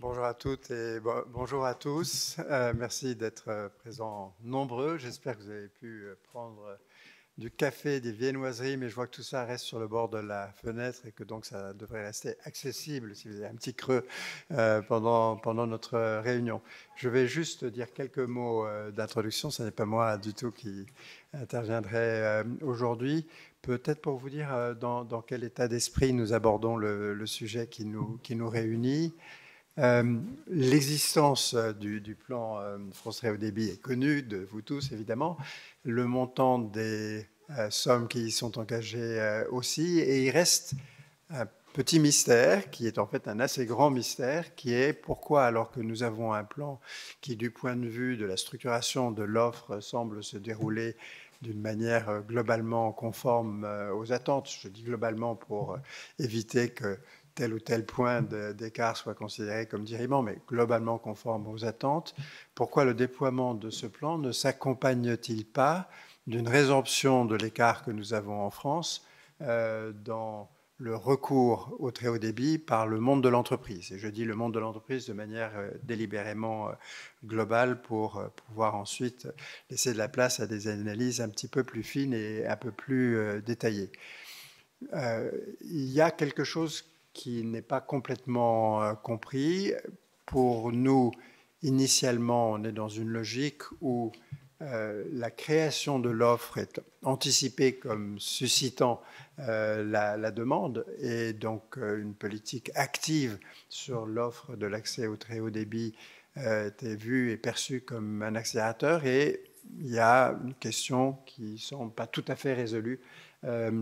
Bonjour à toutes et bonjour à tous. Merci d'être présents nombreux. J'espère que vous avez pu prendre du café, des viennoiseries, mais je vois que tout ça reste sur le bord de la fenêtre et que donc ça devrait rester accessible si vous avez un petit creux pendant notre réunion. Je vais juste dire quelques mots d'introduction. Ce n'est pas moi du tout qui interviendrai aujourd'hui. Peut-être pour vous dire dans quel état d'esprit nous abordons le sujet qui nous réunit. L'existence du plan France Très Haut Débit est connue de vous tous, évidemment. Le montant des sommes qui y sont engagées aussi. Et il reste un petit mystère, qui est en fait un assez grand mystère, qui est pourquoi, alors que nous avons un plan qui, du point de vue de la structuration de l'offre, semble se dérouler d'une manière globalement conforme aux attentes. Je dis globalement pour éviter que tel ou tel point d'écart soit considéré comme dérivant, mais globalement conforme aux attentes. Pourquoi le déploiement de ce plan ne s'accompagne-t-il pas d'une résorption de l'écart que nous avons en France dans le recours au très haut débit par le monde de l'entreprise? Et je dis le monde de l'entreprise de manière délibérément globale pour pouvoir ensuite laisser de la place à des analyses un petit peu plus fines et un peu plus détaillées. Il y a quelque chose qui n'est pas complètement compris. Pour nous, initialement, on est dans une logique où la création de l'offre est anticipée comme suscitant la demande et donc une politique active sur l'offre de l'accès au très haut débit était vue et perçue comme un accélérateur, et il y a une question qui ne semble pas tout à fait résolue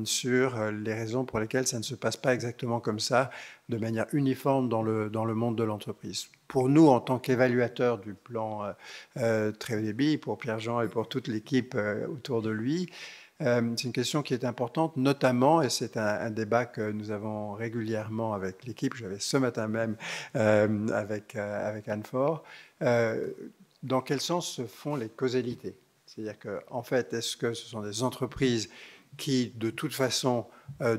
sur les raisons pour lesquelles ça ne se passe pas exactement comme ça, de manière uniforme dans le monde de l'entreprise. Pour nous, en tant qu'évaluateurs du plan très haut débit, pour Pierre-Jean et pour toute l'équipe autour de lui, c'est une question qui est importante, notamment, et c'est un débat que nous avons régulièrement avec l'équipe, j'avais ce matin même avec Anne Faure, dans quel sens se font les causalités? C'est-à-dire qu'en fait, est-ce que ce sont des entreprises qui, de toute façon,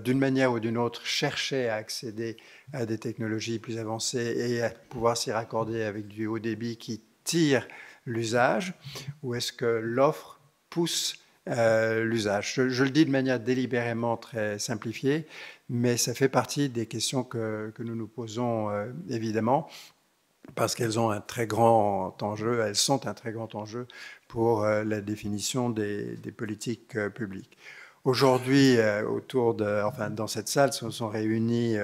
d'une manière ou d'une autre, cherchaient à accéder à des technologies plus avancées et à pouvoir s'y raccorder avec du haut débit qui tire l'usage, ou est-ce que l'offre pousse l'usage? Je le dis de manière délibérément très simplifiée, mais ça fait partie des questions que nous nous posons évidemment, parce qu'elles ont un très grand enjeu, elles sont un très grand enjeu pour la définition des politiques publiques. Aujourd'hui, dans cette salle, se sont réunis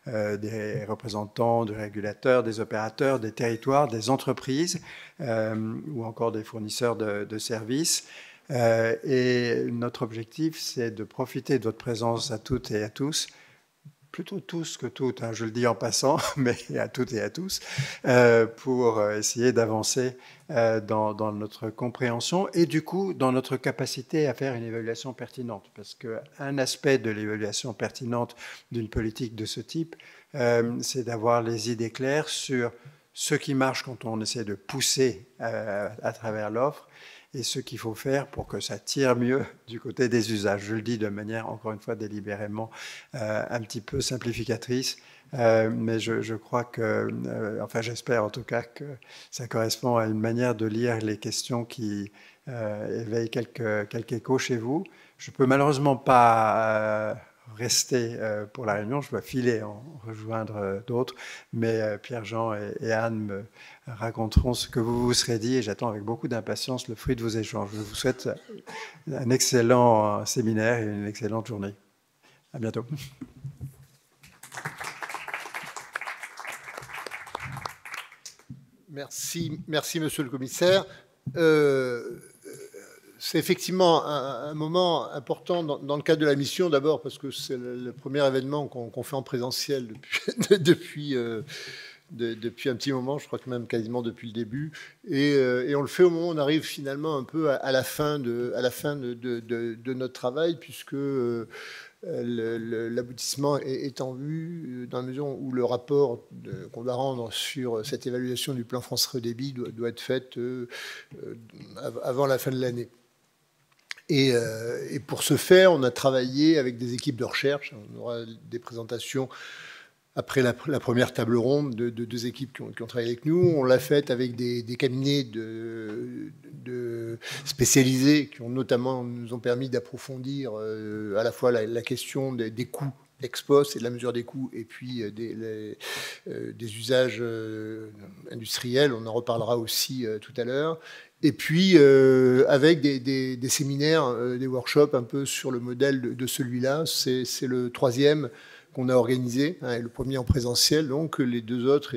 des représentants, des régulateurs, des opérateurs, des territoires, des entreprises ou encore des fournisseurs de services. Et notre objectif, c'est de profiter de votre présence à toutes et à tous, plutôt tous que toutes, hein, je le dis en passant, mais à toutes et à tous, pour essayer d'avancer dans notre compréhension et du coup dans notre capacité à faire une évaluation pertinente. Parce qu'un aspect de l'évaluation pertinente d'une politique de ce type, c'est d'avoir les idées claires sur ce qui marche quand on essaie de pousser à travers l'offre et ce qu'il faut faire pour que ça tire mieux du côté des usages. Je le dis de manière, encore une fois, délibérément un petit peu simplificatrice, mais je crois que, enfin j'espère en tout cas que ça correspond à une manière de lire les questions qui éveillent quelques échos chez vous. Je ne peux malheureusement pas rester pour la réunion, je dois filer en rejoindre d'autres, mais Pierre-Jean et Anne me raconteront ce que vous vous serez dit et j'attends avec beaucoup d'impatience le fruit de vos échanges. Je vous souhaite un excellent séminaire et une excellente journée. À bientôt. Merci, monsieur le commissaire. C'est effectivement un moment important dans le cadre de la mission, d'abord parce que c'est le premier événement qu'on fait en présentiel depuis un petit moment, je crois que même quasiment depuis le début, et on le fait au moment où on arrive finalement un peu à la fin de notre travail, puisque l'aboutissement est en vue dans la mesure où le rapport qu'on va rendre sur cette évaluation du plan France Très Haut Débit doit être fait avant la fin de l'année. Et pour ce faire, on a travaillé avec des équipes de recherche. On aura des présentations après la première table ronde de 2 équipes qui ont travaillé avec nous. On l'a faite avec des cabinets spécialisés qui nous ont permis d'approfondir à la fois la question des coûts ex post et de la mesure des coûts, et puis des usages industriels. On en reparlera aussi tout à l'heure. Et puis, avec des séminaires, des workshops un peu sur le modèle de celui-là. C'est le 3e qu'on a organisé, hein, le premier en présentiel, donc les 2 autres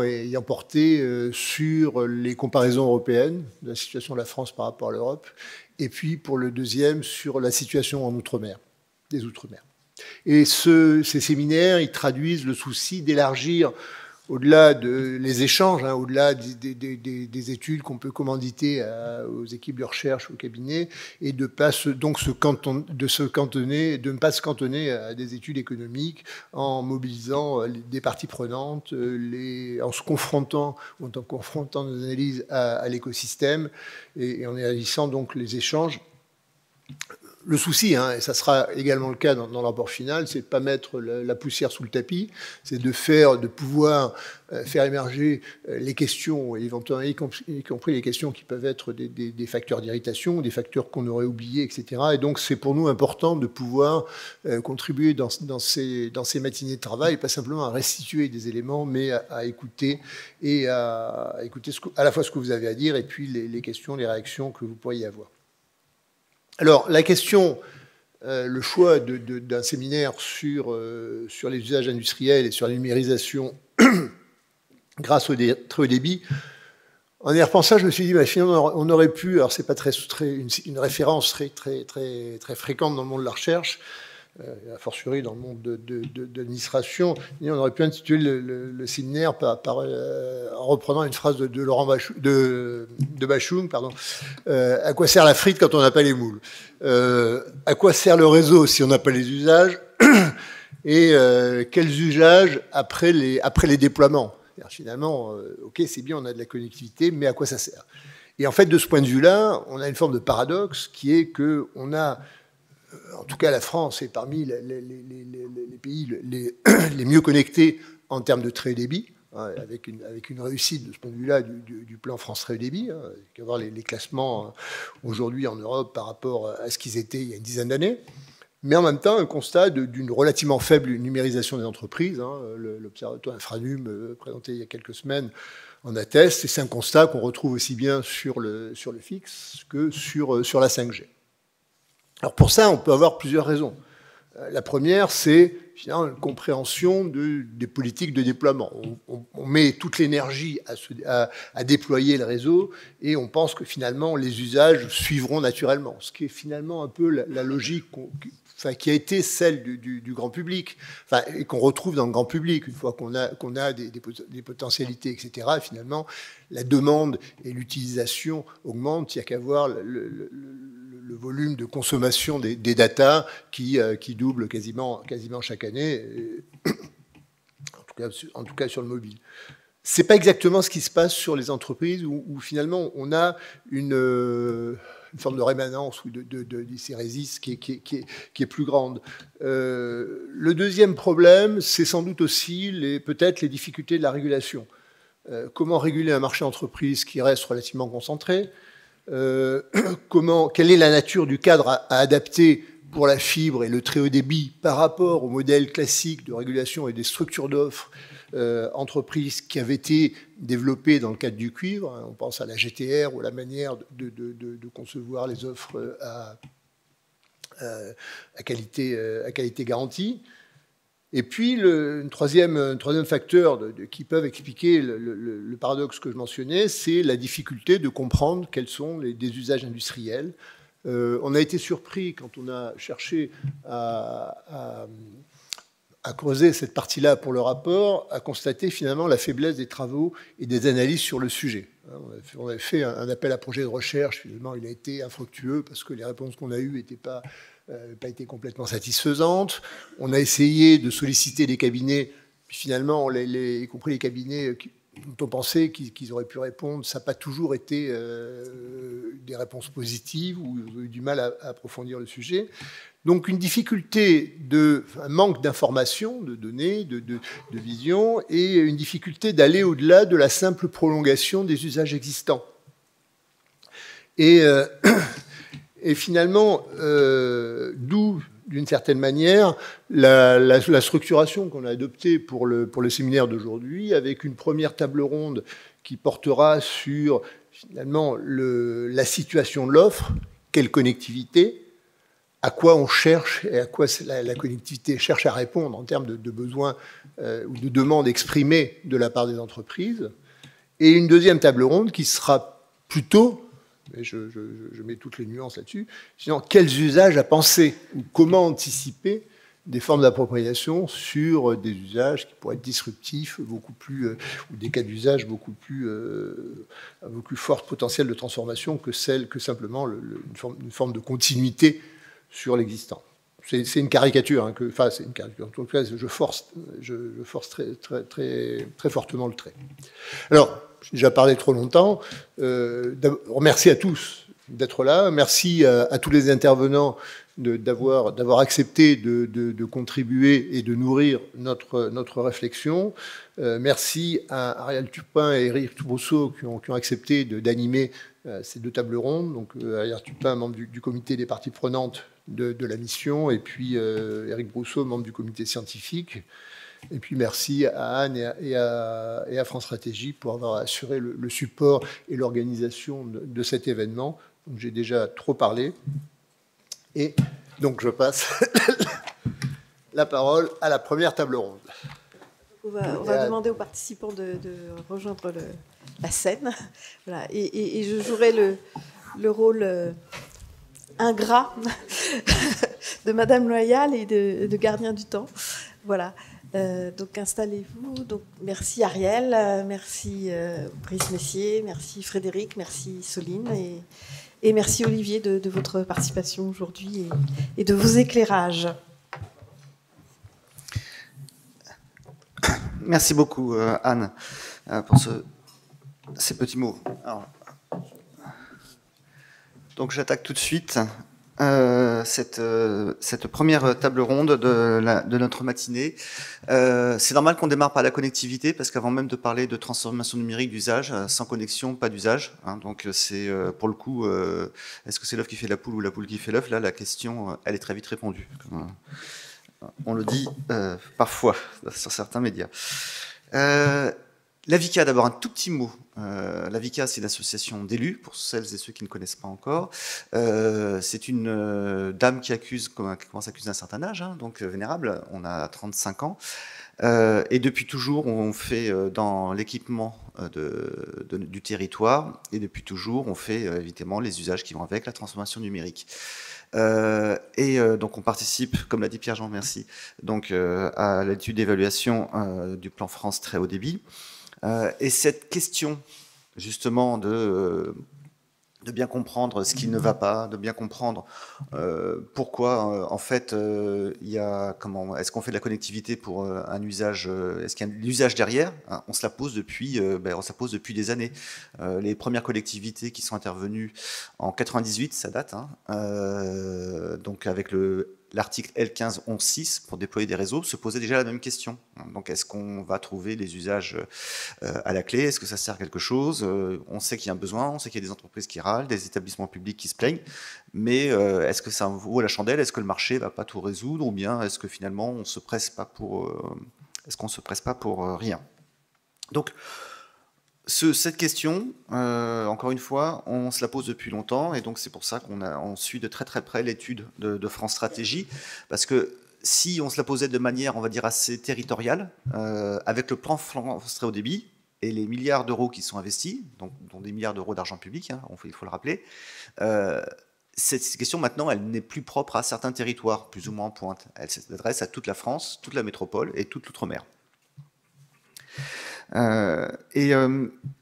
ayant porté sur les comparaisons européennes, de la situation de la France par rapport à l'Europe, et puis pour le 2e sur la situation en Outre-mer, des Outre-mer. Et ces séminaires, ils traduisent le souci d'élargir, au-delà les échanges, hein, au-delà des études qu'on peut commanditer aux équipes de recherche, au cabinet, et de ne pas se cantonner à des études économiques en mobilisant des parties prenantes, en confrontant nos analyses à l'écosystème et en élargissant donc les échanges. Le souci, hein, et ça sera également le cas dans le rapport final, c'est de ne pas mettre la poussière sous le tapis, c'est de pouvoir faire émerger les questions, éventuellement, y compris les questions qui peuvent être des facteurs d'irritation, des facteurs qu'on aurait oubliés, etc. Et donc, c'est pour nous important de pouvoir contribuer dans ces matinées de travail, pas simplement à restituer des éléments, mais à écouter, et à écouter à la fois ce que vous avez à dire, et puis les questions, les réactions que vous pourriez avoir. Alors, la question, le choix d'un séminaire sur les usages industriels et sur la numérisation grâce au très haut débit, en y repensant, je me suis dit, bah, finalement, on aurait pu, alors c'est pas une référence très fréquente dans le monde de la recherche, a fortiori dans le monde de l'administration, on aurait pu intituler le séminaire en reprenant une phrase de Bachung, pardon, à quoi sert la frite quand on n'a pas les moules, à quoi sert le réseau si on n'a pas les usages, et quels usages après les déploiements. Finalement, ok, c'est bien, on a de la connectivité, mais à quoi ça sert? Et en fait, de ce point de vue-là, on a une forme de paradoxe qui est qu'on a, en tout cas la France est parmi les pays les mieux connectés en termes de très haut débit, hein, avec une réussite de ce point de vue-là du plan France très haut débit, hein, avec avoir les classements aujourd'hui en Europe par rapport à ce qu'ils étaient il y a une dizaine d'années. Mais en même temps, un constat d'une relativement faible numérisation des entreprises. Hein, l'Observatoire Infranum, présenté il y a quelques semaines, en atteste. Et c'est un constat qu'on retrouve aussi bien sur le fixe que sur la 5G. Alors pour ça, on peut avoir plusieurs raisons. La première, c'est finalement une compréhension des politiques de déploiement. On met toute l'énergie à déployer le réseau et on pense que finalement les usages suivront naturellement. Ce qui est finalement un peu la logique qui a été celle du grand public, et qu'on retrouve dans le grand public, une fois qu'on a des potentialités, etc. Et finalement, la demande et l'utilisation augmentent. Il n'y a qu'à voir le volume de consommation des datas qui double quasiment chaque année, en tout cas sur le mobile. C'est pas exactement ce qui se passe sur les entreprises où finalement on a une forme de rémanence ou d'hystérésis qui est plus grande. Le deuxième problème, c'est sans doute aussi peut-être les difficultés de la régulation. Comment réguler un marché entreprise qui reste relativement concentré? Quelle est la nature du cadre à adapter pour la fibre et le très haut débit par rapport au modèle classique de régulation et des structures d'offres entreprises qui avaient été développées dans le cadre du cuivre? On pense à la GTR ou à la manière de concevoir les offres à qualité garantie. Et puis, un troisième facteur qui peuvent expliquer le paradoxe que je mentionnais, c'est la difficulté de comprendre quels sont des usages industriels. On a été surpris quand on a cherché à creuser cette partie-là pour le rapport, à constater finalement la faiblesse des travaux et des analyses sur le sujet. On avait fait un appel à projet de recherche, finalement il a été infructueux parce que les réponses qu'on a eues n'étaient pas complètement satisfaisantes. On a essayé de solliciter des cabinets, puis finalement, y compris les cabinets dont on pensait qu'ils auraient pu répondre, ça n'a pas toujours été des réponses positives ou eu du mal à approfondir le sujet. Donc une difficulté un manque d'informations, de données, de vision, et une difficulté d'aller au-delà de la simple prolongation des usages existants. Et finalement, d'où, d'une certaine manière, la structuration qu'on a adoptée pour le séminaire d'aujourd'hui, avec une première table ronde qui portera sur, finalement, la situation de l'offre, quelle connectivité, à quoi on cherche et à quoi la connectivité cherche à répondre en termes de besoins ou de demandes exprimées de la part des entreprises. Et une deuxième table ronde qui sera plutôt, et je mets toutes les nuances là-dessus, sinon quels usages à penser ou comment anticiper des formes d'appropriation sur des usages qui pourraient être disruptifs, beaucoup plus, ou des cas d'usage beaucoup plus fort potentiel de transformation que simplement une forme de continuité sur l'existant. C'est une caricature, hein, enfin c'est une caricature. En tout cas, je force très fortement le trait. Alors, j'ai déjà parlé trop longtemps. Merci à tous d'être là. Merci à tous les intervenants d'avoir accepté de contribuer et de nourrir notre réflexion. Merci à Ariel Tupin et Éric Brousseau qui ont accepté d'animer ces deux tables rondes. Donc, Ariel Tupin, membre du comité des parties prenantes de la mission, et puis Éric Brousseau, membre du comité scientifique. Et puis merci à Anne et à France Stratégie pour avoir assuré le support et l'organisation de cet événement. J'ai déjà trop parlé. Et donc je passe la parole à la première table ronde. On va demander aux participants de rejoindre la scène. Voilà. Et je jouerai le rôle ingrat de Madame Loyal et de gardien du temps. Voilà. Donc installez-vous. Donc merci Ariel, merci Brice Messier, merci Frédéric, merci Soline et merci Olivier de votre participation aujourd'hui et de vos éclairages. Merci beaucoup Anne pour ces petits mots. Alors, donc j'attaque tout de suite cette première table ronde de notre matinée. C'est normal qu'on démarre par la connectivité, parce qu'avant même de parler de transformation numérique d'usage, sans connexion, pas d'usage. Hein, donc c'est pour le coup, est-ce que c'est l'œuf qui fait la poule ou la poule qui fait l'œuf? Là, la question, elle est très vite répondue. On le dit parfois sur certains médias. L'AVICA, d'abord un tout petit mot. L'AVICA, c'est une association d'élus, pour celles et ceux qui ne connaissent pas encore. C'est une dame qui commence à accuser un certain âge, hein, donc vénérable, on a 35 ans. Et depuis toujours, on fait dans l'équipement du territoire, et depuis toujours, on fait évidemment les usages qui vont avec la transformation numérique. Donc on participe, comme l'a dit Pierre-Jean, merci, donc, à l'étude d'évaluation du plan France très haut débit. Et cette question, justement, de bien comprendre ce qui ne va pas, de bien comprendre pourquoi, en fait, est-ce qu'on fait de la connectivité pour un usage, est-ce qu'il y a un usage derrière, hein, on se la pose depuis des années. Les premières collectivités qui sont intervenues en 98, ça date, hein, donc avec l'article L15-11-6 pour déployer des réseaux se posait déjà la même question. Donc, est-ce qu'on va trouver les usages à la clé? Est-ce que ça sert à quelque chose? On sait qu'il y a un besoin, on sait qu'il y a des entreprises qui râlent, des établissements publics qui se plaignent, mais est-ce que ça vaut la chandelle? Est-ce que le marché ne va pas tout résoudre? Ou bien est-ce que finalement, on ne se presse pas pour rien? Donc, cette question, encore une fois, on se la pose depuis longtemps, et donc c'est pour ça qu'on suit de très très près l'étude de France Stratégie, parce que si on se la posait de manière, on va dire, assez territoriale, avec le plan France très haut débit et les milliards d'euros qui sont investis, donc, dont des milliards d'euros d'argent public, hein, il faut le rappeler, cette question maintenant, elle n'est plus propre à certains territoires, plus ou moins en pointe. Elle s'adresse à toute la France, toute la métropole et toute l'outre-mer.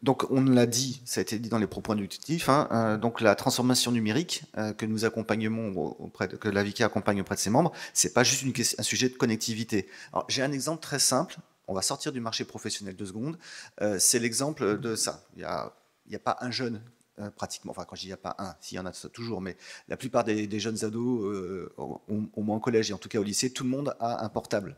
Donc on l'a dit, ça a été dit dans les propos introductifs, hein, donc la transformation numérique que nous accompagnons que l'AVICA accompagne auprès de ses membres, c'est pas juste un sujet de connectivité. Alors j'ai un exemple très simple, on va sortir du marché professionnel 2 secondes, c'est l'exemple de ça. Il y a pas un jeune pratiquement, enfin quand je dis il n'y a pas un, s'il y en a toujours, mais la plupart des jeunes ados, au moins au collège et en tout cas au lycée, tout le monde a un portable.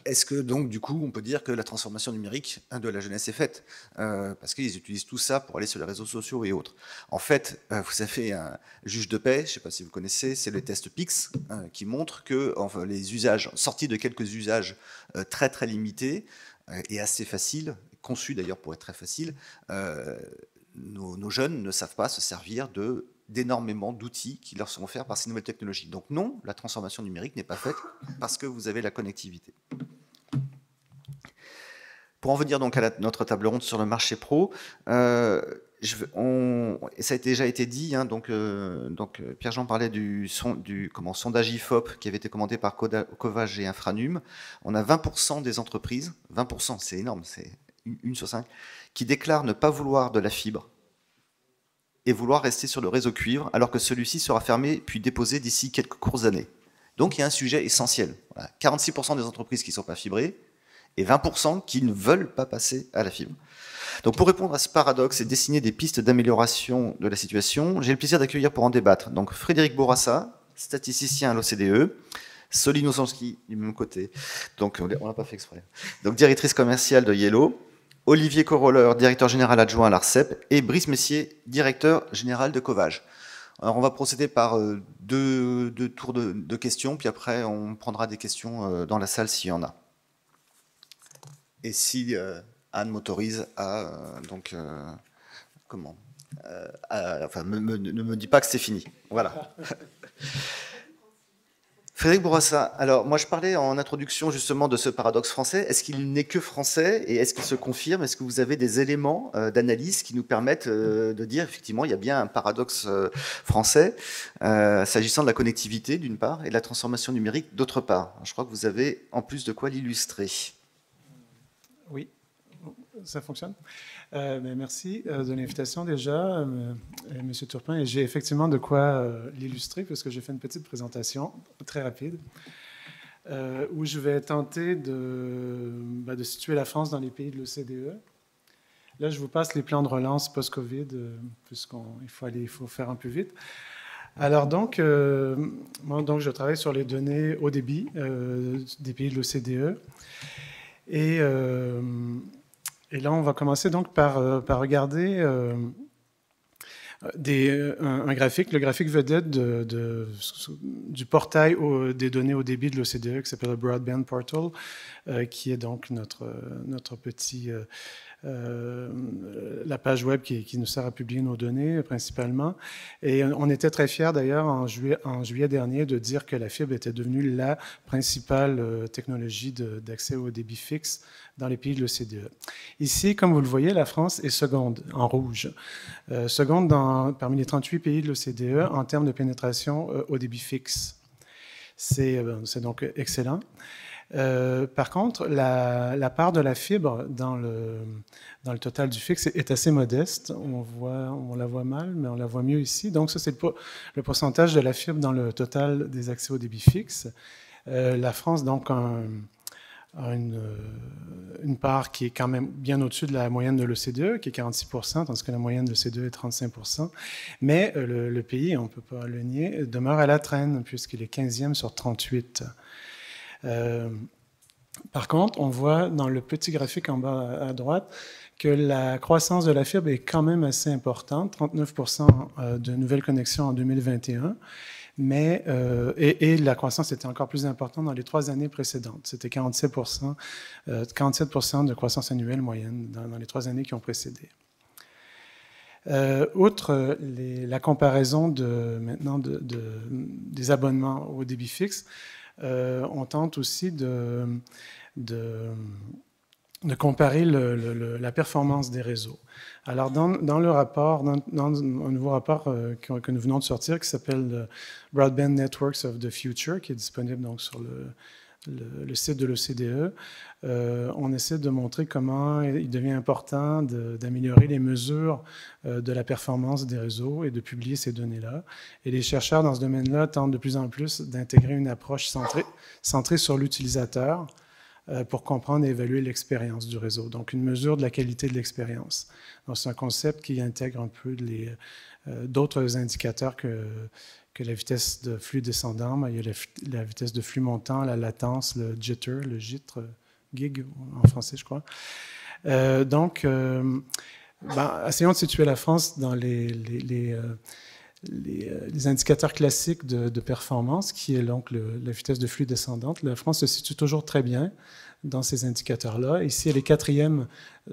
Est-ce que donc du coup on peut dire que la transformation numérique de la jeunesse est faite parce qu'ils utilisent tout ça pour aller sur les réseaux sociaux et autres. En fait, vous avez un juge de paix, je ne sais pas si vous connaissez, c'est le test PIX qui montre que enfin, les usages, sortis de quelques usages très très limités et assez faciles, conçus d'ailleurs pour être très faciles, nos jeunes ne savent pas se servir d'énormément d'outils qui leur sont offerts par ces nouvelles technologies. Donc non, la transformation numérique n'est pas faite parce que vous avez la connectivité. Pour en venir donc à notre table ronde sur le marché pro, et ça a déjà été dit, hein, donc Pierre-Jean parlait du sondage IFOP qui avait été commandé par Covage et Infranum. On a 20% des entreprises, 20%, c'est énorme, c'est 1 sur 5, qui déclarent ne pas vouloir de la fibre et vouloir rester sur le réseau cuivre, alors que celui-ci sera fermé puis déposé d'ici quelques courtes années. Donc il y a un sujet essentiel. Voilà, 46% des entreprises qui ne sont pas fibrées et 20% qui ne veulent pas passer à la fibre. Donc pour répondre à ce paradoxe et dessiner des pistes d'amélioration de la situation, j'ai le plaisir d'accueillir pour en débattre donc Frédéric Bourassa, statisticien à l'OCDE, Soline Ossonski du même côté, donc on l'a pas fait exprès, donc directrice commerciale de Yellow, Olivier Coroller, directeur général adjoint à l'ARCEP, et Brice Messier, directeur général de Covage. Alors on va procéder par deux tours de questions, puis après on prendra des questions dans la salle s'il y en a. Et si Anne m'autorise à enfin ne me dis pas que c'est fini. Voilà. Frédéric Bourassa, alors moi je parlais en introduction justement de ce paradoxe français. Est-ce qu'il n'est que français et est-ce qu'il se confirme? Est-ce que vous avez des éléments d'analyse qui nous permettent de dire effectivement il y a bien un paradoxe français s'agissant de la connectivité d'une part et de la transformation numérique d'autre part? Je crois que vous avez en plus de quoi l'illustrer. Oui, ça fonctionne. Merci de l'invitation déjà, M. Turpin. Et j'ai effectivement de quoi l'illustrer parce que j'ai fait une petite présentation très rapide où je vais tenter de situer la France dans les pays de l'OCDE. Là, je vous passe les plans de relance post-Covid puisqu'il faut faire un peu vite. Alors donc, moi, je travaille sur les données haut débit des pays de l'OCDE. Et là, on va commencer donc par regarder un graphique, le graphique vedette du portail des données haut débit de l'OCDE qui s'appelle le Broadband Portal, qui est donc notre petit... la page web qui nous sert à publier nos données principalement. Et on était très fiers d'ailleurs en juillet dernier de dire que la fibre était devenue la principale technologie d'accès au débit fixe dans les pays de l'OCDE. Ici, comme vous le voyez, la France est seconde en rouge. Seconde parmi les 38 pays de l'OCDE en termes de pénétration au débit fixe. C'est donc excellent. Par contre, la part de la fibre dans le total du fixe est assez modeste. On la voit mal, mais on la voit mieux ici. Donc, ça, c'est le pourcentage de la fibre dans le total des accès au débit fixe. La France, donc, a une part qui est quand même bien au-dessus de la moyenne de l'OCDE, qui est 46%, tandis que la moyenne de l'OCDE est 35%. Mais le pays, on ne peut pas le nier, demeure à la traîne, puisqu'il est 15e sur 38. Par contre, on voit dans le petit graphique en bas à droite que la croissance de la fibre est quand même assez importante, 39% de nouvelles connexions en 2021, mais, et la croissance était encore plus importante dans les 3 années précédentes. C'était 47% de croissance annuelle moyenne dans les 3 années qui ont précédé. Outre la comparaison maintenant des abonnements au débit fixe, on tente aussi de comparer la performance des réseaux. Alors, dans le rapport, dans un nouveau rapport que nous venons de sortir, qui s'appelle Broadband Networks of the Future, qui est disponible donc sur le site de l'OCDE, on essaie de montrer comment il devient important d'améliorer les mesures de la performance des réseaux et de publier ces données-là. Et les chercheurs dans ce domaine-là tentent de plus en plus d'intégrer une approche centrée sur l'utilisateur pour comprendre et évaluer l'expérience du réseau. Donc, une mesure de la qualité de l'expérience. Donc, c'est un concept qui intègre un peu d'autres indicateurs que la vitesse de flux descendant. Il y a la vitesse de flux montant, la latence, le jitter, le jitre, gig en français, je crois. Essayons de situer la France dans les indicateurs classiques de performance, qui est donc la vitesse de flux descendante. La France se situe toujours très bien dans ces indicateurs-là. Ici, elle est 4e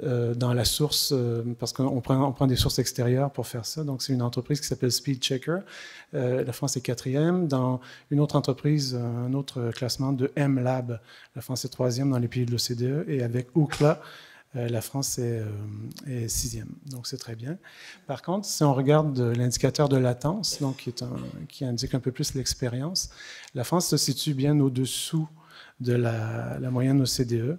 dans la source, parce qu'on prend des sources extérieures pour faire ça. Donc, c'est une entreprise qui s'appelle Speedchecker. La France est 4e. Dans une autre entreprise, un autre classement de MLab, la France est 3e dans les pays de l'OCDE. Et avec Ookla, la France est 6e, donc c'est très bien. Par contre, si on regarde l'indicateur de latence, donc qui indique un peu plus l'expérience, la France se situe bien au-dessous de la moyenne OCDE,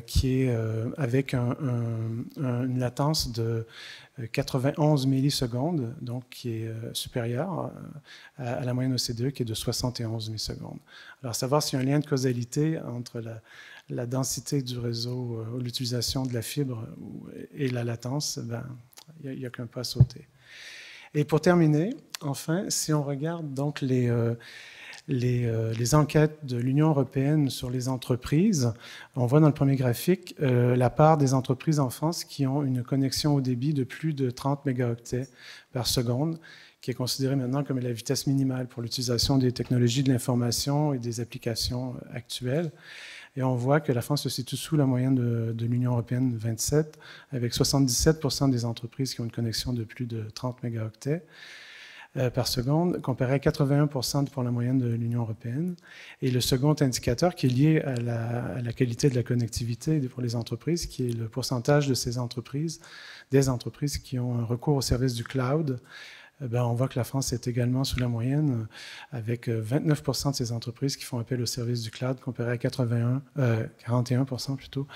qui est avec une latence de 91 millisecondes, donc qui est supérieure à la moyenne OCDE, qui est de 71 millisecondes. Alors, savoir s'il y a un lien de causalité entre la densité du réseau, l'utilisation de la fibre et la latence, il n'y a qu'un pas à sauter. Et pour terminer, enfin, si on regarde donc les enquêtes de l'Union européenne sur les entreprises, on voit dans le premier graphique la part des entreprises en France qui ont une connexion au débit de plus de 30 mégaoctets par seconde, qui est considérée maintenant comme la vitesse minimale pour l'utilisation des technologies de l'information et des applications actuelles. Et on voit que la France se situe sous la moyenne de l'Union européenne 27, avec 77% des entreprises qui ont une connexion de plus de 30 mégaoctets par seconde, comparé à 81% pour la moyenne de l'Union européenne. Et le second indicateur qui est lié à la qualité de la connectivité pour les entreprises, qui est le pourcentage de des entreprises qui ont un recours au service du cloud. On voit que la France est également sous la moyenne, avec 29% de ces entreprises qui font appel au service du cloud, comparé à 41% plutôt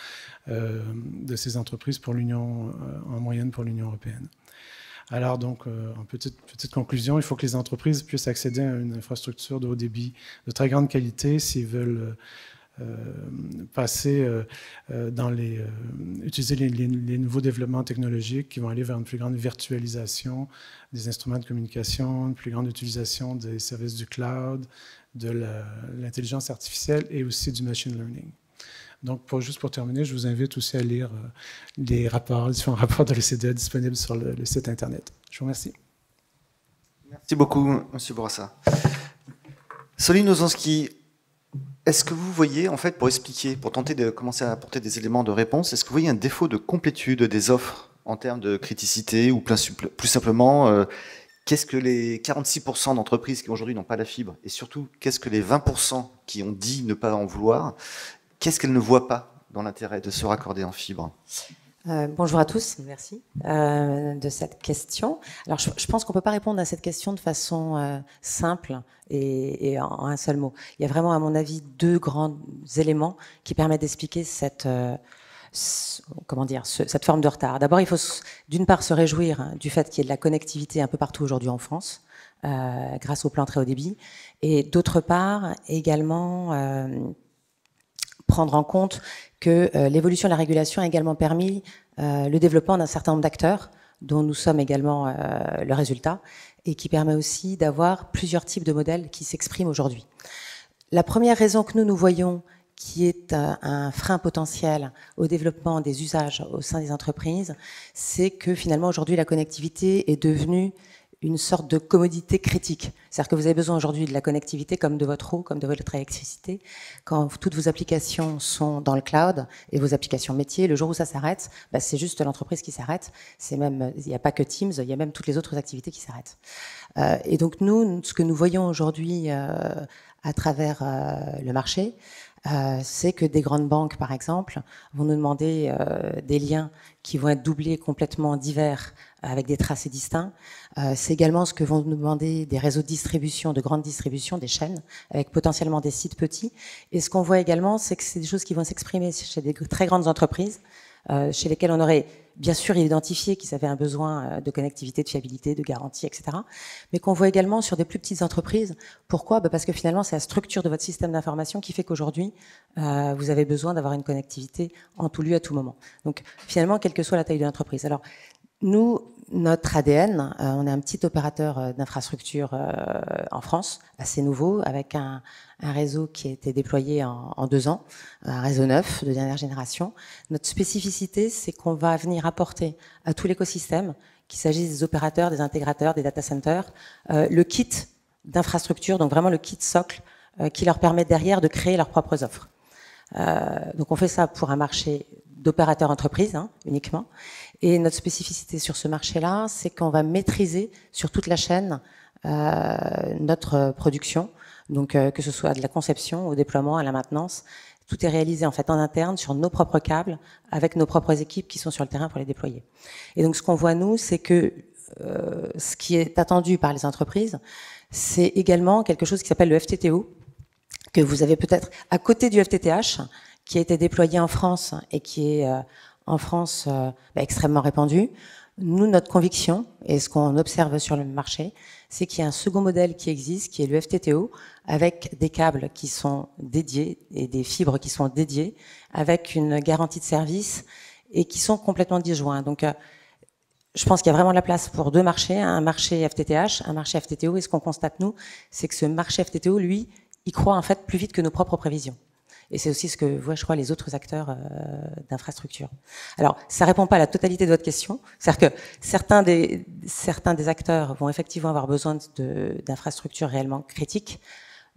de ces entreprises en moyenne pour l'Union européenne. Alors, donc, en petite conclusion, il faut que les entreprises puissent accéder à une infrastructure de haut débit de très grande qualité s'ils veulent utiliser les nouveaux développements technologiques qui vont aller vers une plus grande virtualisation des instruments de communication, une plus grande utilisation des services du cloud, de l'intelligence artificielle et aussi du machine learning. Donc, juste pour terminer, je vous invite aussi à lire les différents rapports de l'OCDE disponibles sur le site Internet. Je vous remercie. Merci beaucoup, M. Bourassa. Soline Ozanski, est-ce que vous voyez, en fait, pour tenter de commencer à apporter des éléments de réponse, est-ce que vous voyez un défaut de complétude des offres en termes de criticité ou plus simplement, qu'est-ce que les 46% d'entreprises qui aujourd'hui n'ont pas la fibre et surtout, qu'est-ce que les 20% qui ont dit ne pas en vouloir, qu'est-ce qu'elles ne voient pas dans l'intérêt de se raccorder en fibre ? Bonjour à tous, merci de cette question. Alors, je pense qu'on ne peut pas répondre à cette question de façon simple et en un seul mot. Il y a vraiment, à mon avis, deux grands éléments qui permettent d'expliquer cette forme de retard. D'abord, il faut d'une part se réjouir du fait qu'il y ait de la connectivité un peu partout aujourd'hui en France, grâce au plan très haut débit, et d'autre part, également prendre en compte que l'évolution de la régulation a également permis le développement d'un certain nombre d'acteurs, dont nous sommes également le résultat, et qui permet aussi d'avoir plusieurs types de modèles qui s'expriment aujourd'hui. La première raison que nous voyons, qui est un frein potentiel au développement des usages au sein des entreprises, c'est que finalement aujourd'hui la connectivité est devenue une sorte de commodité critique. C'est-à-dire que vous avez besoin aujourd'hui de la connectivité comme de votre eau, comme de votre électricité. Quand toutes vos applications sont dans le cloud et vos applications métiers, le jour où ça s'arrête, c'est juste l'entreprise qui s'arrête. Il n'y a pas que Teams, il y a même toutes les autres activités qui s'arrêtent. Et donc nous, ce que nous voyons aujourd'hui à travers le marché, c'est que des grandes banques, par exemple, vont nous demander des liens qui vont être doublés complètement divers avec des tracés distincts. C'est également ce que vont nous demander des réseaux de distribution, de grande distribution, des chaînes, avec potentiellement des sites petits. Et ce qu'on voit également, c'est que c'est des choses qui vont s'exprimer chez des très grandes entreprises, chez lesquels on aurait bien sûr identifié qu'ils avaient un besoin de connectivité, de fiabilité, de garantie, etc. Mais qu'on voit également sur des plus petites entreprises. Pourquoi ? Parce que finalement, c'est la structure de votre système d'information qui fait qu'aujourd'hui, vous avez besoin d'avoir une connectivité en tout lieu, à tout moment. Donc finalement, quelle que soit la taille de l'entreprise. Alors, nous, notre ADN, on est un petit opérateur d'infrastructure en France, assez nouveau, avec un réseau qui a été déployé en 2 ans, un réseau neuf de dernière génération. Notre spécificité, c'est qu'on va venir apporter à tout l'écosystème, qu'il s'agisse des opérateurs, des intégrateurs, des data centers, le kit d'infrastructure, donc vraiment le kit socle, qui leur permet derrière de créer leurs propres offres. Donc on fait ça pour un marché d'opérateurs entreprises uniquement. Et notre spécificité sur ce marché-là, c'est qu'on va maîtriser sur toute la chaîne notre production. Donc que ce soit de la conception au déploiement, à la maintenance, tout est réalisé en fait en interne sur nos propres câbles, avec nos propres équipes qui sont sur le terrain pour les déployer. Et donc ce qu'on voit nous, c'est que ce qui est attendu par les entreprises, c'est également quelque chose qui s'appelle le FTTO, que vous avez peut-être à côté du FTTH, qui a été déployé en France et qui est en France extrêmement répandu. Nous, notre conviction, et ce qu'on observe sur le marché, c'est qu'il y a un second modèle qui existe, qui est le FTTO, avec des câbles qui sont dédiés et des fibres qui sont dédiées, avec une garantie de service et qui sont complètement disjoints. Donc, je pense qu'il y a vraiment de la place pour 2 marchés, un marché FTTH, un marché FTTO. Et ce qu'on constate, nous, c'est que ce marché FTTO, lui, il croît en fait plus vite que nos propres prévisions. Et c'est aussi ce que voient, je crois, les autres acteurs d'infrastructure. Alors, ça répond pas à la totalité de votre question. C'est-à-dire que certains des acteurs vont effectivement avoir besoin d'infrastructures réellement critiques.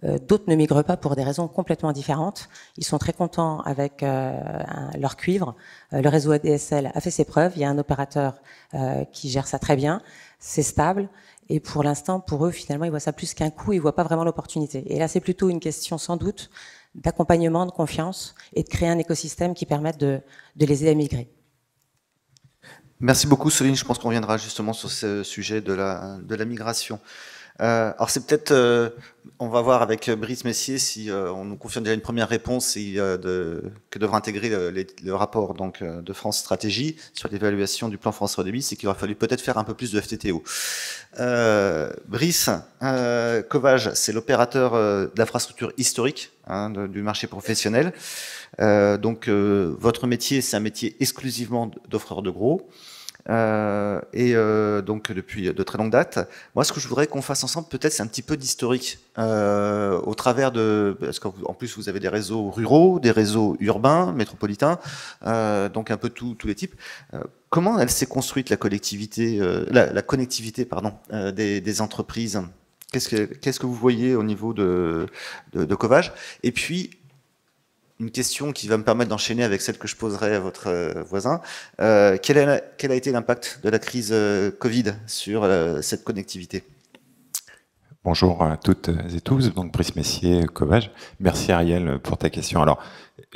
D'autres ne migrent pas pour des raisons complètement différentes. Ils sont très contents avec leur cuivre. Le réseau ADSL a fait ses preuves. Il y a un opérateur qui gère ça très bien. C'est stable. Et pour l'instant, pour eux, finalement, ils voient ça plus qu'un coût. Ils voient pas vraiment l'opportunité. Et là, c'est plutôt une question, sans doute, d'accompagnement, de confiance et de créer un écosystème qui permette de les aider à migrer. Merci beaucoup, Soline. Je pense qu'on reviendra justement sur ce sujet de la migration. Alors c'est peut-être, on va voir avec Brice Messier si on nous confirme déjà une première réponse que devra intégrer le rapport donc, de France Stratégie sur l'évaluation du plan France Très Haut Débit, c'est qu'il aurait fallu peut-être faire un peu plus de FTTO. Brice, Covage, c'est l'opérateur d'infrastructures historiques du marché professionnel. Donc votre métier, c'est un métier exclusivement d'offreur de gros. Donc depuis de très longue date. Moi, ce que je voudrais qu'on fasse ensemble, peut-être, c'est un petit peu d'historique au travers parce qu'en plus vous avez des réseaux ruraux, des réseaux urbains, métropolitains, donc un peu tous les types. Comment elle s'est construite la connectivité, des entreprises? Qu'est-ce que vous voyez au niveau de Covage? Et puis une question qui va me permettre d'enchaîner avec celle que je poserai à votre voisin. Quel a été l'impact de la crise Covid sur cette connectivité? Bonjour à toutes et tous, donc Brice Messier, Covage. Merci Ariel pour ta question. Alors,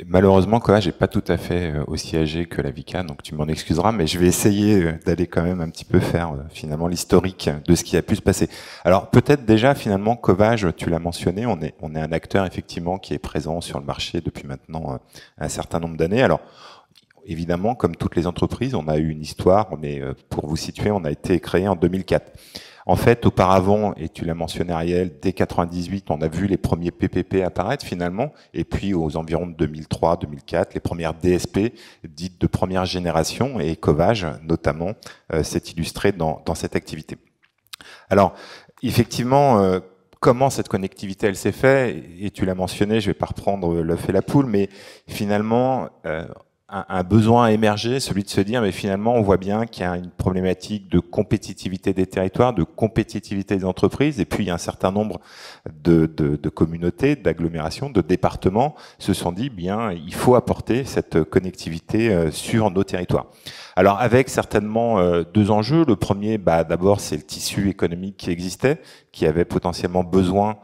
malheureusement, Covage n'est pas tout à fait aussi âgé que la Vicat, donc tu m'en excuseras, mais je vais essayer d'aller quand même un petit peu faire finalement l'historique de ce qui a pu se passer. Alors, peut-être déjà, finalement, Covage, tu l'as mentionné, on est un acteur effectivement qui est présent sur le marché depuis maintenant un certain nombre d'années. Alors, évidemment, comme toutes les entreprises, on a eu une histoire, pour vous situer, on a été créé en 2004. En fait, auparavant, et tu l'as mentionné Ariel, dès 98, on a vu les premiers PPP apparaître finalement, et puis aux environs de 2003, 2004, les premières DSP dites de première génération, et Covage notamment s'est illustré dans cette activité. Alors, effectivement, comment cette connectivité elle s'est faite, et tu l'as mentionné, je ne vais pas reprendre l'œuf et la poule, mais finalement, un besoin a émergé, celui de se dire, mais finalement, on voit bien qu'il y a une problématique de compétitivité des territoires, de compétitivité des entreprises, et puis il y a un certain nombre de communautés, d'agglomérations, de départements se sont dit, bien, il faut apporter cette connectivité sur nos territoires. Alors, avec certainement 2 enjeux. Le premier, d'abord, c'est le tissu économique qui existait, qui avait potentiellement besoin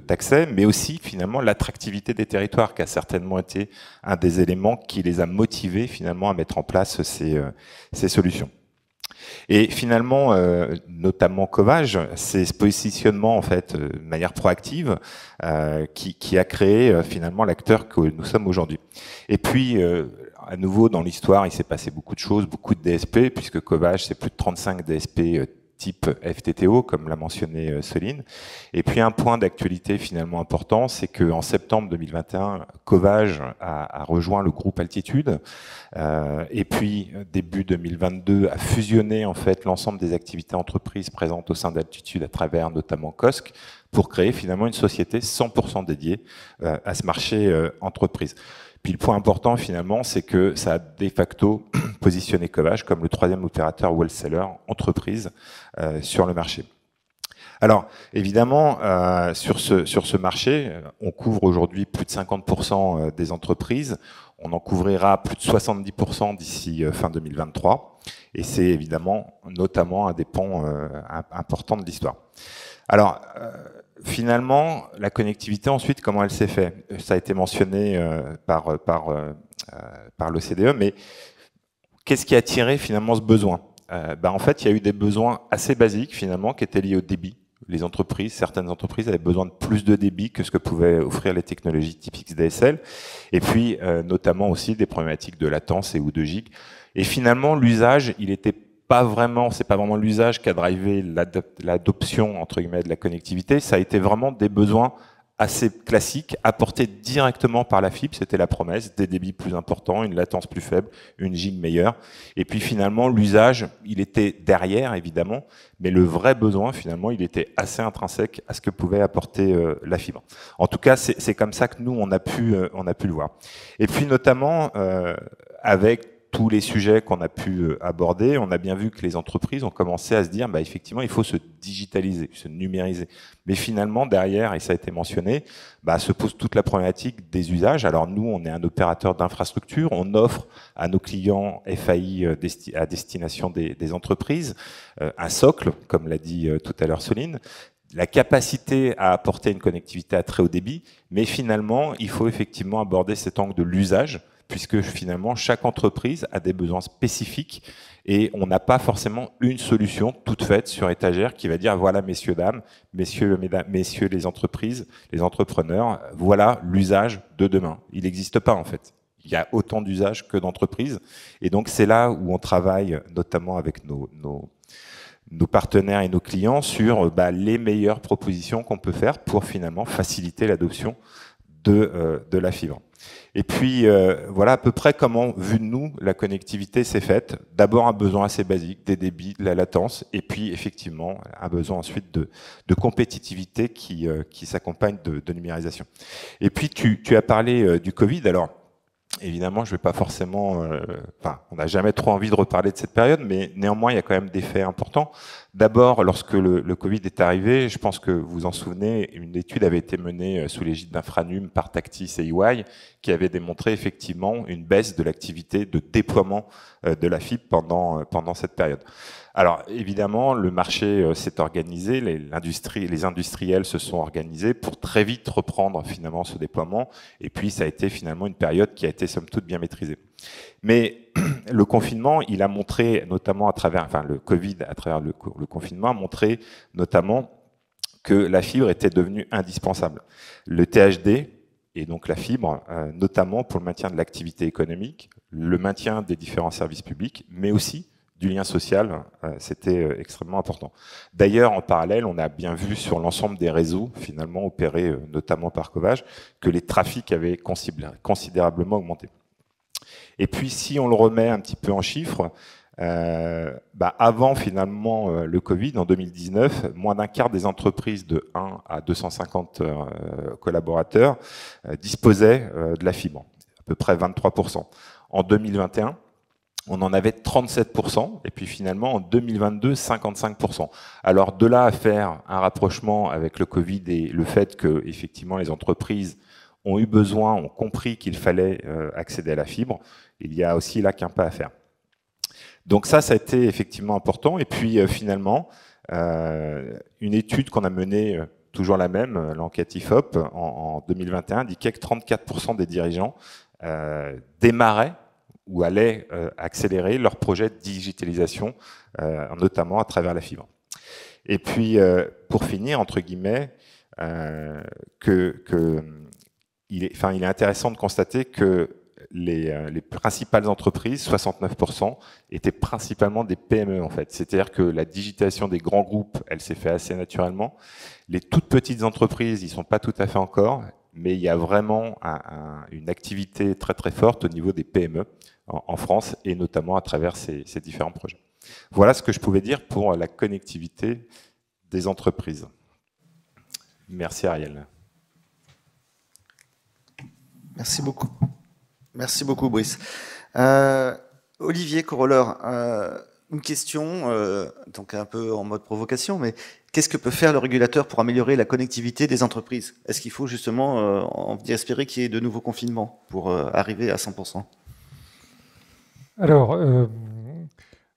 d'accès, mais aussi finalement l'attractivité des territoires qui a certainement été un des éléments qui les a motivés finalement à mettre en place ces solutions. Et finalement, notamment Covage, c'est ce positionnement en fait de manière proactive qui a créé finalement l'acteur que nous sommes aujourd'hui. Et puis à nouveau, dans l'histoire, il s'est passé beaucoup de choses, beaucoup de DSP, puisque Covage, c'est plus de 35 DSP type FTTO, comme l'a mentionné Soline. Et puis un point d'actualité finalement important, c'est qu'en septembre 2021, Covage a rejoint le groupe Altitude, et puis début 2022 a fusionné en fait l'ensemble des activités entreprises présentes au sein d'Altitude à travers notamment COSC, pour créer finalement une société 100% dédiée à ce marché entreprise. Puis le point important finalement, c'est que ça a de facto positionné Covage comme le 3e opérateur wholesaler entreprise sur le marché. Alors évidemment, sur ce marché, on couvre aujourd'hui plus de 50% des entreprises. On en couvrira plus de 70% d'ici fin 2023. Et c'est évidemment notamment un des pans importants de l'histoire. Alors, finalement, la connectivité, ensuite, comment elle s'est faite? Ça a été mentionné par l'OCDE, mais qu'est-ce qui a attiré finalement ce besoin? En fait, il y a eu des besoins assez basiques, finalement, qui étaient liés au débit. Les entreprises, certaines entreprises avaient besoin de plus de débit que ce que pouvaient offrir les technologies type XDSL. Et puis, notamment aussi des problématiques de latence et ou de gig. Et finalement, l'usage, il était pas vraiment, c'est pas vraiment l'usage qui a drivé l'adoption entre guillemets de la connectivité, ça a été vraiment des besoins assez classiques apportés directement par la fibre, c'était la promesse, des débits plus importants, une latence plus faible, une gig meilleure, et puis finalement l'usage, il était derrière évidemment, mais le vrai besoin finalement, il était assez intrinsèque à ce que pouvait apporter la fibre. En tout cas, c'est comme ça que nous on a pu le voir. Et puis notamment avec tous les sujets qu'on a pu aborder, on a bien vu que les entreprises ont commencé à se dire, effectivement, il faut se digitaliser, se numériser. Mais finalement, derrière, et ça a été mentionné, se pose toute la problématique des usages. Alors nous, on est un opérateur d'infrastructure, on offre à nos clients FAI à destination des entreprises un socle, comme l'a dit tout à l'heure Soline, la capacité à apporter une connectivité à très haut débit, mais finalement, il faut effectivement aborder cet angle de l'usage, puisque finalement, chaque entreprise a des besoins spécifiques et on n'a pas forcément une solution toute faite sur étagère qui va dire, voilà, messieurs, dames, messieurs les entreprises, les entrepreneurs, voilà l'usage de demain. Il n'existe pas, en fait. Il y a autant d'usages que d'entreprises. Et donc, c'est là où on travaille, notamment avec nos partenaires et nos clients, sur les meilleures propositions qu'on peut faire pour finalement faciliter l'adoption de la fibre. Et puis, voilà à peu près comment, vu de nous, la connectivité s'est faite. D'abord, un besoin assez basique, des débits, de la latence, et puis, effectivement, un besoin ensuite de compétitivité qui s'accompagne de numérisation. Et puis, tu as parlé du Covid. Alors, évidemment, je ne vais pas forcément... on n'a jamais trop envie de reparler de cette période, mais néanmoins, il y a quand même des faits importants. D'abord, lorsque le Covid est arrivé, je pense que vous vous en souvenez, une étude avait été menée sous l'égide d'Infranum par Tactis et EY, qui avait démontré effectivement une baisse de l'activité de déploiement de la fibre pendant cette période. Alors évidemment, le marché s'est organisé, les industriels se sont organisés pour très vite reprendre finalement ce déploiement, et puis ça a été finalement une période qui a été somme toute bien maîtrisée. Mais le confinement, il a montré notamment à travers, le Covid, à travers le confinement, a montré notamment que la fibre était devenue indispensable. Le THD, et donc la fibre, notamment pour le maintien de l'activité économique, le maintien des différents services publics, mais aussi du lien social, c'était extrêmement important. D'ailleurs, en parallèle, on a bien vu sur l'ensemble des réseaux, finalement opérés notamment par Covage, que les trafics avaient considérablement augmenté. Et puis, si on le remet un petit peu en chiffres, avant finalement le Covid, en 2019, moins d'un quart des entreprises de 1 à 250 collaborateurs disposaient de la fibre, à peu près 23%. En 2021, on en avait 37%, et puis finalement en 2022, 55%. Alors de là à faire un rapprochement avec le Covid et le fait que effectivement les entreprises ont eu besoin, ont compris qu'il fallait accéder à la fibre, il y a aussi là qu'un pas à faire. Donc ça a été effectivement important. Et puis finalement, une étude qu'on a menée, toujours la même, l'enquête IFOP, en 2021, indiquait que 34% des dirigeants démarraient ou allaient accélérer leur projet de digitalisation, notamment à travers la fibre. Et puis, pour finir, entre guillemets, il est intéressant de constater que les principales entreprises, 69%, étaient principalement des PME en fait. C'est-à-dire que la digitalisation des grands groupes, elle s'est faite assez naturellement. Les toutes petites entreprises, ils sont pas tout à fait encore, mais il y a vraiment une activité très très forte au niveau des PME en France et notamment à travers ces différents projets. Voilà ce que je pouvais dire pour la connectivité des entreprises. Merci Ariel. Merci beaucoup. Merci beaucoup, Brice. Olivier Corolleur, une question, donc un peu en mode provocation, mais qu'est-ce que peut faire le régulateur pour améliorer la connectivité des entreprises? Est-ce qu'il faut justement espérer qu'il y ait de nouveaux confinements pour arriver à 100%? Alors,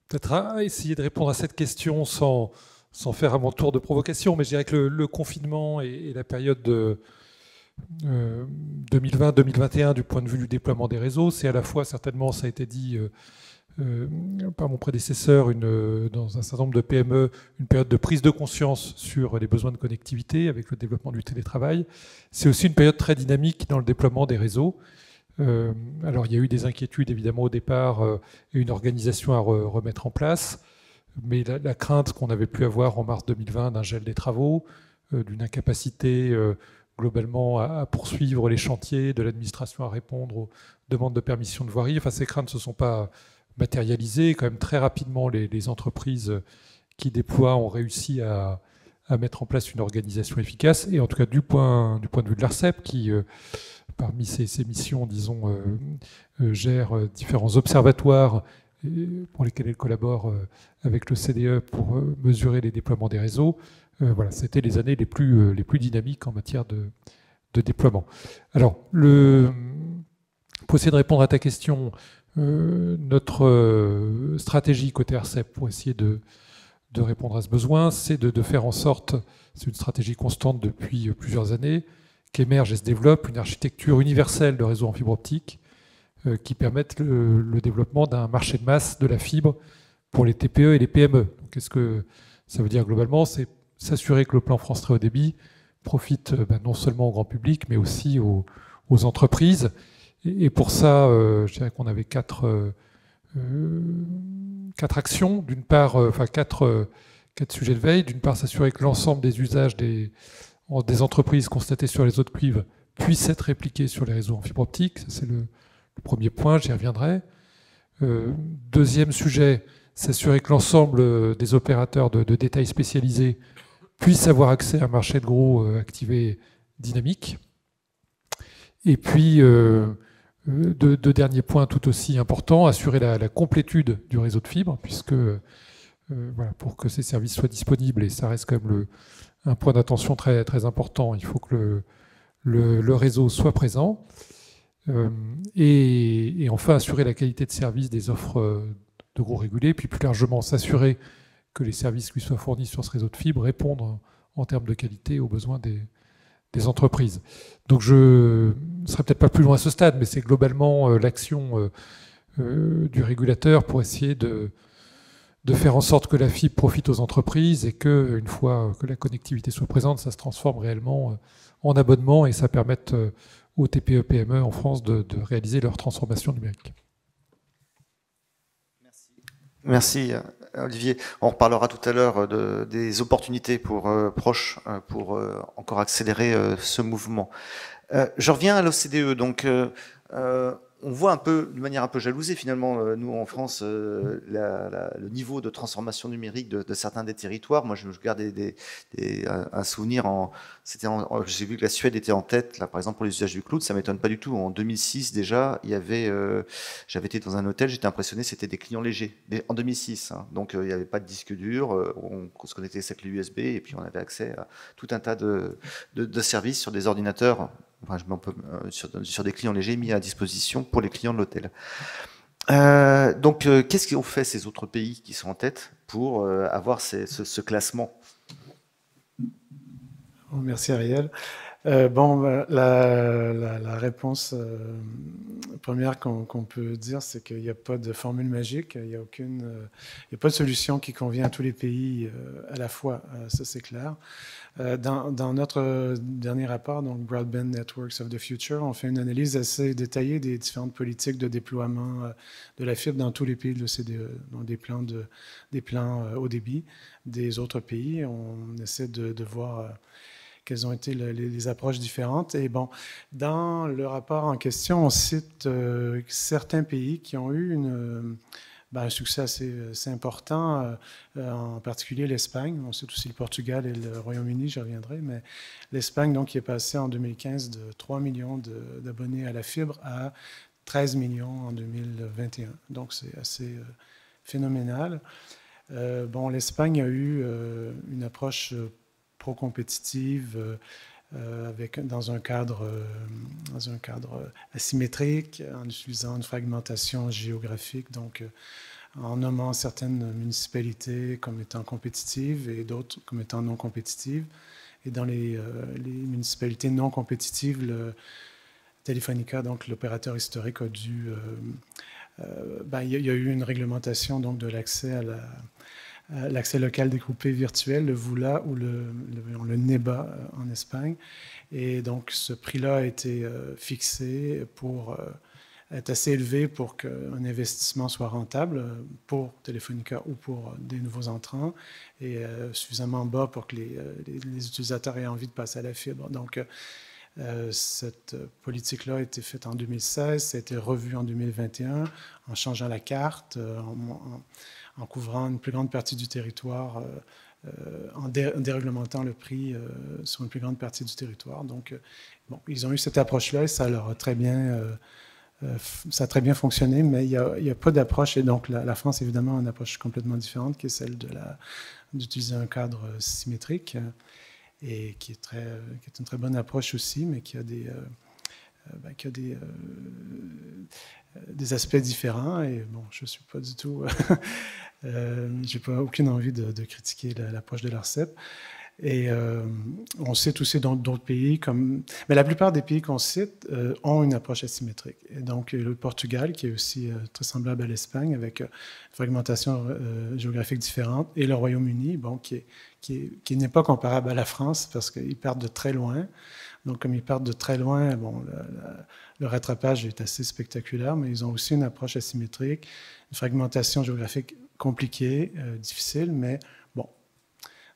peut-être essayer de répondre à cette question sans faire à mon tour de provocation, mais je dirais que le confinement et la période de 2020-2021 du point de vue du déploiement des réseaux, c'est à la fois, certainement, ça a été dit par mon prédécesseur, dans un certain nombre de PME, une période de prise de conscience sur les besoins de connectivité avec le développement du télétravail. C'est aussi une période très dynamique dans le déploiement des réseaux. Alors, il y a eu des inquiétudes, évidemment, au départ, et une organisation à remettre en place. Mais la crainte qu'on avait pu avoir en mars 2020 d'un gel des travaux, d'une incapacité globalement à poursuivre les chantiers, de l'administration à répondre aux demandes de permission de voirie. Enfin, ces craintes ne se sont pas matérialisées. Quand même, très rapidement, les entreprises qui déploient ont réussi à mettre en place une organisation efficace. Et en tout cas, du point de vue de l'ARCEP, qui, parmi ses missions, disons, gère différents observatoires pour lesquels elle collabore avec le CDE pour mesurer les déploiements des réseaux. Voilà, c'était les années les plus dynamiques en matière de déploiement. Alors, pour essayer de répondre à ta question, notre stratégie côté ARCEP pour essayer de répondre à ce besoin, c'est de faire en sorte, c'est une stratégie constante depuis plusieurs années, qu'émerge et se développe une architecture universelle de réseaux en fibre optique qui permette le développement d'un marché de masse de la fibre pour les TPE et les PME. Qu'est-ce que ça veut dire globalement? C'est s'assurer que le plan France Très Haut Débit profite non seulement au grand public, mais aussi aux entreprises. Et pour ça, je dirais qu'on avait quatre actions. D'une part, quatre sujets de veille. D'une part, s'assurer que l'ensemble des usages des entreprises constatées sur les réseaux de cuivre puissent être répliqués sur les réseaux en fibre optique. Ça, c'est le premier point, j'y reviendrai. Deuxième sujet, s'assurer que l'ensemble des opérateurs de détail spécialisés puissent avoir accès à un marché de gros activé dynamique. Et puis, deux derniers points tout aussi importants, assurer la complétude du réseau de fibre, puisque voilà, pour que ces services soient disponibles, et ça reste quand même un point d'attention très, très important, il faut que le réseau soit présent. Et enfin, assurer la qualité de service des offres de gros régulés, puis plus largement s'assurer que les services qui soient fournis sur ce réseau de fibre répondent en termes de qualité aux besoins des entreprises. Donc je ne serai peut-être pas plus loin à ce stade, mais c'est globalement l'action du régulateur pour essayer de faire en sorte que la fibre profite aux entreprises et qu'une fois que la connectivité soit présente, ça se transforme réellement en abonnement et ça permette aux TPE-PME en France de réaliser leur transformation numérique. Merci Olivier. On reparlera tout à l'heure des opportunités pour proches pour encore accélérer ce mouvement. Je reviens à l'OCDE. Donc, on voit un peu, de manière un peu jalousée finalement, nous en France, le niveau de transformation numérique de certains des territoires. Moi, je garde un souvenir. J'ai vu que la Suède était en tête, là, par exemple pour les usages du cloud. Ça m'étonne pas du tout. En 2006 déjà, il y avait, j'avais été dans un hôtel, j'étais impressionné, c'était des clients légers. En 2006, hein. Donc il n'y avait pas de disque dur. On se connectait avec clé USB et puis on avait accès à tout un tas de services sur des ordinateurs. Enfin, sur des clients légers mis à disposition pour les clients de l'hôtel. Donc, qu'est-ce qu'ont fait ces autres pays qui sont en tête pour avoir ce classement? Merci Ariel. La réponse première qu'on peut dire, c'est qu'il n'y a pas de formule magique, il n'y a pas de solution qui convient à tous les pays à la fois, ça c'est clair. Dans notre dernier rapport, donc Broadband Networks of the Future, on fait une analyse assez détaillée des différentes politiques de déploiement de la fibre dans tous les pays de l'OCDE, donc des plans haut débit des autres pays. On essaie de voir quelles ont été les approches différentes. Et bon, dans le rapport en question, on cite certains pays qui ont eu un succès assez important, en particulier l'Espagne. On cite aussi le Portugal et le Royaume-Uni, j'y reviendrai, mais l'Espagne, donc, qui est passée en 2015 de 3 millions d'abonnés à la fibre à 13 millions en 2021. Donc, c'est assez phénoménal. L'Espagne a eu une approche pro-compétitive dans un cadre asymétrique, en utilisant une fragmentation géographique, donc en nommant certaines municipalités comme étant compétitives et d'autres comme étant non compétitives. Et dans les municipalités non compétitives, Telefónica, donc l'opérateur historique, a dû... il y a eu une réglementation donc, de l'accès à l'accès local découpé virtuel, le VULA ou le NEBA en Espagne. Et donc, ce prix-là a été fixé pour être assez élevé pour qu'un investissement soit rentable pour Telefónica ou pour des nouveaux entrants et suffisamment bas pour que les utilisateurs aient envie de passer à la fibre. Donc, cette politique-là a été faite en 2016, ça a été revu en 2021 en changeant la carte, en couvrant une plus grande partie du territoire, en déréglementant le prix sur une plus grande partie du territoire. Donc, ils ont eu cette approche-là et ça leur a très bien, ça a très bien fonctionné, mais il n'y a pas d'approche. Et donc, la France, évidemment, a une approche complètement différente, qui est celle d'utiliser un cadre symétrique, et qui est une très bonne approche aussi, mais qui a des aspects différents. Et bon, je ne suis pas du tout... j'ai pas aucune envie de critiquer l'approche de l'ARCEP. Et on cite aussi d'autres pays mais la plupart des pays qu'on cite ont une approche asymétrique. Et donc, le Portugal, qui est aussi très semblable à l'Espagne, avec une fragmentation géographique différente, et le Royaume-Uni, qui n'est pas comparable à la France, parce qu'ils partent de très loin. Donc, comme ils partent de très loin, le rattrapage est assez spectaculaire, mais ils ont aussi une approche asymétrique, une fragmentation géographique compliquée, difficile, mais bon.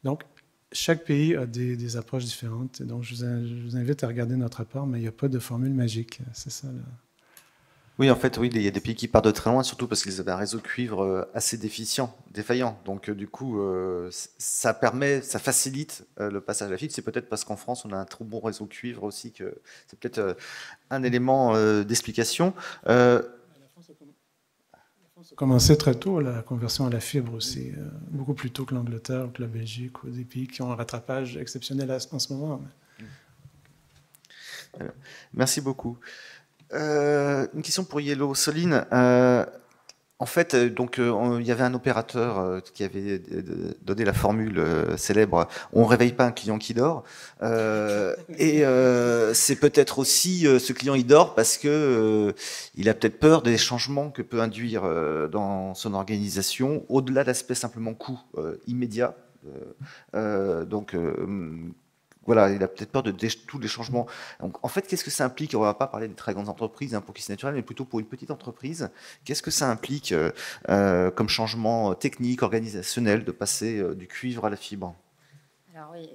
Donc, chaque pays a des approches différentes. Donc, je vous invite à regarder notre rapport, mais il n'y a pas de formule magique. C'est ça, là. Oui, en fait, oui, il y a des pays qui partent de très loin, surtout parce qu'ils avaient un réseau cuivre assez défaillant. Donc, du coup, ça facilite le passage à la fibre. C'est peut-être parce qu'en France, on a un trop bon réseau cuivre aussi que c'est peut-être un élément d'explication. Commencé très tôt, la conversion à la fibre aussi, beaucoup plus tôt que l'Angleterre ou que la Belgique, ou des pays qui ont un rattrapage exceptionnel en ce moment. Merci beaucoup. Une question pour Yellow. Soline, en fait, donc, il y avait un opérateur qui avait donné la formule célèbre « on ne réveille pas un client qui dort ». Et c'est peut-être aussi ce client il dort parce que il a peut-être peur des changements que peut induire dans son organisation, au-delà de l'aspect simplement coût immédiat. Voilà, il a peut-être peur de tous les changements. Donc, en fait, qu'est-ce que ça implique? On ne va pas parler des très grandes entreprises pour qui c'est naturel, mais plutôt pour une petite entreprise. Qu'est-ce que ça implique comme changement technique, organisationnel, de passer du cuivre à la fibre? Alors oui,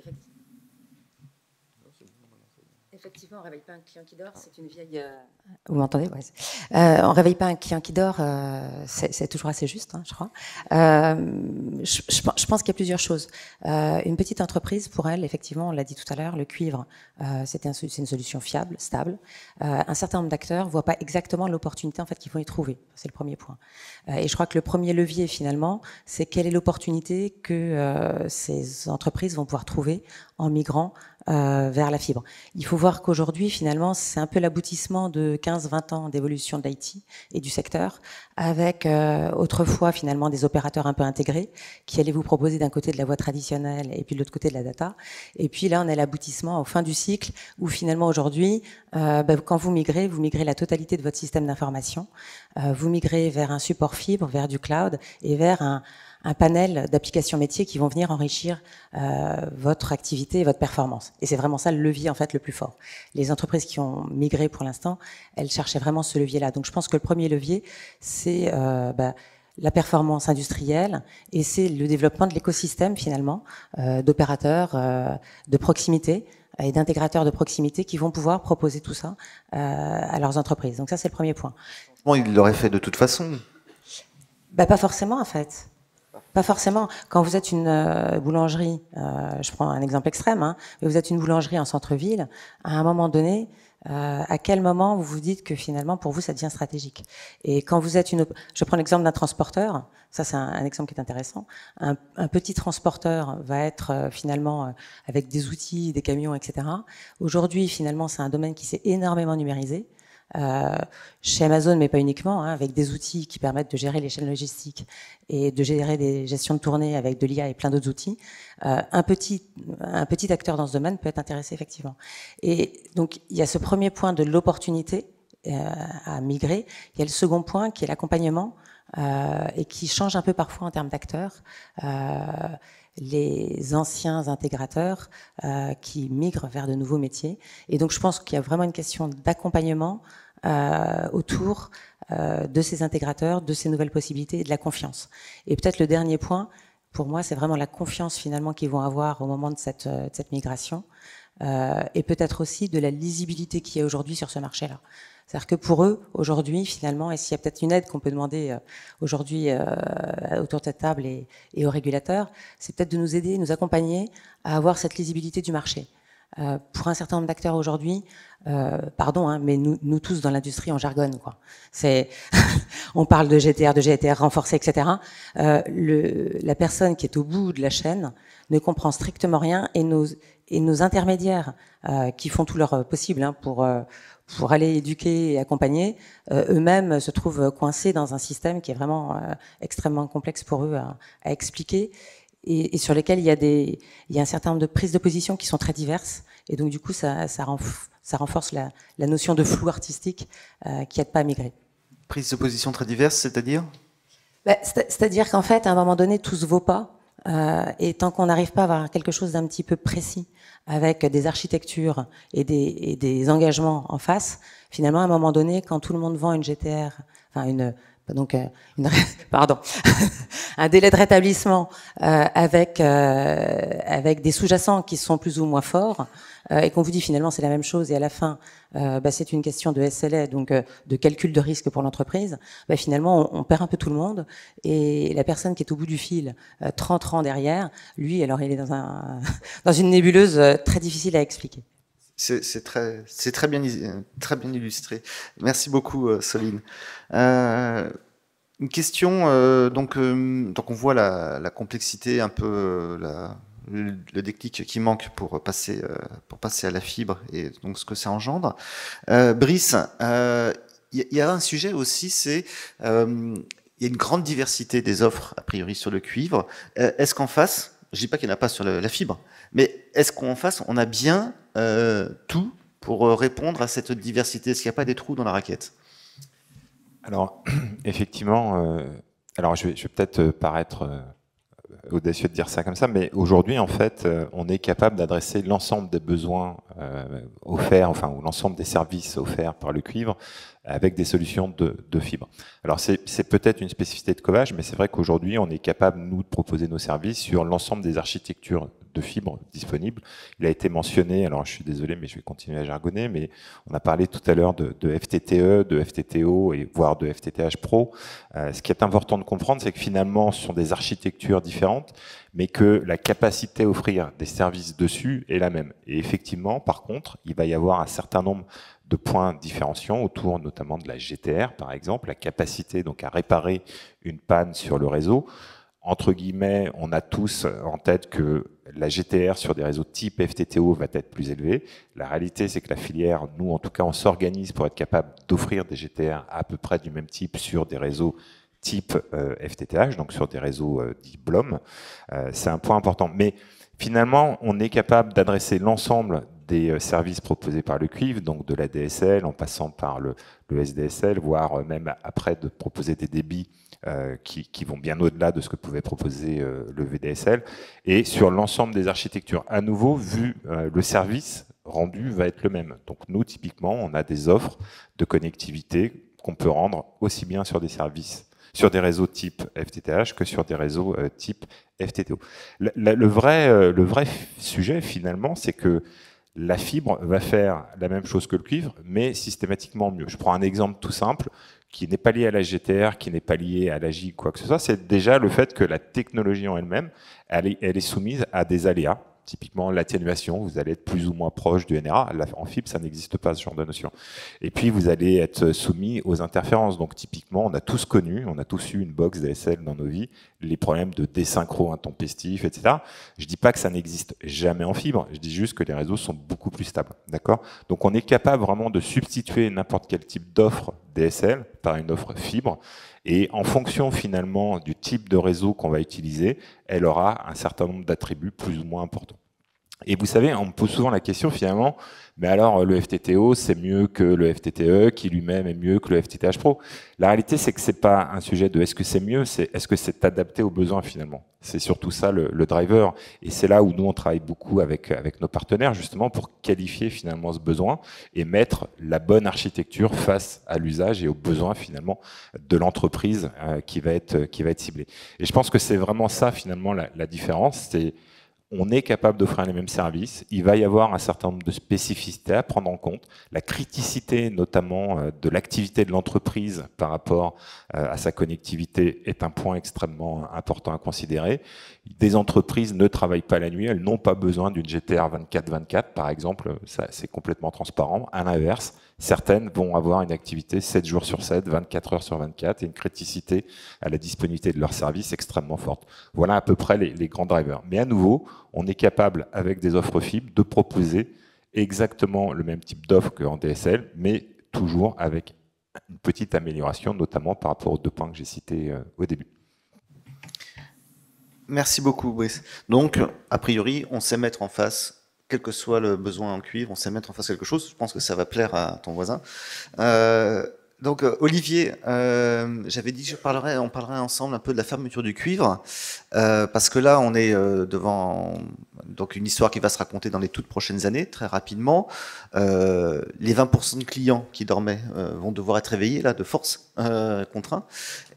effectivement, on ne réveille pas un client qui dort, c'est une vieille... Vous m'entendez? Ouais. On ne réveille pas un client qui dort, c'est toujours assez juste, hein, je crois. Je pense qu'il y a plusieurs choses. Une petite entreprise, pour elle, effectivement, on l'a dit tout à l'heure, le cuivre, c'est une solution fiable, stable. Un certain nombre d'acteurs ne voient pas exactement l'opportunité en fait, qu'ils vont y trouver. C'est le premier point. Et je crois que le premier levier, finalement, c'est quelle est l'opportunité que ces entreprises vont pouvoir trouver en migrant vers la fibre. Il faut voir qu'aujourd'hui, finalement, c'est un peu l'aboutissement de 15-20 ans d'évolution de l'IT et du secteur, avec autrefois, finalement, des opérateurs un peu intégrés qui allaient vous proposer d'un côté de la voie traditionnelle et puis de l'autre côté de la data. Et puis là, on est à l'aboutissement, au fin du cycle, où finalement, aujourd'hui, quand vous migrez la totalité de votre système d'information, vous migrez vers un support fibre, vers du cloud et vers un panel d'applications métiers qui vont venir enrichir votre activité et votre performance. Et c'est vraiment ça le levier en fait le plus fort. Les entreprises qui ont migré pour l'instant, elles cherchaient vraiment ce levier-là. Donc je pense que le premier levier, c'est la performance industrielle et c'est le développement de l'écosystème finalement d'opérateurs de proximité et d'intégrateurs de proximité qui vont pouvoir proposer tout ça à leurs entreprises. Donc ça, c'est le premier point. Bon, ils l'auraient fait de toute façon. Pas forcément en fait. Pas forcément. Quand vous êtes une boulangerie, je prends un exemple extrême, mais vous êtes une boulangerie en centre-ville, à un moment donné, à quel moment vous vous dites que finalement pour vous ça devient stratégique? Et quand vous êtes je prends l'exemple d'un transporteur, ça c'est un exemple qui est intéressant. Un petit transporteur va être finalement avec des outils, des camions, etc. Aujourd'hui, finalement, c'est un domaine qui s'est énormément numérisé. Chez Amazon, mais pas uniquement, avec des outils qui permettent de gérer les chaînes logistiques et de gérer des gestions de tournée avec de l'IA et plein d'autres outils. Un petit acteur dans ce domaine peut être intéressé effectivement. Et donc il y a ce premier point de l'opportunité à migrer. Il y a le second point qui est l'accompagnement et qui change un peu parfois en termes d'acteurs. Les anciens intégrateurs qui migrent vers de nouveaux métiers. Et donc je pense qu'il y a vraiment une question d'accompagnement autour de ces intégrateurs, de ces nouvelles possibilités et de la confiance. Et peut-être le dernier point, pour moi, c'est vraiment la confiance finalement qu'ils vont avoir au moment de cette migration et peut-être aussi de la lisibilité qu'il y a aujourd'hui sur ce marché-là. C'est-à-dire que pour eux, aujourd'hui, finalement, et s'il y a peut-être une aide qu'on peut demander aujourd'hui autour de cette table et aux régulateurs, c'est peut-être de nous aider, nous accompagner à avoir cette lisibilité du marché. Pour un certain nombre d'acteurs aujourd'hui, mais nous tous dans l'industrie on jargonne quoi. On parle de GTR renforcé, etc. La personne qui est au bout de la chaîne ne comprend strictement rien et nos intermédiaires qui font tout leur possible pour aller éduquer et accompagner, eux-mêmes se trouvent coincés dans un système qui est vraiment extrêmement complexe pour eux à expliquer. Et sur lesquels il y a un certain nombre de prises de position qui sont très diverses. Et donc, du coup, ça renforce la notion de flou artistique qui n'aide pas à migrer. Prises de position très diverses, c'est-à-dire c'est-à-dire qu'en fait, à un moment donné, tout se vaut pas. Et tant qu'on n'arrive pas à avoir quelque chose d'un petit peu précis, avec des architectures et des engagements en face, finalement, à un moment donné, quand tout le monde vend une GTR, un délai de rétablissement avec des sous-jacents qui sont plus ou moins forts et qu'on vous dit finalement c'est la même chose et à la fin c'est une question de SLA, donc de calcul de risque pour l'entreprise, finalement on perd un peu tout le monde et la personne qui est au bout du fil 30 ans derrière, lui alors il est dans une nébuleuse très difficile à expliquer. C'est très bien illustré. Merci beaucoup, Soline. Une question, donc on voit la complexité, un peu le déclic qui manque pour passer à la fibre et donc ce que ça engendre. Brice, il y a un sujet aussi, c'est il y a une grande diversité des offres a priori sur le cuivre. Est-ce qu'en face, je dis pas qu'il n'y en a pas sur la fibre, mais est-ce qu'en face on a bien tout pour répondre à cette diversité? Est-ce qu'il n'y a pas des trous dans la raquette? Alors, effectivement, je vais peut-être paraître audacieux de dire ça comme ça, mais aujourd'hui, en fait, on est capable d'adresser l'ensemble des besoins offerts, ou l'ensemble des services offerts par le cuivre avec des solutions de fibre. Alors, c'est peut-être une spécificité de Covage, mais c'est vrai qu'aujourd'hui, on est capable, nous, de proposer nos services sur l'ensemble des architectures de fibre disponibles. Il a été mentionné, alors je suis désolé, mais je vais continuer à jargonner, mais on a parlé tout à l'heure de FTTE, de FTTO et voire de FTTH Pro. Ce qui est important de comprendre, c'est que finalement, ce sont des architectures différentes, mais que la capacité à offrir des services dessus est la même. Et effectivement, par contre, il va y avoir un certain nombre de points différenciants autour notamment de la GTR, par exemple, la capacité donc à réparer une panne sur le réseau. entre guillemets, on a tous en tête que la GTR sur des réseaux type FTTO va être plus élevée. La réalité, c'est que la filière, nous en tout cas, on s'organise pour être capable d'offrir des GTR à peu près du même type sur des réseaux type FTTH, donc sur des réseaux dits BLOM. C'est un point important. Mais finalement, on est capable d'adresser l'ensemble des services proposés par le cuivre, donc de la DSL en passant par le SDSL, voire même après de proposer des débits qui vont bien au-delà de ce que pouvait proposer le VDSL, et sur l'ensemble des architectures. À nouveau, vu le service rendu va être le même. Donc nous, typiquement, on a des offres de connectivité qu'on peut rendre aussi bien sur des services, sur des réseaux type FTTH que sur des réseaux type FTTO. Le vrai sujet, finalement, c'est que la fibre va faire la même chose que le cuivre, mais systématiquement mieux. Je prends un exemple tout simple, qui n'est pas lié à la GTR, qui n'est pas lié à la GIG, quoi que ce soit. C'est déjà le fait que la technologie en elle-même, elle est soumise à des aléas. Typiquement, l'atténuation, vous allez être plus ou moins proche du NRA. En fibre, ça n'existe pas, ce genre de notion. Et puis, vous allez être soumis aux interférences. Donc, typiquement, on a tous connu, on a tous eu une box DSL dans nos vies, les problèmes de désynchro intempestif, etc. Je dis pas que ça n'existe jamais en fibre, je dis juste que les réseaux sont beaucoup plus stables. D'accord ? Donc, on est capable vraiment de substituer n'importe quel type d'offre DSL par une offre fibre. Et en fonction finalement du type de réseau qu'on va utiliser, elle aura un certain nombre d'attributs plus ou moins importants. Et vous savez, on me pose souvent la question finalement, mais alors le FTTO c'est mieux que le FTTE qui lui-même est mieux que le FTTH Pro. La réalité c'est que c'est pas un sujet de est-ce que c'est mieux, c'est est-ce que c'est adapté aux besoins finalement. C'est surtout ça le driver. Et c'est là où nous on travaille beaucoup avec nos partenaires justement pour qualifier finalement ce besoin et mettre la bonne architecture face à l'usage et aux besoins finalement de l'entreprise qui va être ciblée. Et je pense que c'est vraiment ça finalement la différence. C'est on est capable d'offrir les mêmes services. Il va y avoir un certain nombre de spécificités à prendre en compte. La criticité, notamment, de l'activité de l'entreprise par rapport à sa connectivité est un point extrêmement important à considérer. Des entreprises ne travaillent pas la nuit. Elles n'ont pas besoin d'une GTR 24/24, par exemple. Ça, c'est complètement transparent. À l'inverse, certaines vont avoir une activité 7 jours sur 7, 24 heures sur 24 et une criticité à la disponibilité de leurs services extrêmement forte. Voilà à peu près les grands drivers. Mais à nouveau, on est capable, avec des offres fibres, de proposer exactement le même type d'offre qu'en DSL, mais toujours avec une petite amélioration, notamment par rapport aux 2 points que j'ai cités au début. Merci beaucoup, Brice. Donc, a priori, on sait mettre en face, quel que soit le besoin en cuivre, on sait mettre en face quelque chose. Je pense que ça va plaire à ton voisin. Donc, Olivier, j'avais dit que on parlerait ensemble un peu de la fermeture du cuivre, parce que là, on est devant donc une histoire qui va se raconter dans les toutes prochaines années, très rapidement. Les 20% de clients qui dormaient vont devoir être réveillés, là, de force, contraints.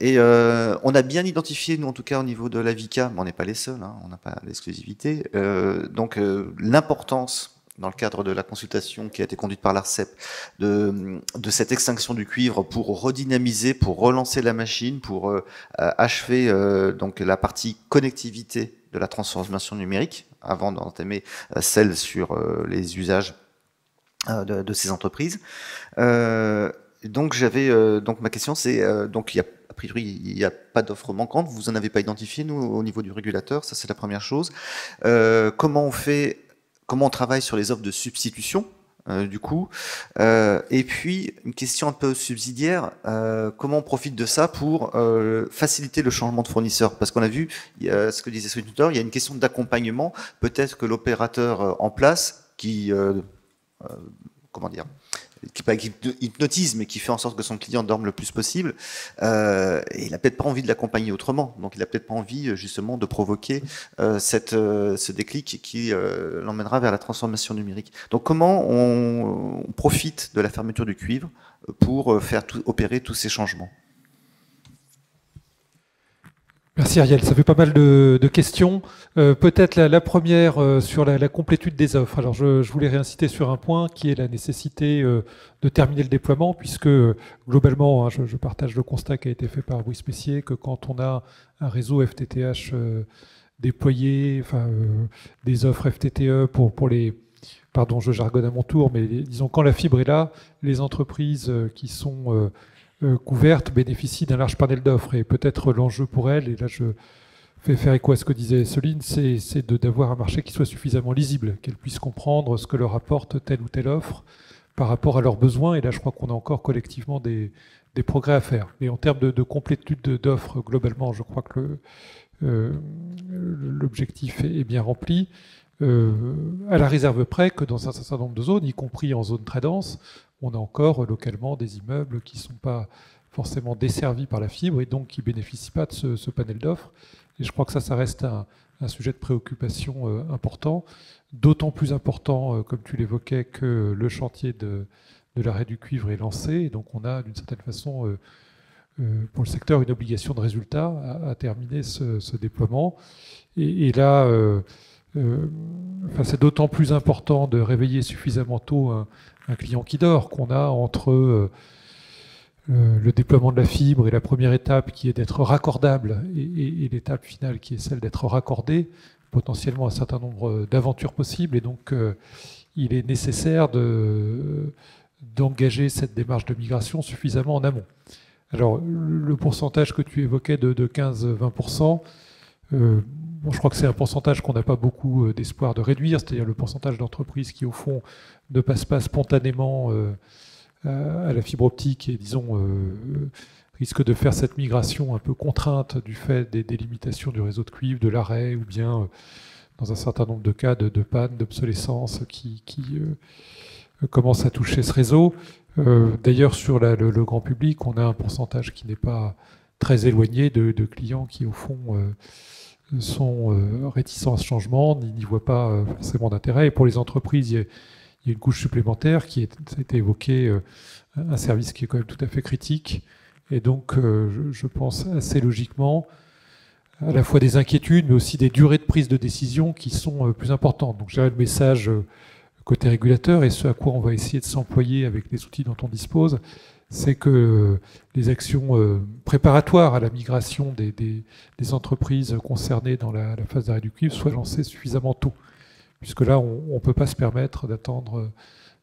Et on a bien identifié, nous en tout cas, au niveau de la VICA, mais on n'est pas les seuls, hein, on n'a pas l'exclusivité, donc l'importance, dans le cadre de la consultation qui a été conduite par l'ARCEP, de cette extinction du cuivre pour redynamiser, pour relancer la machine, pour achever donc la partie connectivité de la transformation numérique, avant d'entamer celle sur les usages de ces entreprises. Donc donc ma question c'est donc a priori il n'y a pas d'offre manquante, vous en avez pas identifié nous au niveau du régulateur, ça c'est la première chose. Comment on travaille sur les offres de substitution, du coup. Et puis, une question un peu subsidiaire, comment on profite de ça pour faciliter le changement de fournisseur? Parce qu'on a vu, ce que disait Sweet Tutor, il y a une question d'accompagnement. Peut-être que l'opérateur en place, qui hypnotise, mais qui fait en sorte que son client dorme le plus possible, et il n'a peut-être pas envie de l'accompagner autrement. Donc il n'a peut-être pas envie justement de provoquer ce déclic qui l'emmènera vers la transformation numérique. Donc comment on profite de la fermeture du cuivre pour faire opérer tous ces changements? Merci Ariel, ça fait pas mal de questions. Peut-être la première sur la complétude des offres. Alors je voulais réinciter sur un point qui est la nécessité de terminer le déploiement, puisque globalement, hein, je partage le constat qui a été fait par Brice Messier, que quand on a un réseau FTTH déployé, des offres FTTE pour les... Pardon, je jargonne à mon tour, mais disons quand la fibre est là, les entreprises qui sont... couvertes bénéficient d'un large panel d'offres, et peut-être l'enjeu pour elles, et là je fait faire écho à ce que disait Céline, c'est d'avoir un marché qui soit suffisamment lisible, qu'elle puisse comprendre ce que leur apporte telle ou telle offre par rapport à leurs besoins. Et là, je crois qu'on a encore collectivement des progrès à faire. Mais en termes de complétude d'offres, globalement, je crois que l'objectif est bien rempli. À la réserve près que dans un certain nombre de zones, y compris en zone très dense, on a encore localement des immeubles qui ne sont pas forcément desservis par la fibre et donc qui ne bénéficient pas de ce panel d'offres. Et je crois que ça reste un sujet de préoccupation important, d'autant plus important, comme tu l'évoquais, que le chantier de l'arrêt du cuivre est lancé. Et donc on a d'une certaine façon, pour le secteur, une obligation de résultat à terminer ce déploiement. Et là, c'est d'autant plus important de réveiller suffisamment tôt un client qui dort, qu'on a entre le déploiement de la fibre et la première étape qui est d'être raccordable et l'étape finale qui est celle d'être raccordé, potentiellement un certain nombre d'aventures possibles. Et donc, il est nécessaire d'engager cette démarche de migration suffisamment en amont. Alors, le pourcentage que tu évoquais de 15-20%, je crois que c'est un pourcentage qu'on n'a pas beaucoup d'espoir de réduire, c'est-à-dire le pourcentage d'entreprises qui, au fond, ne passent pas spontanément à la fibre optique et, disons, risquent de faire cette migration un peu contrainte du fait des limitations du réseau de cuivre, de l'arrêt, ou bien, dans un certain nombre de cas, de panne, d'obsolescence qui commencent à toucher ce réseau. D'ailleurs, sur le grand public, on a un pourcentage qui n'est pas très éloigné de clients qui, au fond, sont réticents à ce changement, n'y voient pas forcément d'intérêt. Et pour les entreprises, il y a une couche supplémentaire qui a été évoquée, un service qui est quand même tout à fait critique. Et donc, je pense assez logiquement, à la fois des inquiétudes, mais aussi des durées de prise de décision qui sont plus importantes. Donc, je dirais le message côté régulateur et ce à quoi on va essayer de s'employer avec les outils dont on dispose, c'est que les actions préparatoires à la migration des entreprises concernées dans la phase d'arrêt du cuivre soient lancées suffisamment tôt. Puisque là, on ne peut pas se permettre d'attendre,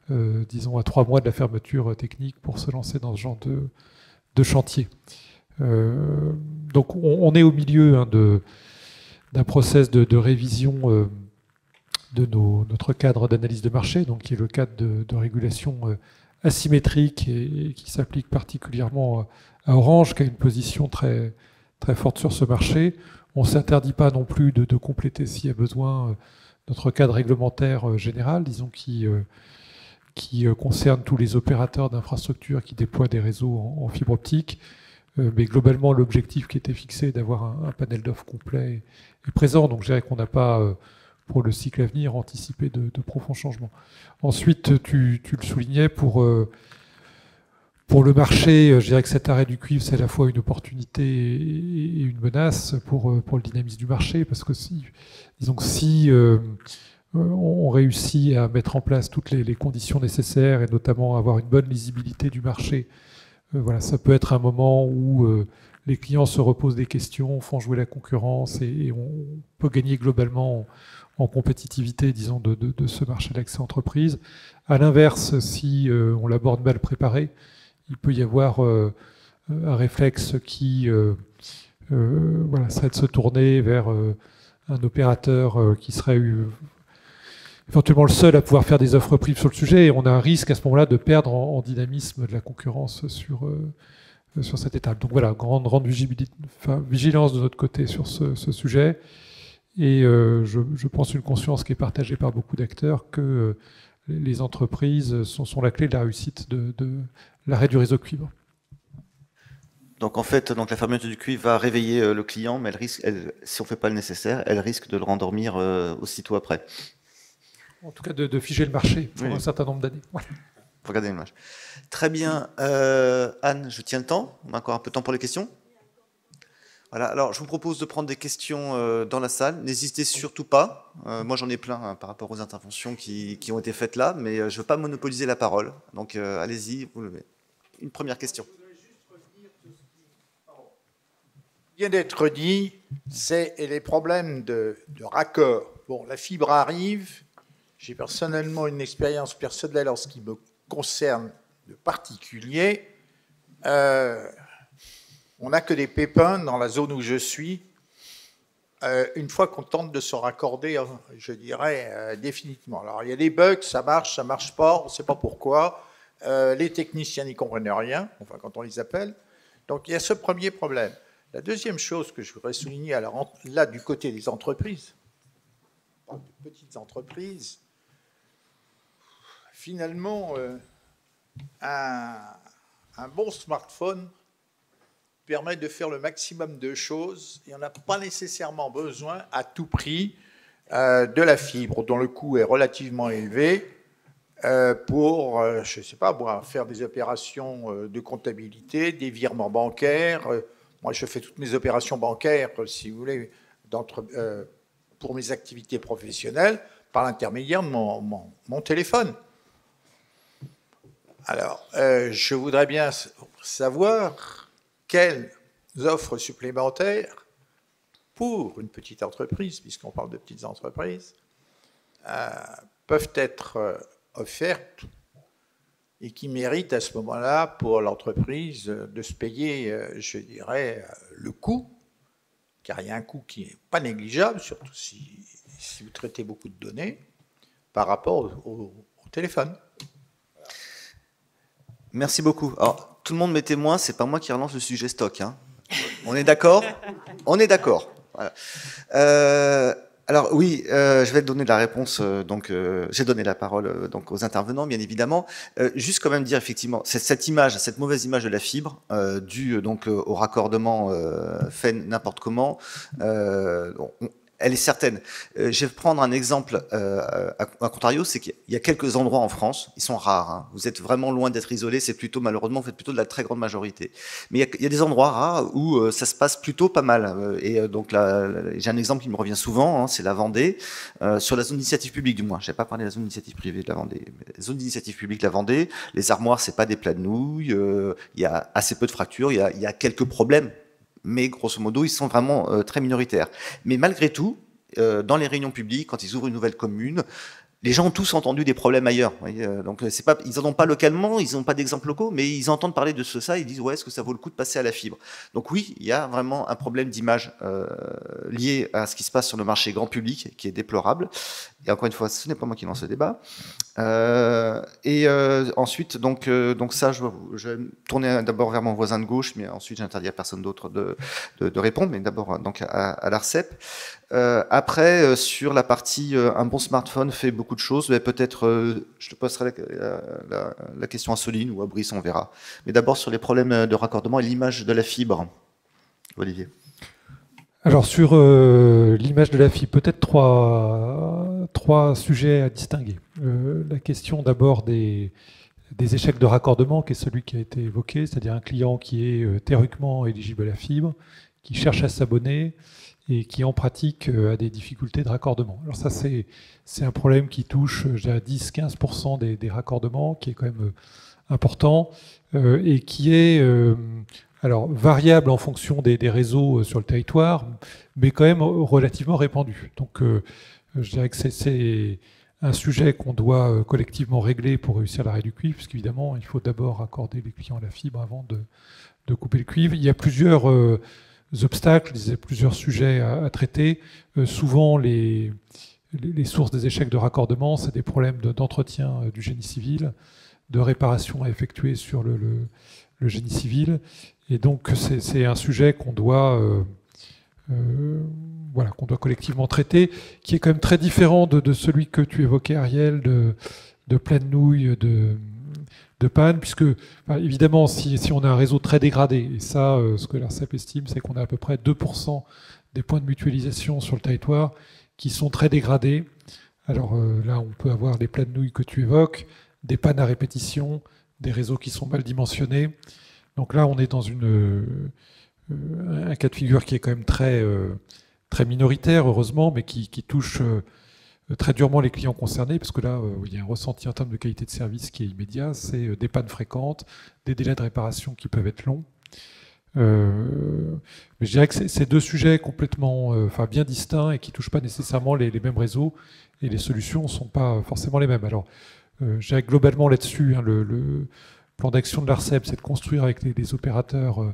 disons, à 3 mois de la fermeture technique pour se lancer dans ce genre de chantier. Donc, on est au milieu d'un process de révision de notre cadre d'analyse de marché, donc qui est le cadre de régulation asymétrique et qui s'applique particulièrement à Orange, qui a une position très, très forte sur ce marché. On ne s'interdit pas non plus de compléter, s'il y a besoin, notre cadre réglementaire général, disons, qui concerne tous les opérateurs d'infrastructures qui déploient des réseaux en fibre optique. Mais globalement, l'objectif qui était fixé d'avoir un panel d'offres complet est présent. Donc je dirais qu'on n'a pas, pour le cycle à venir, anticipé de profonds changements. Ensuite, tu le soulignais, pour le marché, je dirais que cet arrêt du cuivre, c'est à la fois une opportunité et une menace pour le dynamisme du marché, parce que si on réussit à mettre en place toutes les conditions nécessaires, et notamment avoir une bonne lisibilité du marché, voilà, ça peut être un moment où les clients se reposent des questions, font jouer la concurrence, et on peut gagner globalement en compétitivité, disons, de ce marché d'accès entreprise. À l'inverse, si on l'aborde mal préparé, il peut y avoir un réflexe qui serait de se tourner vers un opérateur qui serait éventuellement le seul à pouvoir faire des offres prives sur le sujet, et on a un risque à ce moment-là de perdre en dynamisme de la concurrence sur cette étape. Donc voilà, grande vigilance de notre côté sur ce sujet, et je pense une conscience qui est partagée par beaucoup d'acteurs que les entreprises sont la clé de la réussite de l'arrêt du réseau cuivre. Donc en fait, la fermeture du cuivre va réveiller le client, mais si on ne fait pas le nécessaire, elle risque de le rendormir aussitôt après. En tout cas, de figer le marché pour un certain nombre d'années. Ouais. Regardez l'image. Très bien. Anne, je tiens le temps. On a encore un peu de temps pour les questions. Voilà. Alors, je vous propose de prendre des questions dans la salle. N'hésitez surtout pas. Moi, j'en ai plein par rapport aux interventions qui ont été faites là, mais je ne veux pas monopoliser la parole. Donc, allez-y. Une première question. Vient d'être dit, c'est les problèmes de raccord. Bon, la fibre arrive. J'ai personnellement une expérience personnelle en ce qui me concerne de particulier. On n'a que des pépins dans la zone où je suis. une fois qu'on tente de se raccorder, je dirais, définitivement. Alors, il y a des bugs, ça marche pas, on ne sait pas pourquoi. Les techniciens n'y comprennent rien, enfin, quand on les appelle. Donc, il y a ce premier problème. La deuxième chose que je voudrais souligner, alors là, du côté des entreprises, de petites entreprises, finalement, un bon smartphone permet de faire le maximum de choses et on n'a pas nécessairement besoin à tout prix de la fibre dont le coût est relativement élevé pour, je ne sais pas, faire des opérations de comptabilité, des virements bancaires. Moi, je fais toutes mes opérations bancaires, si vous voulez, pour mes activités professionnelles par l'intermédiaire de mon téléphone. Alors, je voudrais bien savoir quelles offres supplémentaires pour une petite entreprise, puisqu'on parle de petites entreprises, peuvent être offertes et qui méritent à ce moment-là pour l'entreprise de se payer, je dirais, le coût, car il y a un coût qui n'est pas négligeable, surtout si vous traitez beaucoup de données, par rapport au téléphone. Merci beaucoup. Alors, tout le monde m'est témoin, c'est pas moi qui relance le sujet stock. Hein. On est d'accord? On est d'accord. Voilà. Alors oui, je vais donner la réponse. J'ai donné la parole donc aux intervenants, bien évidemment. Juste quand même dire effectivement, cette image, cette mauvaise image de la fibre, due donc au raccordement fait n'importe comment. Elle est certaine. Je vais prendre un exemple à contrario, c'est qu'il y a quelques endroits en France, ils sont rares, hein. Vous êtes vraiment loin d'être isolés, c'est plutôt, malheureusement, vous faites plutôt de la très grande majorité. Mais il y a des endroits rares où ça se passe plutôt pas mal. Et donc là, j'ai un exemple qui me revient souvent, hein, c'est la Vendée, sur la zone d'initiative publique du moins. Je n'ai pas parlé de la zone d'initiative privée de la Vendée. Mais la zone d'initiative publique de la Vendée, les armoires, c'est pas des plats de nouilles, il y a assez peu de fractures, il y a quelques problèmes. Mais grosso modo, ils sont vraiment très minoritaires. Mais malgré tout, dans les réunions publiques, quand ils ouvrent une nouvelle commune, les gens ont tous entendu des problèmes ailleurs. Donc c'est pas, ils n'en ont pas localement, ils n'ont pas d'exemples locaux, mais ils entendent parler de ça, ils disent ouais, est-ce que ça vaut le coup de passer à la fibre? Donc oui, il y a vraiment un problème d'image lié à ce qui se passe sur le marché grand public qui est déplorable. Et encore une fois, ce n'est pas moi qui lance ce débat. Ensuite, donc ça, je vais me tourner d'abord vers mon voisin de gauche, mais ensuite j'interdis à personne d'autre de répondre, mais d'abord donc à l'ARCEP. Après, sur la partie un bon smartphone fait beaucoup de choses, mais peut-être je te poserai la question à Soline ou à Brice, on verra. Mais d'abord sur les problèmes de raccordement et l'image de la fibre. Olivier. Alors sur l'image de la fibre, peut-être trois sujets à distinguer. La question d'abord des échecs de raccordement, qui est celui qui a été évoqué, c'est-à-dire un client qui est théoriquement éligible à la fibre, qui cherche à s'abonner et qui en pratique a des difficultés de raccordement. Alors ça c'est un problème qui touche 10-15% des raccordements, qui est quand même important et qui est alors variable en fonction des réseaux sur le territoire, mais quand même relativement répandu. Donc je dirais que c'est un sujet qu'on doit collectivement régler pour réussir l'arrêt du cuivre, parce qu'évidemment, il faut d'abord accorder les clients à la fibre avant de couper le cuivre. Il y a plusieurs obstacles, plusieurs sujets à traiter. Souvent, les sources des échecs de raccordement, c'est des problèmes d'entretien du génie civil, de réparation à effectuer sur le génie civil. Et donc, c'est un sujet qu'on doit collectivement traiter, qui est quand même très différent de celui que tu évoquais, Ariel, de pleine nouille, de panne, puisque évidemment, si on a un réseau très dégradé, et ça, ce que l'ARCEP estime, c'est qu'on a à peu près 2% des points de mutualisation sur le territoire qui sont très dégradés. Alors là, on peut avoir les pleines nouilles que tu évoques, des pannes à répétition, des réseaux qui sont mal dimensionnés. Donc là, on est dans un cas de figure qui est quand même très minoritaire, heureusement, mais qui touche très durement les clients concernés, parce que là, il y a un ressenti en termes de qualité de service qui est immédiat, c'est des pannes fréquentes, des délais de réparation qui peuvent être longs. Mais je dirais que c'est deux sujets complètement bien distincts et qui ne touchent pas nécessairement les mêmes réseaux, et les solutions ne sont pas forcément les mêmes. Alors, je dirais que globalement là-dessus, le plan d'action de l'ARCEP, c'est de construire avec les opérateurs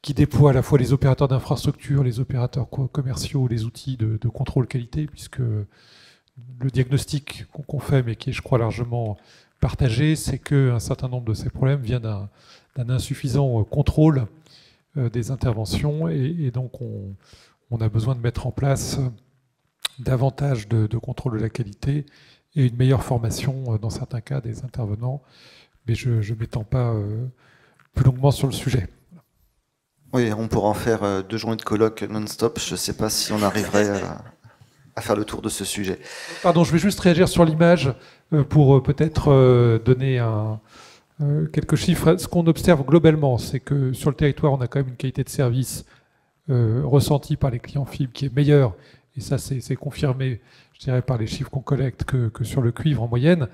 qui déploie à la fois les opérateurs d'infrastructure, les opérateurs commerciaux, les outils de contrôle qualité, puisque le diagnostic qu'on fait, mais qui est, je crois, largement partagé, c'est qu'un certain nombre de ces problèmes viennent d'un insuffisant contrôle des interventions, et donc on a besoin de mettre en place davantage de contrôle de la qualité et une meilleure formation, dans certains cas, des intervenants. Mais je ne m'étends pas plus longuement sur le sujet. Oui, on pourra en faire 2 journées de colloque non-stop. Je ne sais pas si on arriverait à faire le tour de ce sujet. Pardon, je vais juste réagir sur l'image pour peut-être donner quelques chiffres. Ce qu'on observe globalement, c'est que sur le territoire, on a quand même une qualité de service ressentie par les clients fibres qui est meilleure. Et ça, c'est confirmé, je dirais, par les chiffres qu'on collecte que sur le cuivre en moyenne.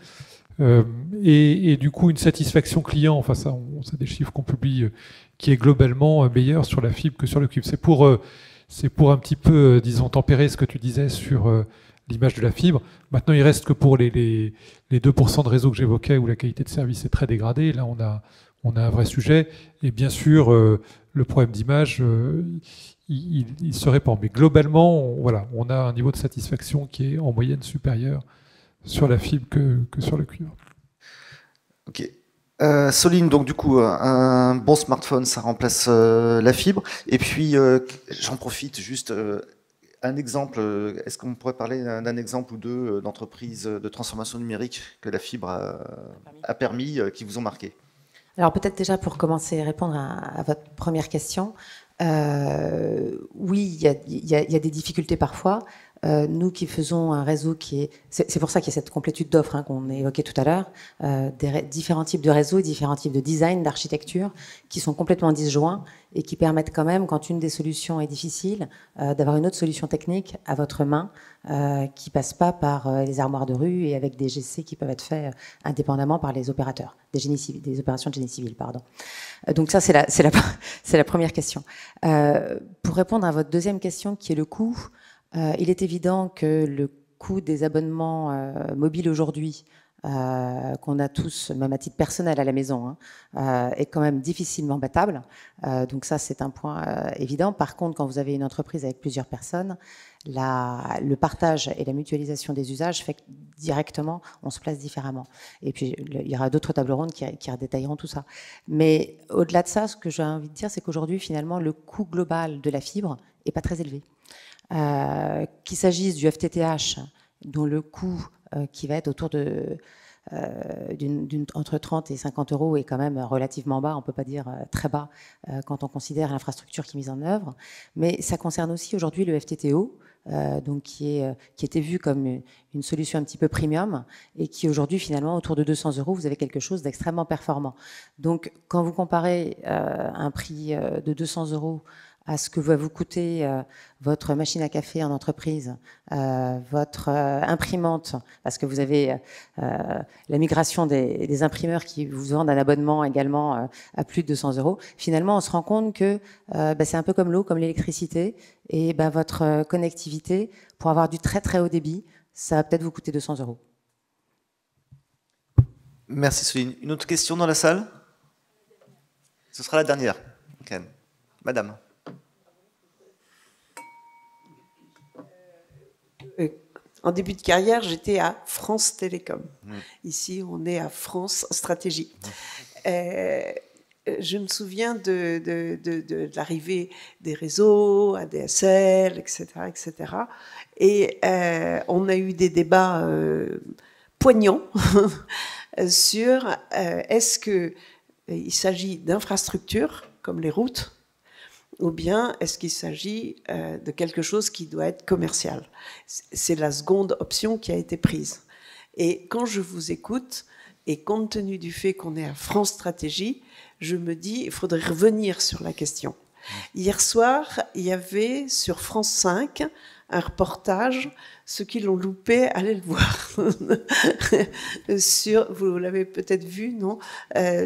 Et du coup, une satisfaction client, enfin ça, c'est des chiffres qu'on publie, qui est globalement meilleure sur la fibre que sur le cuivre. C'est pour un petit peu, disons, tempérer ce que tu disais sur l'image de la fibre. Maintenant, il reste que pour les 2% de réseau que j'évoquais, où la qualité de service est très dégradée, là, on a un vrai sujet. Et bien sûr, le problème d'image, il se répand. Mais globalement, voilà, on a un niveau de satisfaction qui est en moyenne supérieur sur la fibre que sur le cuivre. Ok. Soline, donc du coup, un bon smartphone, ça remplace la fibre. Et puis, j'en profite juste, un exemple, est-ce qu'on pourrait parler d'un exemple ou deux d'entreprises de transformation numérique que la fibre a permis, qui vous ont marqué? Alors peut-être déjà pour commencer à répondre à votre première question, oui, il y a des difficultés parfois. Nous qui faisons un réseau qui est... C'est pour ça qu'il y a cette complétude d'offres qu'on évoquait tout à l'heure, différents types de réseaux, différents types de design, d'architecture, qui sont complètement disjoints et qui permettent quand même, quand une des solutions est difficile, d'avoir une autre solution technique à votre main, qui ne passe pas par les armoires de rue et avec des GC qui peuvent être faits indépendamment par les opérateurs, des opérations de génie civil, pardon. Donc ça, c'est la première question. Pour répondre à votre deuxième question, qui est le coût, il est évident que le coût des abonnements mobiles aujourd'hui, qu'on a tous, même à titre personnel à la maison, est quand même difficilement battable. Donc ça, c'est un point évident. Par contre, quand vous avez une entreprise avec plusieurs personnes, le partage et la mutualisation des usages fait que directement, on se place différemment. Et puis, il y aura d'autres tables rondes qui redétailleront tout ça. Mais au-delà de ça, ce que j'ai envie de dire, c'est qu'aujourd'hui, finalement, le coût global de la fibre n'est pas très élevé. Qu'il s'agisse du FTTH, dont le coût qui va être autour de entre 30 et 50 euros est quand même relativement bas, on ne peut pas dire très bas quand on considère l'infrastructure qui est mise en œuvre, mais ça concerne aussi aujourd'hui le FTTO, donc qui était vu comme une solution un petit peu premium et qui aujourd'hui finalement autour de 200 euros, vous avez quelque chose d'extrêmement performant. Donc quand vous comparez un prix de 200 euros à ce que va vous coûter votre machine à café en entreprise, votre imprimante, parce que vous avez la migration des imprimeurs qui vous vendent un abonnement également à plus de 200 euros, finalement on se rend compte que c'est un peu comme l'eau, comme l'électricité, et votre connectivité, pour avoir du très très haut débit, ça va peut-être vous coûter 200 euros. Merci Céline. Une autre question dans la salle? Ce sera la dernière. Okay. Madame. En début de carrière, j'étais à France Télécom. Ici, on est à France Stratégie. Je me souviens de l'arrivée des réseaux, ADSL, etc. etc. Et on a eu des débats poignants sur est-ce qu'il s'agit d'infrastructures comme les routes, ou bien est-ce qu'il s'agit de quelque chose qui doit être commercial? C'est la seconde option qui a été prise. Et quand je vous écoute, et compte tenu du fait qu'on est à France Stratégie, je me dis il faudrait revenir sur la question. Hier soir, il y avait sur France 5 un reportage, ceux qui l'ont loupé, allez le voir, vous l'avez peut-être vu, non,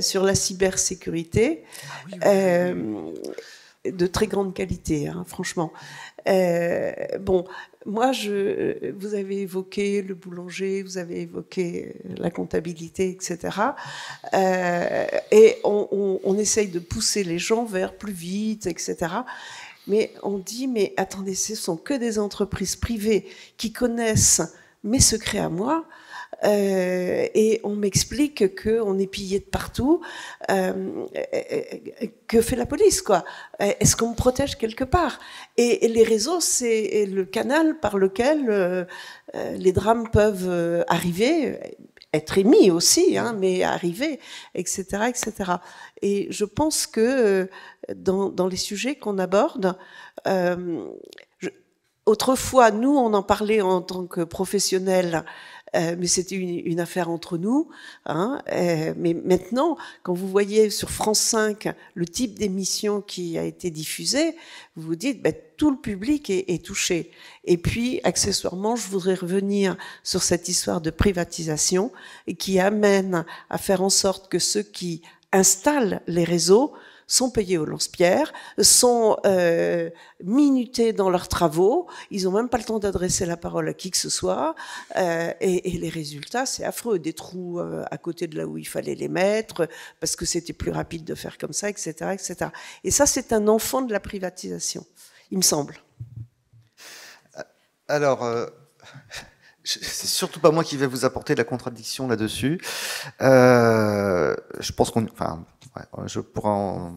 sur la cybersécurité. Ah oui. de très grande qualité, hein, franchement. Bon, moi, vous avez évoqué le boulanger, vous avez évoqué la comptabilité, etc. Et on essaye de pousser les gens vers plus vite, etc. Mais on dit, mais attendez, ce sont que des entreprises privées qui connaissent mes secrets à moi. Et on m'explique qu'on est pillé de partout. Que fait la police, quoi? Est-ce qu'on me protège quelque part? Et les réseaux, c'est le canal par lequel les drames peuvent arriver, être émis aussi, hein, mais arriver, etc., etc. Et je pense que dans les sujets qu'on aborde, autrefois, nous, on en parlait en tant que professionnels, mais c'était une affaire entre nous. Hein, mais maintenant, quand vous voyez sur France 5 le type d'émission qui a été diffusée, vous vous dites, ben, tout le public est touché. Et puis, accessoirement, je voudrais revenir sur cette histoire de privatisation et qui amène à faire en sorte que ceux qui installent les réseaux sont payés au lance-pierre, sont minutés dans leurs travaux, ils n'ont même pas le temps d'adresser la parole à qui que ce soit, et les résultats, c'est affreux, des trous à côté de là où il fallait les mettre, parce que c'était plus rapide de faire comme ça, etc., etc. Et ça, c'est un enfant de la privatisation, il me semble. Alors, c'est surtout pas moi qui vais vous apporter de la contradiction là-dessus. Je pense qu'on... Enfin, ouais, je pourrais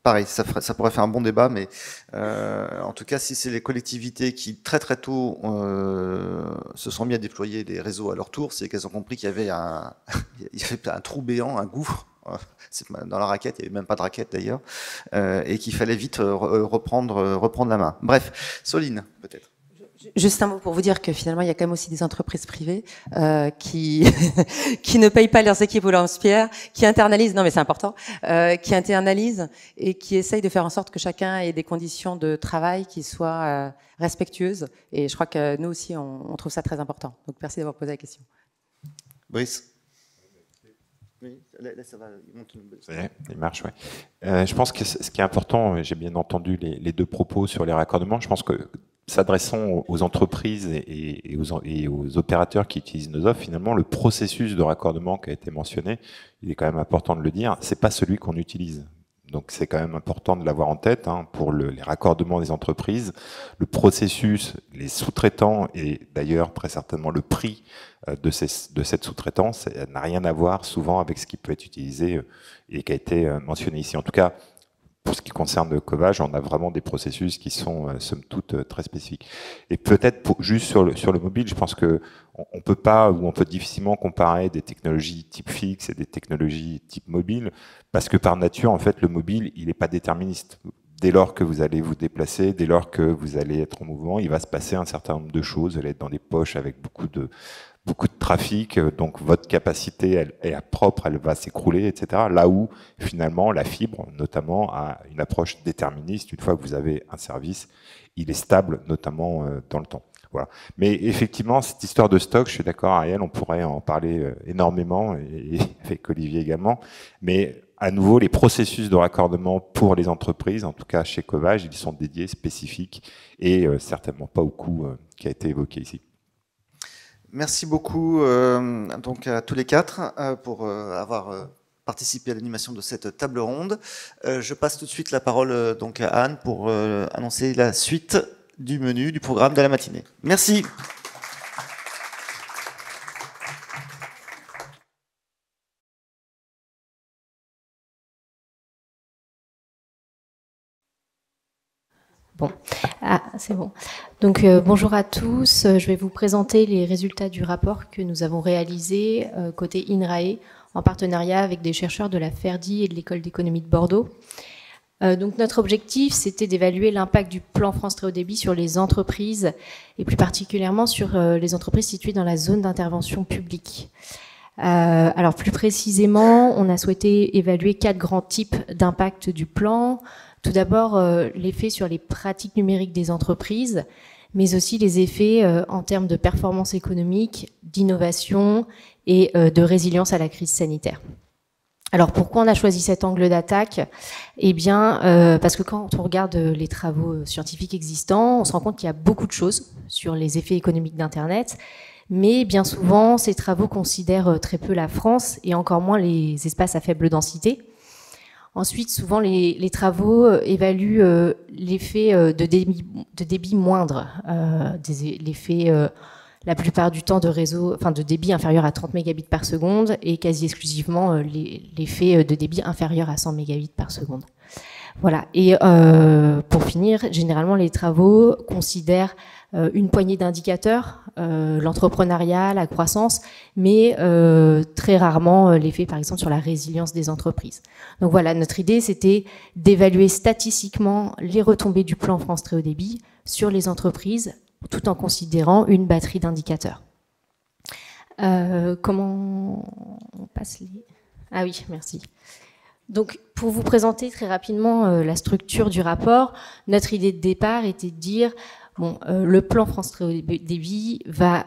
pareil, ça pourrait faire un bon débat, mais en tout cas, si c'est les collectivités qui, très très tôt, se sont mis à déployer des réseaux à leur tour, c'est qu'elles ont compris qu'il y avait un trou béant, un gouffre. Dans la raquette, il n'y avait même pas de raquette d'ailleurs, et qu'il fallait vite reprendre la main. Bref, Soline, peut-être. Juste un mot pour vous dire que finalement, il y a quand même aussi des entreprises privées qui qui ne payent pas leurs équipes au lance-pierre, qui internalisent, non mais c'est important, qui internalisent et qui essayent de faire en sorte que chacun ait des conditions de travail qui soient respectueuses. Et je crois que nous aussi, on trouve ça très important. Donc merci d'avoir posé la question. Brice. Oui, là, ça va, il monte il marche, oui. Je pense que ce qui est important, j'ai bien entendu les deux propos sur les raccordements, je pense que s'adressant aux entreprises et aux opérateurs qui utilisent nos offres, finalement, le processus de raccordement qui a été mentionné, il est quand même important de le dire, c'est pas celui qu'on utilise. Donc c'est quand même important de l'avoir en tête hein, pour les raccordements des entreprises. Le processus, les sous-traitants et d'ailleurs très certainement le prix de cette sous-traitance n'a rien à voir souvent avec ce qui peut être utilisé et qui a été mentionné ici. En tout cas, pour ce qui concerne le Covage, on a vraiment des processus qui sont, somme toute, très spécifiques. Et peut-être juste sur le mobile, je pense que on peut pas ou on peut difficilement comparer des technologies type fixe et des technologies type mobile, parce que par nature, en fait, le mobile, il n'est pas déterministe. Dès lors que vous allez vous déplacer, dès lors que vous allez être en mouvement, il va se passer un certain nombre de choses. Vous allez être dans des poches avec beaucoup de trafic, donc votre capacité elle est propre, elle va s'écrouler, etc. Là où finalement la fibre, notamment, a une approche déterministe. Une fois que vous avez un service, il est stable, notamment dans le temps. Voilà. Mais effectivement, cette histoire de stock, je suis d'accord, Ariel, on pourrait en parler énormément, et avec Olivier également. Mais à nouveau, les processus de raccordement pour les entreprises, en tout cas chez Covage, ils sont dédiés, spécifiques, et certainement pas au coût qui a été évoqué ici. Merci beaucoup donc à tous les quatre pour avoir participé à l'animation de cette table ronde. Je passe tout de suite la parole donc à Anne pour annoncer la suite du menu du programme de la matinée. Merci. Bon, c'est bon. Donc bonjour à tous, je vais vous présenter les résultats du rapport que nous avons réalisé côté INRAE en partenariat avec des chercheurs de la FERDI et de l'École d'économie de Bordeaux. Donc notre objectif, c'était d'évaluer l'impact du plan France Très Haut Débit sur les entreprises et plus particulièrement sur les entreprises situées dans la zone d'intervention publique. Alors plus précisément, on a souhaité évaluer 4 grands types d'impact du plan. Tout d'abord, l'effet sur les pratiques numériques des entreprises, mais aussi les effets en termes de performance économique, d'innovation et de résilience à la crise sanitaire. Alors pourquoi on a choisi cet angle d'attaque? Eh bien, parce que quand on regarde les travaux scientifiques existants, on se rend compte qu'il y a beaucoup de choses sur les effets économiques d'Internet, mais bien souvent, ces travaux considèrent très peu la France et encore moins les espaces à faible densité. Ensuite, souvent, les travaux évaluent l'effet de débit moindre, l'effet la plupart du temps de réseau, enfin de débit inférieur à 30 mégabits par seconde et quasi exclusivement l'effet de débit inférieur à 100 mégabits par seconde. Voilà. Et pour finir, généralement, les travaux considèrent une poignée d'indicateurs, l'entrepreneuriat, la croissance, mais très rarement l'effet, par exemple, sur la résilience des entreprises. Donc voilà, notre idée, c'était d'évaluer statistiquement les retombées du plan France Très Haut Débit sur les entreprises, tout en considérant une batterie d'indicateurs. Comment on passe les... Ah oui, merci. Donc, pour vous présenter très rapidement la structure du rapport, notre idée de départ était de dire, bon, le plan France Très Haut Débit va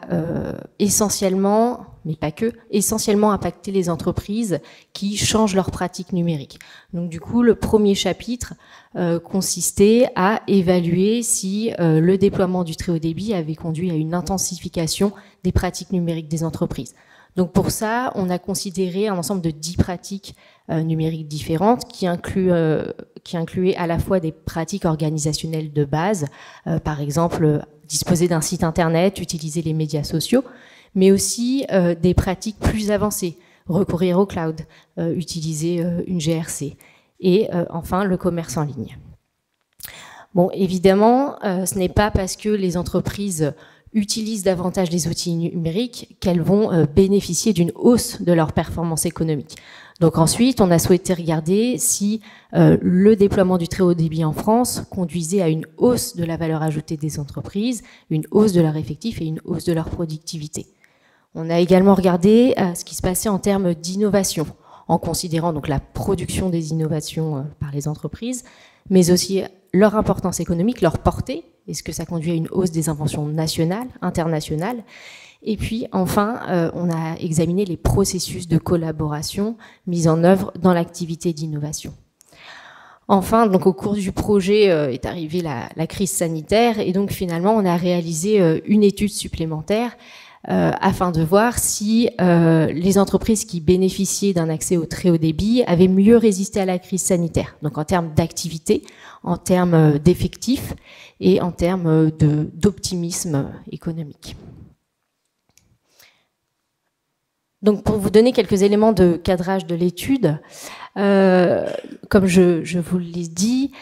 essentiellement, mais pas que, essentiellement impacter les entreprises qui changent leurs pratiques numériques. Donc, du coup, le premier chapitre consistait à évaluer si le déploiement du très haut débit avait conduit à une intensification des pratiques numériques des entreprises. Donc pour ça, on a considéré un ensemble de 10 pratiques numériques différentes qui incluaient à la fois des pratiques organisationnelles de base, par exemple disposer d'un site internet, utiliser les médias sociaux, mais aussi des pratiques plus avancées, recourir au cloud, utiliser une GRC, et enfin le commerce en ligne. Bon, évidemment, ce n'est pas parce que les entreprises utilisent davantage les outils numériques qu'elles vont bénéficier d'une hausse de leur performance économique. Donc ensuite, on a souhaité regarder si le déploiement du très haut débit en France conduisait à une hausse de la valeur ajoutée des entreprises, une hausse de leur effectif et une hausse de leur productivité. On a également regardé ce qui se passait en termes d'innovation, en considérant donc la production des innovations par les entreprises, mais aussi leur importance économique, leur portée. Est-ce que ça conduit à une hausse des inventions nationales, internationales? Et puis, enfin, on a examiné les processus de collaboration mis en œuvre dans l'activité d'innovation. Enfin, donc au cours du projet est arrivée la crise sanitaire et donc finalement, on a réalisé une étude supplémentaire afin de voir si les entreprises qui bénéficiaient d'un accès au très haut débit avaient mieux résisté à la crise sanitaire, donc en termes d'activité, en termes d'effectifs et en termes d'optimisme économique. Donc pour vous donner quelques éléments de cadrage de l'étude, comme je vous l'ai dit,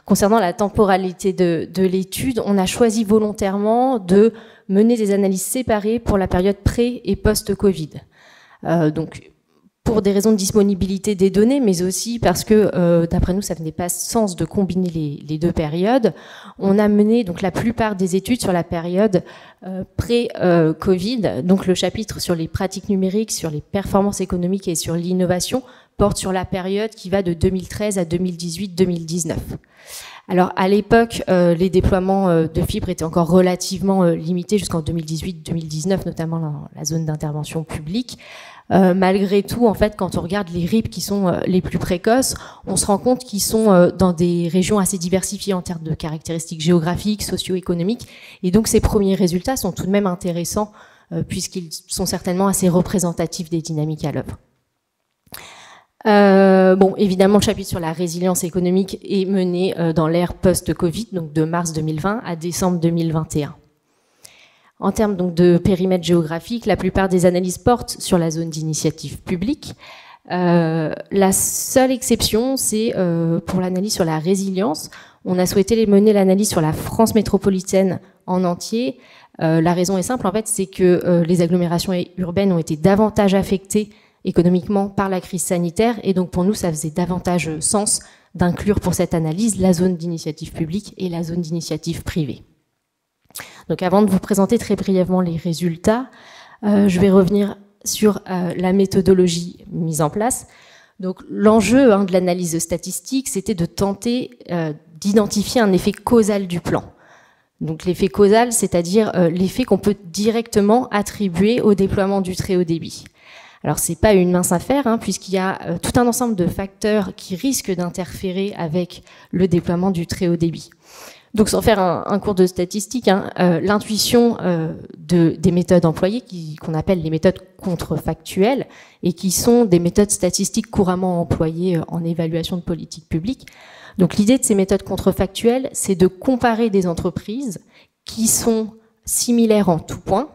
concernant la temporalité de l'étude, on a choisi volontairement de mener des analyses séparées pour la période pré- et post-Covid. Donc, pour des raisons de disponibilité des données, mais aussi parce que, d'après nous, ça ne faisait pas sens de combiner les deux périodes. On a mené donc la plupart des études sur la période pré-Covid. Donc, le chapitre sur les pratiques numériques, sur les performances économiques et sur l'innovation porte sur la période qui va de 2013 à 2018-2019. Alors, à l'époque, les déploiements de fibres étaient encore relativement limités jusqu'en 2018-2019, notamment dans la zone d'intervention publique. Malgré tout, en fait, quand on regarde les RIP qui sont les plus précoces, on se rend compte qu'ils sont dans des régions assez diversifiées en termes de caractéristiques géographiques, socio-économiques. Et donc, ces premiers résultats sont tout de même intéressants puisqu'ils sont certainement assez représentatifs des dynamiques à l'œuvre. Bon, évidemment, le chapitre sur la résilience économique est mené dans l'ère post-Covid, donc de mars 2020 à décembre 2021. En termes donc de périmètre géographique, la plupart des analyses portent sur la zone d'initiative publique. La seule exception, c'est pour l'analyse sur la résilience. On a souhaité mener l'analyse sur la France métropolitaine en entier. La raison est simple, en fait, c'est que les agglomérations urbaines ont été davantage affectées économiquement par la crise sanitaire, et donc pour nous, ça faisait davantage sens d'inclure pour cette analyse la zone d'initiative publique et la zone d'initiative privée. Donc avant de vous présenter très brièvement les résultats, je vais revenir sur la méthodologie mise en place. Donc l'enjeu de l'analyse statistique, c'était de tenter d'identifier un effet causal du plan. Donc l'effet causal, c'est-à-dire l'effet qu'on peut directement attribuer au déploiement du très haut débit. Alors, c'est pas une mince affaire, hein, puisqu'il y a tout un ensemble de facteurs qui risquent d'interférer avec le déploiement du très haut débit. Donc, sans faire un cours de statistique, hein, l'intuition des méthodes employées, qu'on appelle les méthodes contrefactuelles, et qui sont des méthodes statistiques couramment employées en évaluation de politique publique. Donc, l'idée de ces méthodes contrefactuelles, c'est de comparer des entreprises qui sont similaires en tout point,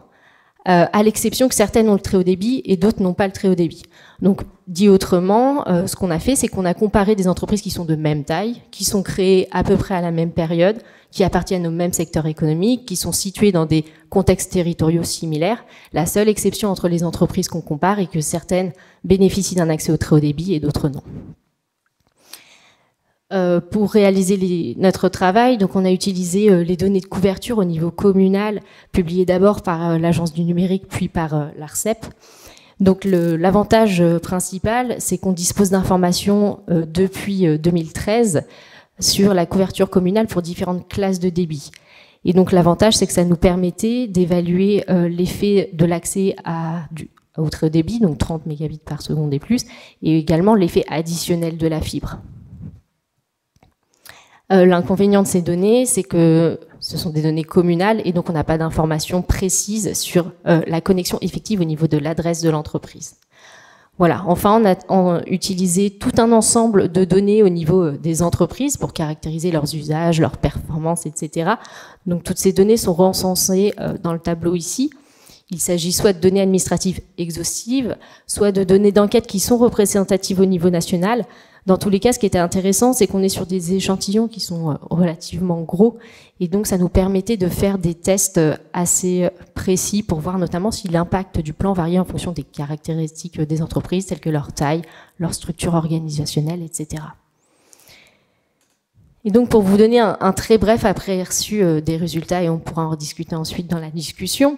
à l'exception que certaines ont le très haut débit et d'autres n'ont pas le très haut débit. Donc, dit autrement, ce qu'on a fait, c'est qu'on a comparé des entreprises qui sont de même taille, qui sont créées à peu près à la même période, qui appartiennent au même secteur économique, qui sont situées dans des contextes territoriaux similaires. La seule exception entre les entreprises qu'on compare est que certaines bénéficient d'un accès au très haut débit et d'autres non. Pour réaliser notre travail, donc on a utilisé les données de couverture au niveau communal, publiées d'abord par l'Agence du numérique, puis par l'ARCEP. Donc l'avantage principal, c'est qu'on dispose d'informations depuis 2013 sur la couverture communale pour différentes classes de débit. Et donc l'avantage, c'est que ça nous permettait d'évaluer l'effet de l'accès au très haut débit, donc 30 mégabits par seconde et plus, et également l'effet additionnel de la fibre. L'inconvénient de ces données, c'est que ce sont des données communales et donc on n'a pas d'informations précises sur la connexion effective au niveau de l'adresse de l'entreprise. Voilà. Enfin, on a utilisé tout un ensemble de données au niveau des entreprises pour caractériser leurs usages, leurs performances, etc. Donc toutes ces données sont recensées dans le tableau ici. Il s'agit soit de données administratives exhaustives, soit de données d'enquête qui sont représentatives au niveau national. Dans tous les cas, ce qui était intéressant, c'est qu'on est sur des échantillons qui sont relativement gros, et donc ça nous permettait de faire des tests assez précis pour voir notamment si l'impact du plan variait en fonction des caractéristiques des entreprises, telles que leur taille, leur structure organisationnelle, etc. Et donc, pour vous donner un très bref aperçu des résultats, et on pourra en rediscuter ensuite dans la discussion.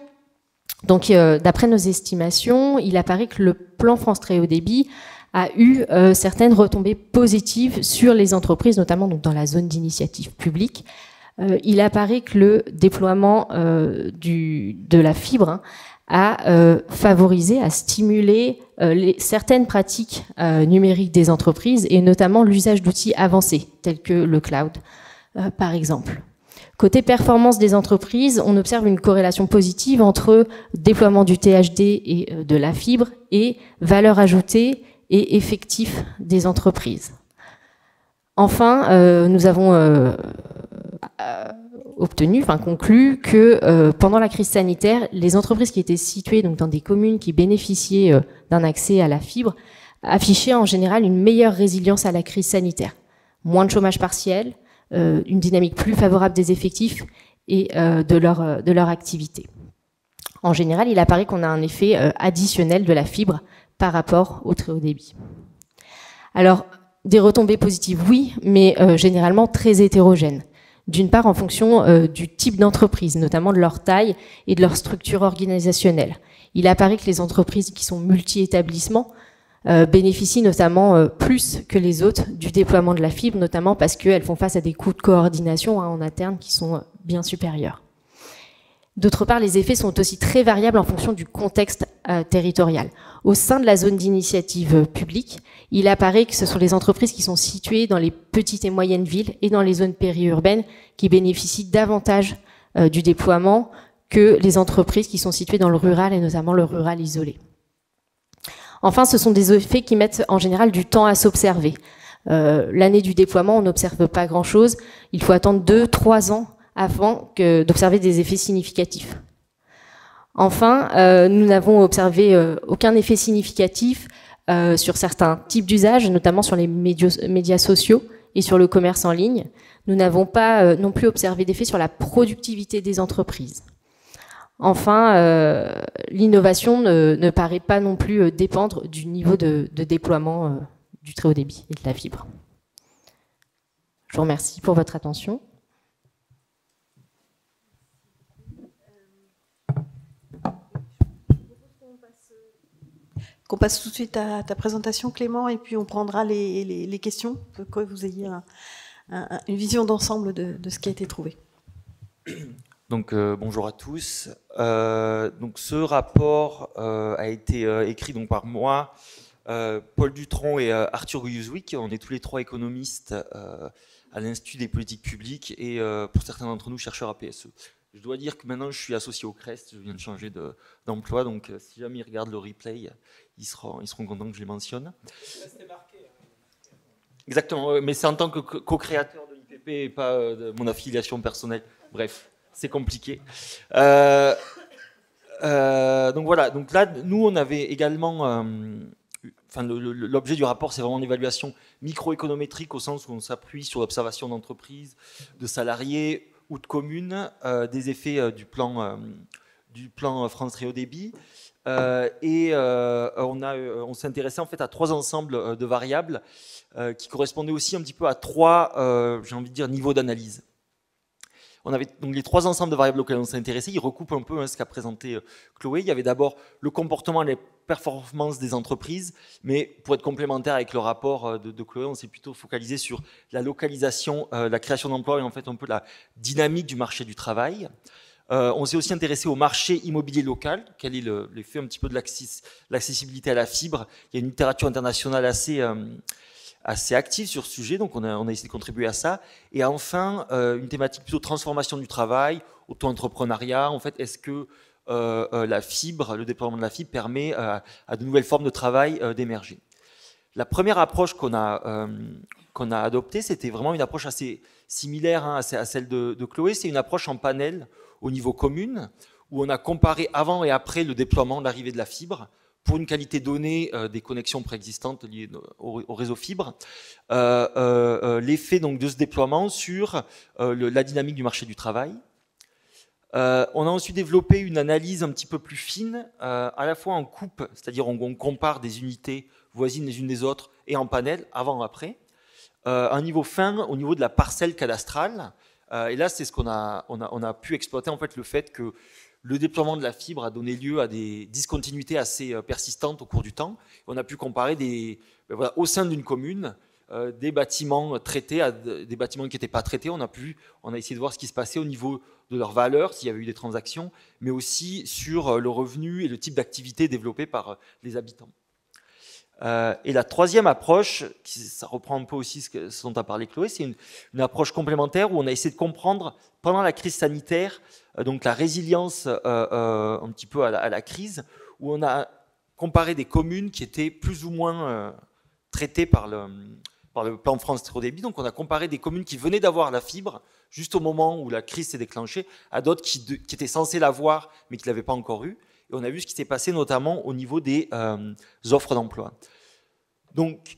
Donc, d'après nos estimations, il apparaît que le plan France Très Haut Débit a eu certaines retombées positives sur les entreprises, notamment donc dans la zone d'initiative publique. Il apparaît que le déploiement de la fibre a favorisé, a stimulé certaines pratiques numériques des entreprises, et notamment l'usage d'outils avancés, tels que le cloud, par exemple. Côté performance des entreprises, on observe une corrélation positive entre déploiement du THD et de la fibre et valeur ajoutée et effectif des entreprises. Enfin, nous avons conclu que pendant la crise sanitaire, les entreprises qui étaient situées donc, dans des communes qui bénéficiaient d'un accès à la fibre affichaient en général une meilleure résilience à la crise sanitaire. Moins de chômage partiel, une dynamique plus favorable des effectifs et de leur activité. En général, il apparaît qu'on a un effet additionnel de la fibre par rapport au très haut débit. Alors, des retombées positives, oui, mais généralement très hétérogènes. D'une part, en fonction du type d'entreprise, notamment de leur taille et de leur structure organisationnelle. Il apparaît que les entreprises qui sont multi-établissements bénéficient notamment plus que les autres du déploiement de la fibre, notamment parce qu'elles font face à des coûts de coordination en interne qui sont bien supérieurs. D'autre part, les effets sont aussi très variables en fonction du contexte territorial. Au sein de la zone d'initiative publique, il apparaît que ce sont les entreprises qui sont situées dans les petites et moyennes villes et dans les zones périurbaines qui bénéficient davantage du déploiement que les entreprises qui sont situées dans le rural et notamment le rural isolé. Enfin, ce sont des effets qui mettent en général du temps à s'observer. L'année du déploiement, on n'observe pas grand-chose. Il faut attendre 2-3 ans avant d'observer des effets significatifs. Enfin, nous n'avons observé aucun effet significatif sur certains types d'usages, notamment sur les médias sociaux et sur le commerce en ligne. Nous n'avons pas non plus observé d'effet sur la productivité des entreprises. Enfin, l'innovation ne paraît pas non plus dépendre du niveau de déploiement du très haut débit et de la fibre. Je vous remercie pour votre attention. Qu'on passe tout de suite à ta présentation, Clément, et puis on prendra les questions, pour que vous ayez une vision d'ensemble de ce qui a été trouvé. Donc bonjour à tous. Donc ce rapport a été écrit donc par moi, Paul Dutronc et Arthur Guyuzwick. On est tous les trois économistes à l'Institut des politiques publiques et pour certains d'entre nous chercheurs à PSE. Je dois dire que maintenant je suis associé au CREST, je viens de changer d'emploi, donc si jamais ils regardent le replay, ils seront contents que je les mentionne. Exactement, mais c'est en tant que co-créateur de l'IPP et pas de mon affiliation personnelle. Bref, c'est compliqué. Donc voilà, donc là, nous, on avait également... l'objet du rapport, c'est vraiment une évaluation microéconométrique au sens où on s'appuie sur l'observation d'entreprises, de salariés ou de communes, des effets du plan France Très Haut Débit. On s'est intéressé en fait à 3 ensembles de variables qui correspondaient aussi un petit peu à 3, j'ai envie de dire, niveaux d'analyse. On avait donc les 3 ensembles de variables auxquels on s'est intéressé. Ils recoupent un peu ce qu'a présenté Chloé. Il y avait d'abord le comportement et les performances des entreprises, mais pour être complémentaire avec le rapport de Chloé, on s'est plutôt focalisé sur la localisation, la création d'emplois et en fait un peu la dynamique du marché du travail. On s'est aussi intéressé au marché immobilier local, quel est l'effet un petit peu de l'accessibilité à la fibre. Il y a une littérature internationale assez active sur ce sujet, donc on a essayé de contribuer à ça. Et enfin, une thématique plutôt transformation du travail, auto-entrepreneuriat. En fait, est-ce que la fibre, le déploiement de la fibre permet à de nouvelles formes de travail d'émerger? La première approche qu'on a adoptée, c'était vraiment une approche assez similaire à celle de Chloé. C'est une approche en panel au niveau commune, où on a comparé avant et après le déploiement, l'arrivée de la fibre, pour une qualité donnée des connexions préexistantes liées au réseau fibre, l'effet donc de ce déploiement sur la dynamique du marché du travail. On a ensuite développé une analyse un petit peu plus fine, à la fois en coupe, c'est-à-dire on compare des unités voisines les unes des autres, et en panel, avant et après. Un niveau fin au niveau de la parcelle cadastrale. Et là, c'est ce qu'on a pu exploiter, en fait, le fait que le déploiement de la fibre a donné lieu à des discontinuités assez persistantes au cours du temps. On a pu comparer au sein d'une commune des bâtiments traités à des bâtiments qui n'étaient pas traités. On a essayé de voir ce qui se passait au niveau de leur valeur, s'il y avait eu des transactions, mais aussi sur le revenu et le type d'activité développé par les habitants. Et la troisième approche, ça reprend un peu aussi ce dont a parlé Chloé, c'est une approche complémentaire où on a essayé de comprendre pendant la crise sanitaire donc la résilience un petit peu à la crise, où on a comparé des communes qui étaient plus ou moins traitées par le plan France Très Haut Débit. Donc on a comparé des communes qui venaient d'avoir la fibre juste au moment où la crise s'est déclenchée à d'autres qui étaient censées l'avoir mais qui ne l'avaient pas encore eu. Et on a vu ce qui s'est passé notamment au niveau des offres d'emploi. Donc,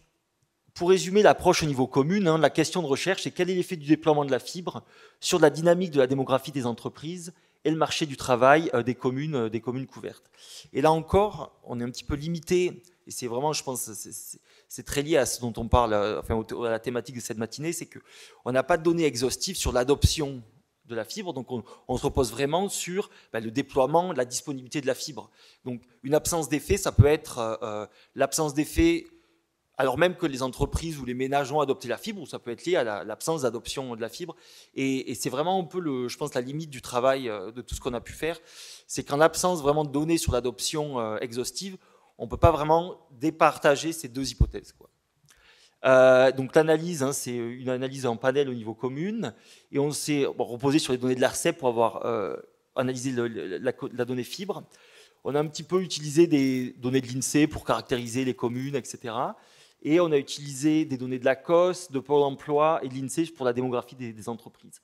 pour résumer l'approche au niveau commune, la question de recherche, c'est quel est l'effet du déploiement de la fibre sur la dynamique de la démographie des entreprises et le marché du travail des communes couvertes. Et là encore, on est un petit peu limité, et c'est vraiment, je pense, c'est très lié à ce dont on parle, enfin, à la thématique de cette matinée, c'est qu'on n'a pas de données exhaustives sur l'adoption de la fibre, donc on se repose vraiment sur le déploiement, la disponibilité de la fibre. Donc une absence d'effet, ça peut être l'absence d'effet alors même que les entreprises ou les ménages ont adopté la fibre, ou ça peut être lié à l'absence d'adoption de la fibre. Et c'est vraiment un peu, je pense, la limite du travail de tout ce qu'on a pu faire, c'est qu'en l'absence vraiment de données sur l'adoption exhaustive, on ne peut pas vraiment départager ces deux hypothèses, quoi. Donc l'analyse, c'est une analyse en panel au niveau commune, et on s'est reposé sur les données de l'ARCEP pour avoir analysé la donnée fibre. On a un petit peu utilisé des données de l'INSEE pour caractériser les communes, etc. Et on a utilisé des données de l'ACOS, de Pôle emploi et de l'INSEE pour la démographie des entreprises.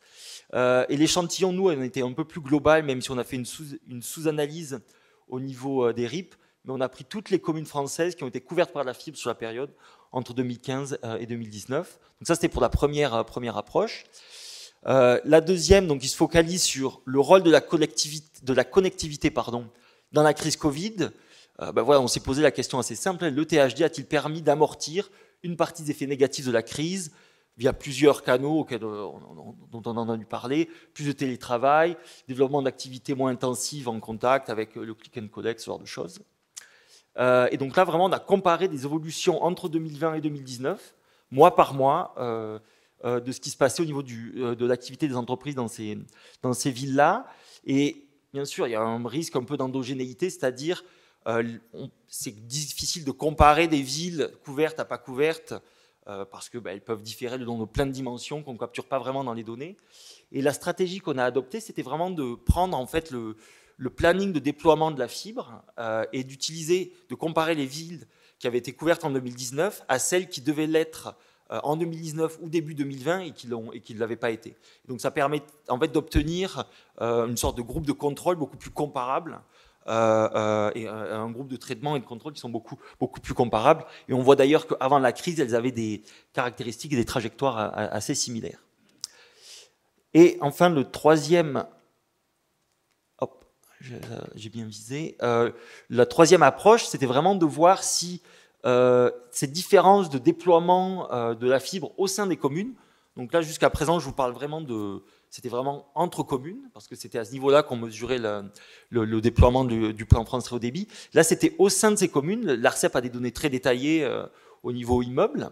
Et l'échantillon, nous, on était un peu plus global, même si on a fait une sous-analyse au niveau des RIP, mais on a pris toutes les communes françaises qui ont été couvertes par la fibre sur la période entre 2015 et 2019. Donc ça, c'était pour la première approche. La deuxième, donc, il se focalise sur le rôle de la connectivité dans la crise Covid. Voilà, on s'est posé la question assez simple, le THD a-t-il permis d'amortir une partie des effets négatifs de la crise via plusieurs canaux dont on en a dû parler, plus de télétravail, développement d'activités moins intensives en contact avec le click and collect, ce genre de choses. Et donc là, vraiment, on a comparé des évolutions entre 2020 et 2019, mois par mois, de ce qui se passait au niveau de l'activité des entreprises dans ces villes-là. Et bien sûr, il y a un risque un peu d'endogénéité, c'est-à-dire c'est difficile de comparer des villes couvertes à pas couvertes parce que elles peuvent différer dans de plein de dimensions qu'on ne capture pas vraiment dans les données. Et la stratégie qu'on a adoptée, c'était vraiment de prendre en fait le planning de déploiement de la fibre et de comparer les villes qui avaient été couvertes en 2019 à celles qui devaient l'être en 2019 ou début 2020 et qui ne l'avaient pas été. Donc ça permet en fait d'obtenir une sorte de groupe de contrôle beaucoup plus comparable et un groupe de traitement et de contrôle qui sont beaucoup plus comparables. Et on voit d'ailleurs qu'avant la crise, elles avaient des caractéristiques et des trajectoires assez similaires. Et enfin, le troisième... Hop, j'ai bien visé. La troisième approche, c'était vraiment de voir si ces différences de déploiement de la fibre au sein des communes, donc là jusqu'à présent je vous parle vraiment c'était vraiment entre communes, parce que c'était à ce niveau-là qu'on mesurait le déploiement du plan France très haut débit. Là c'était au sein de ces communes, l'ARCEP a des données très détaillées au niveau immeuble,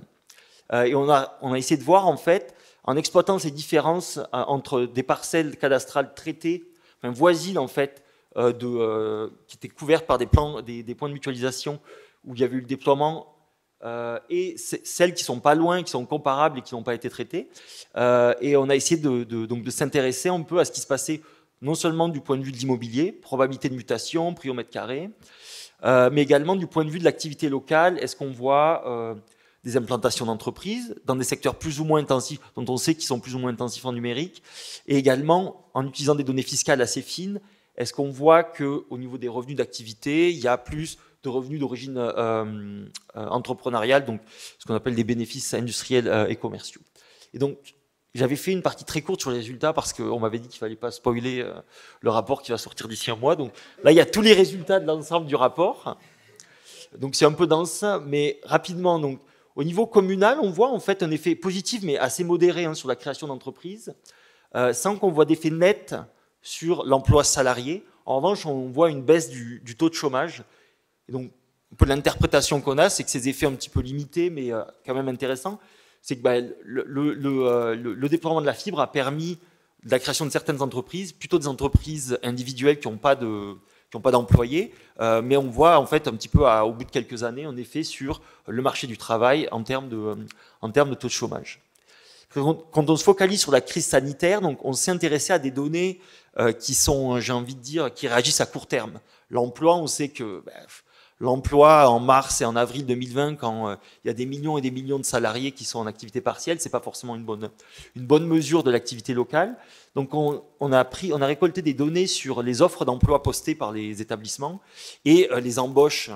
et on a essayé de voir en fait, en exploitant ces différences entre des parcelles cadastrales traitées, enfin, voisines en fait, qui étaient couvertes par des points de mutualisation, où il y avait eu le déploiement, et celles qui sont pas loin, qui sont comparables et qui n'ont pas été traitées. Et on a essayé donc de s'intéresser un peu à ce qui se passait, non seulement du point de vue de l'immobilier, probabilité de mutation, prix au mètre carré, mais également du point de vue de l'activité locale. Est-ce qu'on voit des implantations d'entreprises dans des secteurs plus ou moins intensifs, dont on sait qu'ils sont plus ou moins intensifs en numérique, et également, en utilisant des données fiscales assez fines, est-ce qu'on voit qu'au niveau des revenus d'activité, il y a plus de revenus d'origine entrepreneuriale, donc ce qu'on appelle des bénéfices industriels et commerciaux. Et donc, j'avais fait une partie très courte sur les résultats parce qu'on m'avait dit qu'il ne fallait pas spoiler le rapport qui va sortir d'ici un mois. Donc là, il y a tous les résultats de l'ensemble du rapport. Donc c'est un peu dense, mais rapidement. Donc, au niveau communal, on voit en fait un effet positif, mais assez modéré sur la création d'entreprises, sans qu'on voit d'effet net sur l'emploi salarié. En revanche, on voit une baisse du taux de chômage. Et donc, un peu l'interprétation qu'on a, c'est que ces effets un petit peu limités, mais quand même intéressants, c'est que le déploiement de la fibre a permis la création de certaines entreprises, plutôt des entreprises individuelles qui n'ont pas d'employés, mais on voit en fait un petit peu au bout de quelques années un effet sur le marché du travail en termes de taux de chômage. Quand on se focalise sur la crise sanitaire, donc on s'est intéressé à des données qui sont, j'ai envie de dire, qui réagissent à court terme. L'emploi, on sait que l'emploi en mars et en avril 2020, quand il y a des millions et des millions de salariés qui sont en activité partielle, c'est pas forcément une bonne mesure de l'activité locale. Donc on a récolté des données sur les offres d'emploi postées par les établissements et les embauches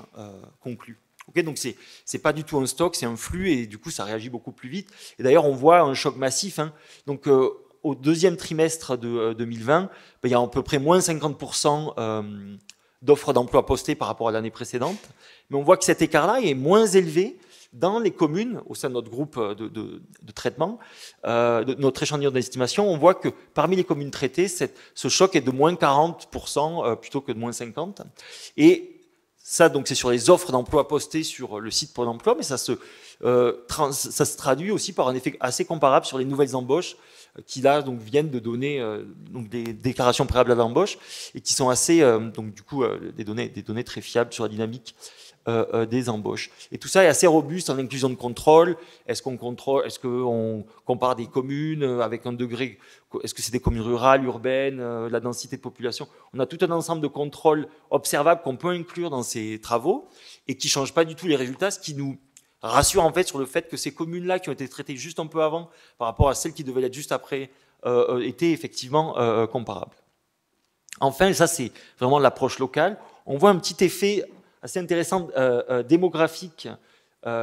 conclues. Okay, donc c'est pas du tout un stock, c'est un flux et du coup ça réagit beaucoup plus vite. Et d'ailleurs on voit un choc massif. Donc au deuxième trimestre de 2020, il y a à peu près moins 50% d'offres d'emploi postées par rapport à l'année précédente. Mais on voit que cet écart-là est moins élevé dans les communes, au sein de notre groupe de traitement, de notre échantillon d'estimation. On voit que parmi les communes traitées, ce choc est de moins 40% plutôt que de moins 50%. Et ça, donc, c'est sur les offres d'emploi postées sur le site Pôle emploi, mais ça se traduit aussi par un effet assez comparable sur les nouvelles embauches qui là donc viennent de donner donc des déclarations préalables à l'embauche et qui sont assez donc du coup des données très fiables sur la dynamique des embauches. Et tout ça est assez robuste en inclusion de contrôle. Est-ce qu'on compare des communes avec un degré, est-ce que c'est des communes rurales, urbaines, la densité de population? On a tout un ensemble de contrôles observables qu'on peut inclure dans ces travaux et qui ne changent pas du tout les résultats, ce qui nous rassure en fait sur le fait que ces communes-là qui ont été traitées juste un peu avant par rapport à celles qui devaient l'être juste après étaient effectivement comparables. Enfin, ça c'est vraiment l'approche locale. On voit un petit effet assez intéressant démographique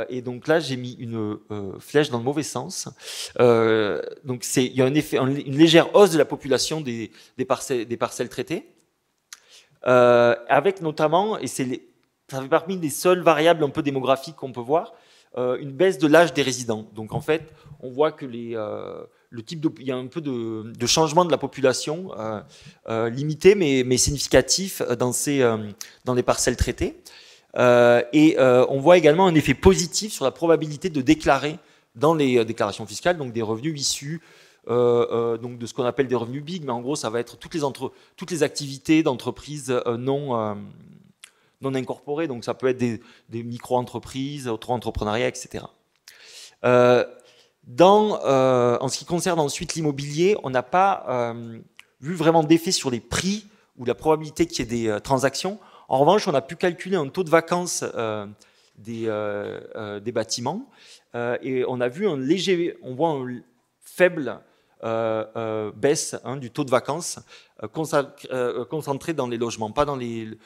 et donc là j'ai mis une flèche dans le mauvais sens. Donc il y a un effet, une légère hausse de la population des parcelles traitées, avec notamment, et ça fait parmi des seules variables un peu démographiques qu'on peut voir, une baisse de l'âge des résidents. Donc en fait, on voit que il y a un peu de changement de la population limité mais significatif dans les parcelles traitées. Et on voit également un effet positif sur la probabilité de déclarer dans les déclarations fiscales, donc des revenus issus donc de ce qu'on appelle des revenus big, mais en gros, ça va être toutes les activités d'entreprises non incorporées, donc ça peut être des micro-entreprises, auto-entrepreneuriat, etc. En ce qui concerne ensuite l'immobilier, on n'a pas vu vraiment d'effet sur les prix ou la probabilité qu'il y ait des transactions. En revanche, on a pu calculer un taux de vacances des bâtiments et on a vu on voit un faible baisse du taux de vacances concentré dans les logements, pas dans les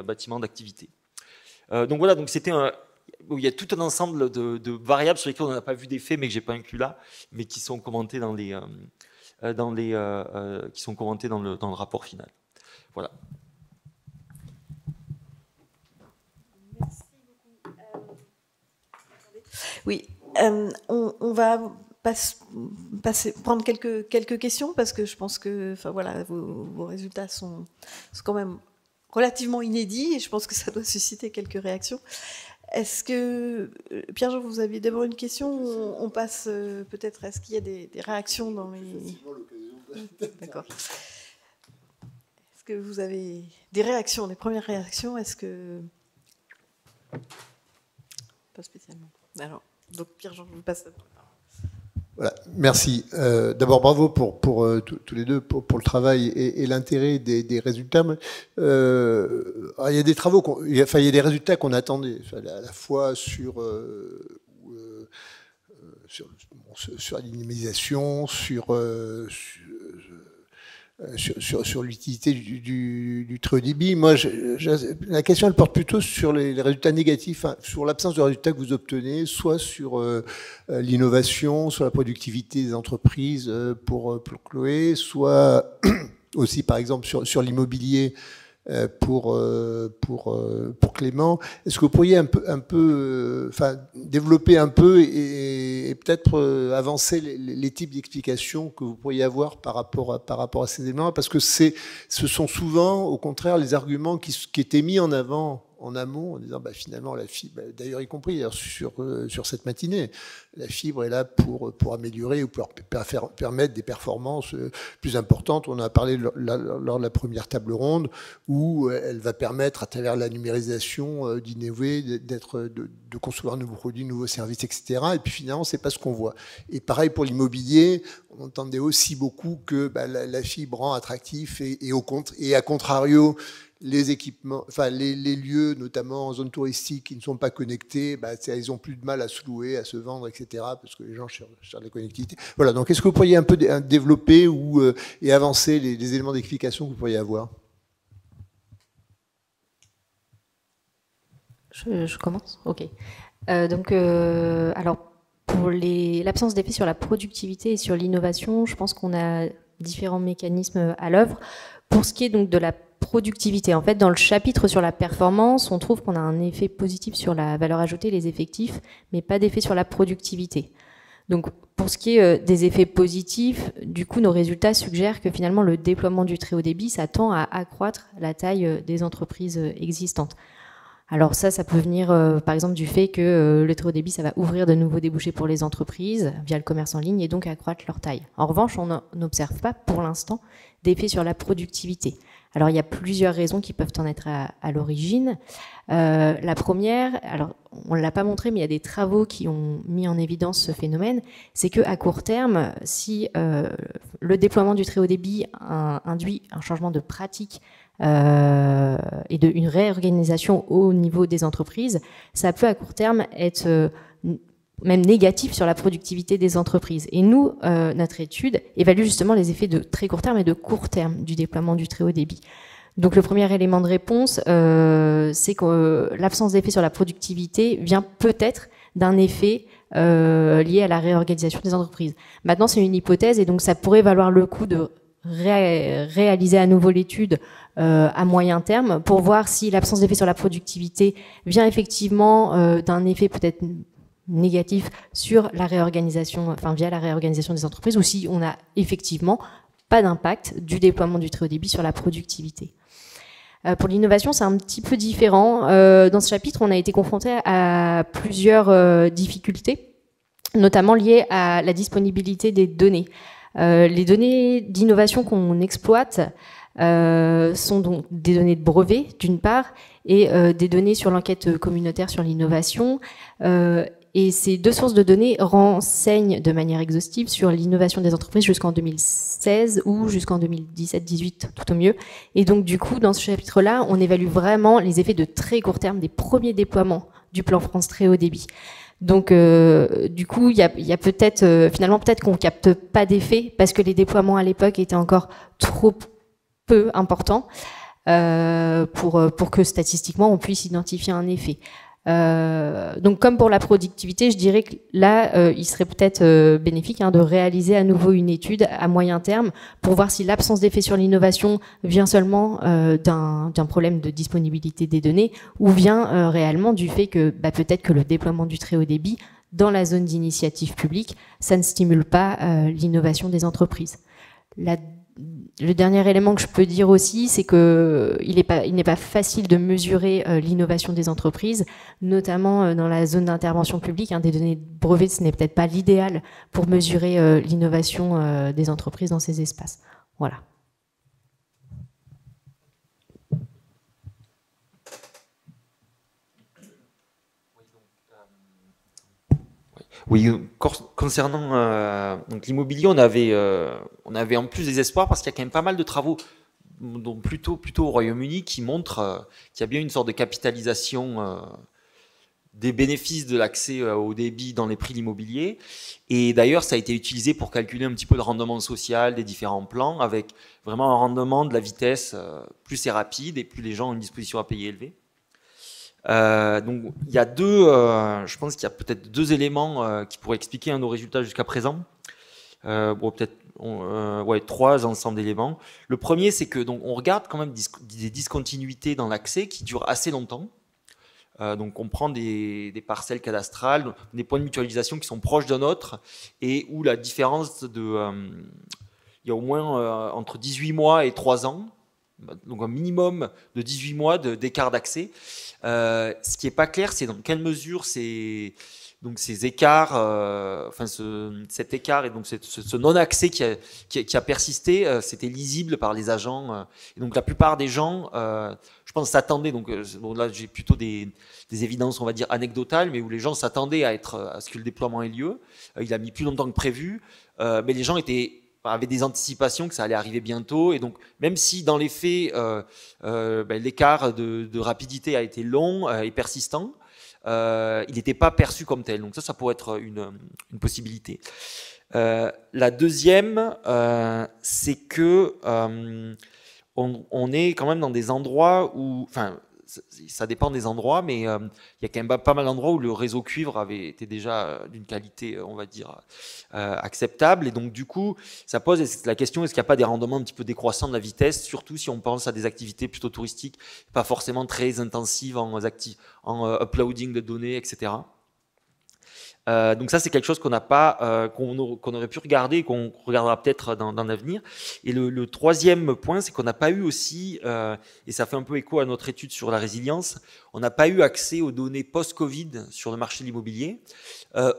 bâtiments d'activité. Donc voilà, donc c'était il y a tout un ensemble de variables sur lesquelles on n'a pas vu d'effet, mais que j'ai pas inclus là, mais qui sont commentées dans le rapport final. Voilà. Oui, on va prendre quelques questions parce que je pense que voilà, vos résultats sont quand même relativement inédits et je pense que ça doit susciter quelques réactions. Est-ce que, Pierre-Jean, vous aviez d'abord une question? On passe peut-être, est-ce qu'il y a des réactions dans les... D'accord. Est-ce que vous avez des réactions, des premières réactions? Est-ce que... Pas spécialement. Alors, donc Pierre-Jean, je vous passe la parole. Voilà, merci. D'abord, bravo pour tous les deux pour le travail et l'intérêt des résultats. Il y a des travaux, il y a des résultats qu'on attendait, à la fois sur l'anonymisation, sur l'utilité du très haut débit. Moi, la question, elle porte plutôt sur les résultats négatifs, sur l'absence de résultats que vous obtenez, soit sur l'innovation, sur la productivité des entreprises pour Chloé, soit aussi, par exemple, sur l'immobilier pour Clément. Est-ce que vous pourriez développer un peu et peut-être avancer les types d'explications que vous pourriez avoir par rapport à ces éléments, parce que ce sont souvent, au contraire, les arguments qui étaient mis en avant en amont, en disant finalement la fibre, d'ailleurs y compris sur cette matinée, la fibre est là pour améliorer ou pour permettre des performances plus importantes. On en a parlé lors de la première table ronde, où elle va permettre, à travers la numérisation, d'innover, de concevoir de nouveaux produits, de nouveaux services, etc. Et puis finalement, c'est pas ce qu'on voit. Et pareil pour l'immobilier, on entendait aussi beaucoup que la fibre rend attractif et à contrario, les équipements, les lieux, notamment en zone touristique, qui ne sont pas connectés, ils ont plus de mal à se louer, à se vendre, etc., parce que les gens cherchent la connectivité. Voilà, donc est-ce que vous pourriez un peu développer et avancer les éléments d'explication que vous pourriez avoir? Je commence? Ok. Alors, pour l'absence d'effet sur la productivité et sur l'innovation, je pense qu'on a différents mécanismes à l'œuvre. Pour ce qui est donc de la productivité, en fait, dans le chapitre sur la performance, on trouve qu'on a un effet positif sur la valeur ajoutée, les effectifs, mais pas d'effet sur la productivité. Donc, pour ce qui est des effets positifs, du coup, nos résultats suggèrent que finalement, le déploiement du très haut débit, ça tend à accroître la taille des entreprises existantes. Alors ça peut venir par exemple du fait que le très haut débit, ça va ouvrir de nouveaux débouchés pour les entreprises via le commerce en ligne et donc accroître leur taille. En revanche, on n'observe pas pour l'instant d'effet sur la productivité. Alors il y a plusieurs raisons qui peuvent en être à l'origine. La première, alors on ne l'a pas montré, mais il y a des travaux qui ont mis en évidence ce phénomène, c'est qu'à court terme, si le déploiement du très haut débit induit un changement de pratique et une réorganisation au niveau des entreprises, ça peut à court terme être même négatif sur la productivité des entreprises. Et nous, notre étude évalue justement les effets de très court terme et de court terme du déploiement du très haut débit. Donc le premier élément de réponse, c'est que l'absence d'effet sur la productivité vient peut-être d'un effet lié à la réorganisation des entreprises. Maintenant, c'est une hypothèse et donc ça pourrait valoir le coup de réaliser à nouveau l'étude à moyen terme pour voir si l'absence d'effet sur la productivité vient effectivement d'un effet peut-être négatif sur la réorganisation, via la réorganisation des entreprises, ou si on n'a effectivement pas d'impact du déploiement du très haut débit sur la productivité. Pour l'innovation, c'est un petit peu différent. Dans ce chapitre, on a été confronté à plusieurs difficultés. notamment liées à la disponibilité des données. Les données d'innovation qu'on exploite sont donc des données de brevet, d'une part, et des données sur l'enquête communautaire sur l'innovation. Et ces deux sources de données renseignent de manière exhaustive sur l'innovation des entreprises jusqu'en 2016 ou jusqu'en 2017-18, tout au mieux. Et donc, du coup, dans ce chapitre-là, on évalue vraiment les effets de très court terme des premiers déploiements du plan France Très Haut Débit. Donc, du coup, il y a peut-être, finalement, peut-être qu'on capte pas d'effet parce que les déploiements à l'époque étaient encore trop peu importants pour que statistiquement on puisse identifier un effet. Donc, comme pour la productivité, je dirais que là, il serait peut-être bénéfique de réaliser à nouveau une étude à moyen terme pour voir si l'absence d'effet sur l'innovation vient seulement d'un problème de disponibilité des données ou vient réellement du fait que peut-être que le déploiement du très haut débit dans la zone d'initiative publique, ça ne stimule pas l'innovation des entreprises. Le dernier élément que je peux dire aussi, c'est qu'il n'est pas facile de mesurer l'innovation des entreprises, notamment dans la zone d'intervention publique. Des données de brevets, ce n'est peut-être pas l'idéal pour mesurer l'innovation des entreprises dans ces espaces. Voilà. Oui, concernant donc l'immobilier, on avait en plus des espoirs parce qu'il y a quand même pas mal de travaux, donc plutôt au Royaume-Uni, qui montrent qu'il y a bien une sorte de capitalisation des bénéfices de l'accès au débit dans les prix de l'immobilier. Et d'ailleurs, ça a été utilisé pour calculer un petit peu le rendement social des différents plans, avec vraiment un rendement de la vitesse, plus c'est rapide et plus les gens ont une disposition à payer élevée. Donc il y a je pense qu'il y a peut-être deux éléments qui pourraient expliquer nos résultats jusqu'à présent. Peut-être trois ensembles d'éléments. Le premier, c'est que donc on regarde quand même des discontinuités dans l'accès qui durent assez longtemps. Donc on prend des parcelles cadastrales, des points de mutualisation qui sont proches d'un autre et où la différence il y a au moins entre 18 mois et 3 ans. Donc un minimum de 18 mois d'écart d'accès. Ce qui n'est pas clair, c'est dans quelle mesure ces écarts, cet écart et donc ce non-accès qui a persisté, c'était lisible par les agents. Et donc la plupart des gens, je pense, s'attendaient. Donc là, j'ai plutôt des évidences, on va dire anecdotales, mais où les gens s'attendaient à ce que le déploiement ait lieu. Il a mis plus longtemps que prévu, mais les gens avaient des anticipations que ça allait arriver bientôt, et donc même si dans les faits l'écart de rapidité a été long et persistant, il n'était pas perçu comme tel. Donc ça pourrait être une possibilité. La deuxième, c'est que on est quand même dans des endroits où, ça dépend des endroits, mais il y a quand même pas mal d'endroits où le réseau cuivre avait été déjà d'une qualité, on va dire, acceptable. Et donc, du coup, ça pose la question, est-ce qu'il n'y a pas des rendements un petit peu décroissants de la vitesse, surtout si on pense à des activités plutôt touristiques, pas forcément très intensives en uploading de données, etc. Donc ça, c'est quelque chose qu'on n'a pas, qu'on aurait pu regarder et qu'on regardera peut-être dans l'avenir. Et le troisième point, c'est qu'on n'a pas eu aussi, et ça fait un peu écho à notre étude sur la résilience, on n'a pas eu accès aux données post-Covid sur le marché de l'immobilier.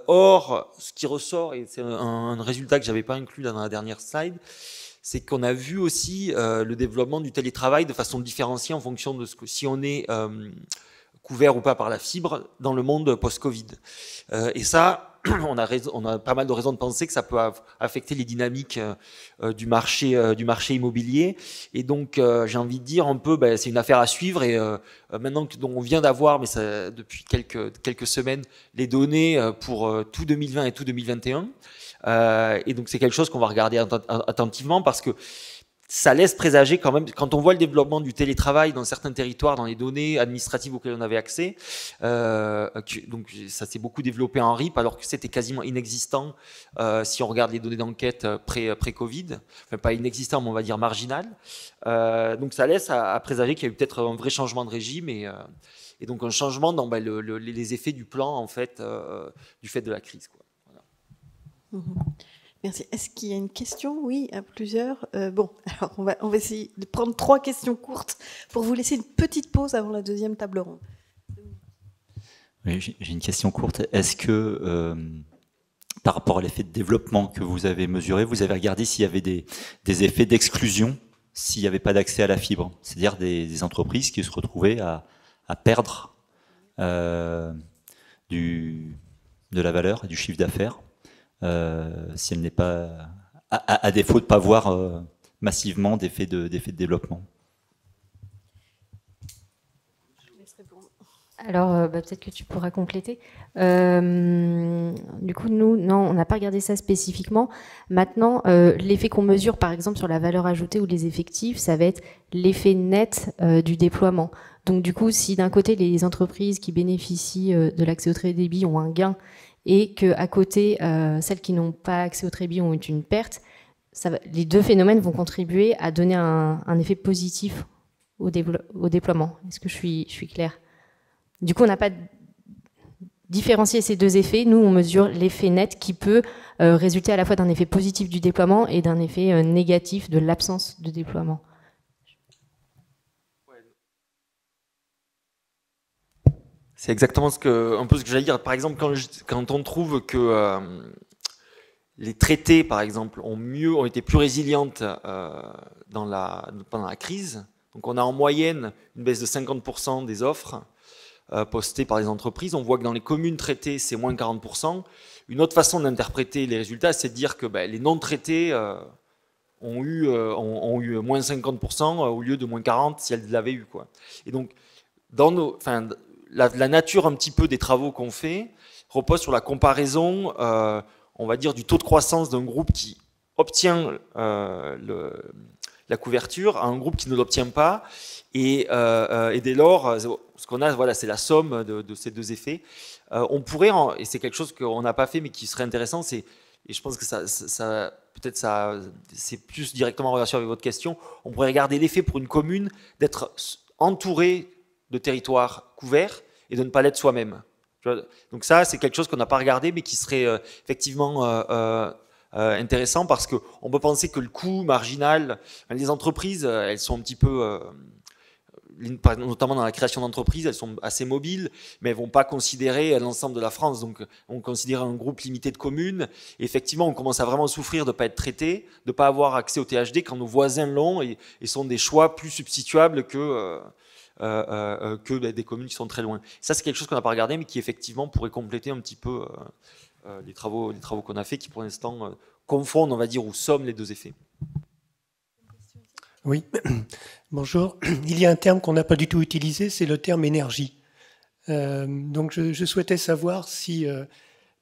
Or, ce qui ressort, et c'est un résultat que j'avais pas inclus dans la dernière slide, c'est qu'on a vu aussi le développement du télétravail de façon différenciée en fonction de si on est couvert ou pas par la fibre dans le monde post-Covid. Et ça, on a pas mal de raisons de penser que ça peut affecter les dynamiques du marché immobilier. Et donc, j'ai envie de dire un peu, c'est une affaire à suivre. Et maintenant on vient d'avoir, mais ça, depuis quelques semaines, les données pour tout 2020 et tout 2021. Et donc, c'est quelque chose qu'on va regarder attentivement parce que ça laisse présager quand même, quand on voit le développement du télétravail dans certains territoires, dans les données administratives auxquelles on avait accès, donc ça s'est beaucoup développé en RIP, alors que c'était quasiment inexistant si on regarde les données d'enquête pré-Covid, enfin pas inexistant, mais on va dire marginal. Donc ça laisse à présager qu'il y a eu peut-être un vrai changement de régime et donc un changement dans les effets du plan, en fait, du fait de la crise, quoi. Voilà. Merci. Est-ce qu'il y a une question? Oui, à plusieurs. Bon, alors on va essayer de prendre 3 questions courtes pour vous laisser une petite pause avant la deuxième table ronde. Oui, j'ai une question courte. Est-ce que par rapport à l'effet de développement que vous avez mesuré, vous avez regardé s'il y avait des effets d'exclusion, s'il n'y avait pas d'accès à la fibre, c'est-à-dire des entreprises qui se retrouvaient à perdre de la valeur, du chiffre d'affaires, si elle n'est pas, à défaut de ne pas voir massivement d'effets de développement. Alors, peut-être que tu pourras compléter. Du coup, nous, non, on n'a pas regardé ça spécifiquement. Maintenant, l'effet qu'on mesure, par exemple, sur la valeur ajoutée ou les effectifs, ça va être l'effet net du déploiement. Donc, du coup, si d'un côté, les entreprises qui bénéficient de l'accès au très haut débit ont un gain et qu'à côté, celles qui n'ont pas accès au très haut débit ont une perte, les deux phénomènes vont contribuer à donner un effet positif au déploiement. Est-ce que je suis claire ? Du coup, on n'a pas différencié ces deux effets. Nous, on mesure l'effet net qui peut résulter à la fois d'un effet positif du déploiement et d'un effet négatif de l'absence de déploiement. C'est exactement un peu ce que j'allais dire. Par exemple, quand on trouve que les traités, par exemple, ont été plus résilientes pendant la crise, donc on a en moyenne une baisse de 50% des offres postées par les entreprises. On voit que dans les communes traitées, c'est moins 40%. Une autre façon d'interpréter les résultats, c'est de dire que les non traités ont eu moins 50% au lieu de moins 40% si elles l'avaient eu, quoi. Et donc, la nature un petit peu des travaux qu'on fait repose sur la comparaison, on va dire, du taux de croissance d'un groupe qui obtient la couverture à un groupe qui ne l'obtient pas. Et dès lors, ce qu'on a, voilà, c'est la somme de ces deux effets. On pourrait, et c'est quelque chose qu'on n'a pas fait mais qui serait intéressant, et je pense que peut-être c'est plus directement en relation avec votre question, on pourrait regarder l'effet pour une commune d'être entourée de territoires couverts et de ne pas l'être soi-même. Donc ça, c'est quelque chose qu'on n'a pas regardé mais qui serait effectivement intéressant parce qu'on peut penser que le coût marginal, les entreprises, elles sont un petit peu... notamment dans la création d'entreprises, elles sont assez mobiles, mais elles ne vont pas considérer l'ensemble de la France. Donc, on considère un groupe limité de communes. Et effectivement, on commence à vraiment souffrir de ne pas être traité, de ne pas avoir accès au THD quand nos voisins l'ont et sont des choix plus substituables que des communes qui sont très loin. Ça, c'est quelque chose qu'on n'a pas regardé, mais qui effectivement pourrait compléter un petit peu les travaux qu'on a fait, qui pour l'instant confondent, on va dire, ou somment les deux effets. Oui, bonjour. Il y a un terme qu'on n'a pas du tout utilisé, c'est le terme énergie. Donc je souhaitais savoir si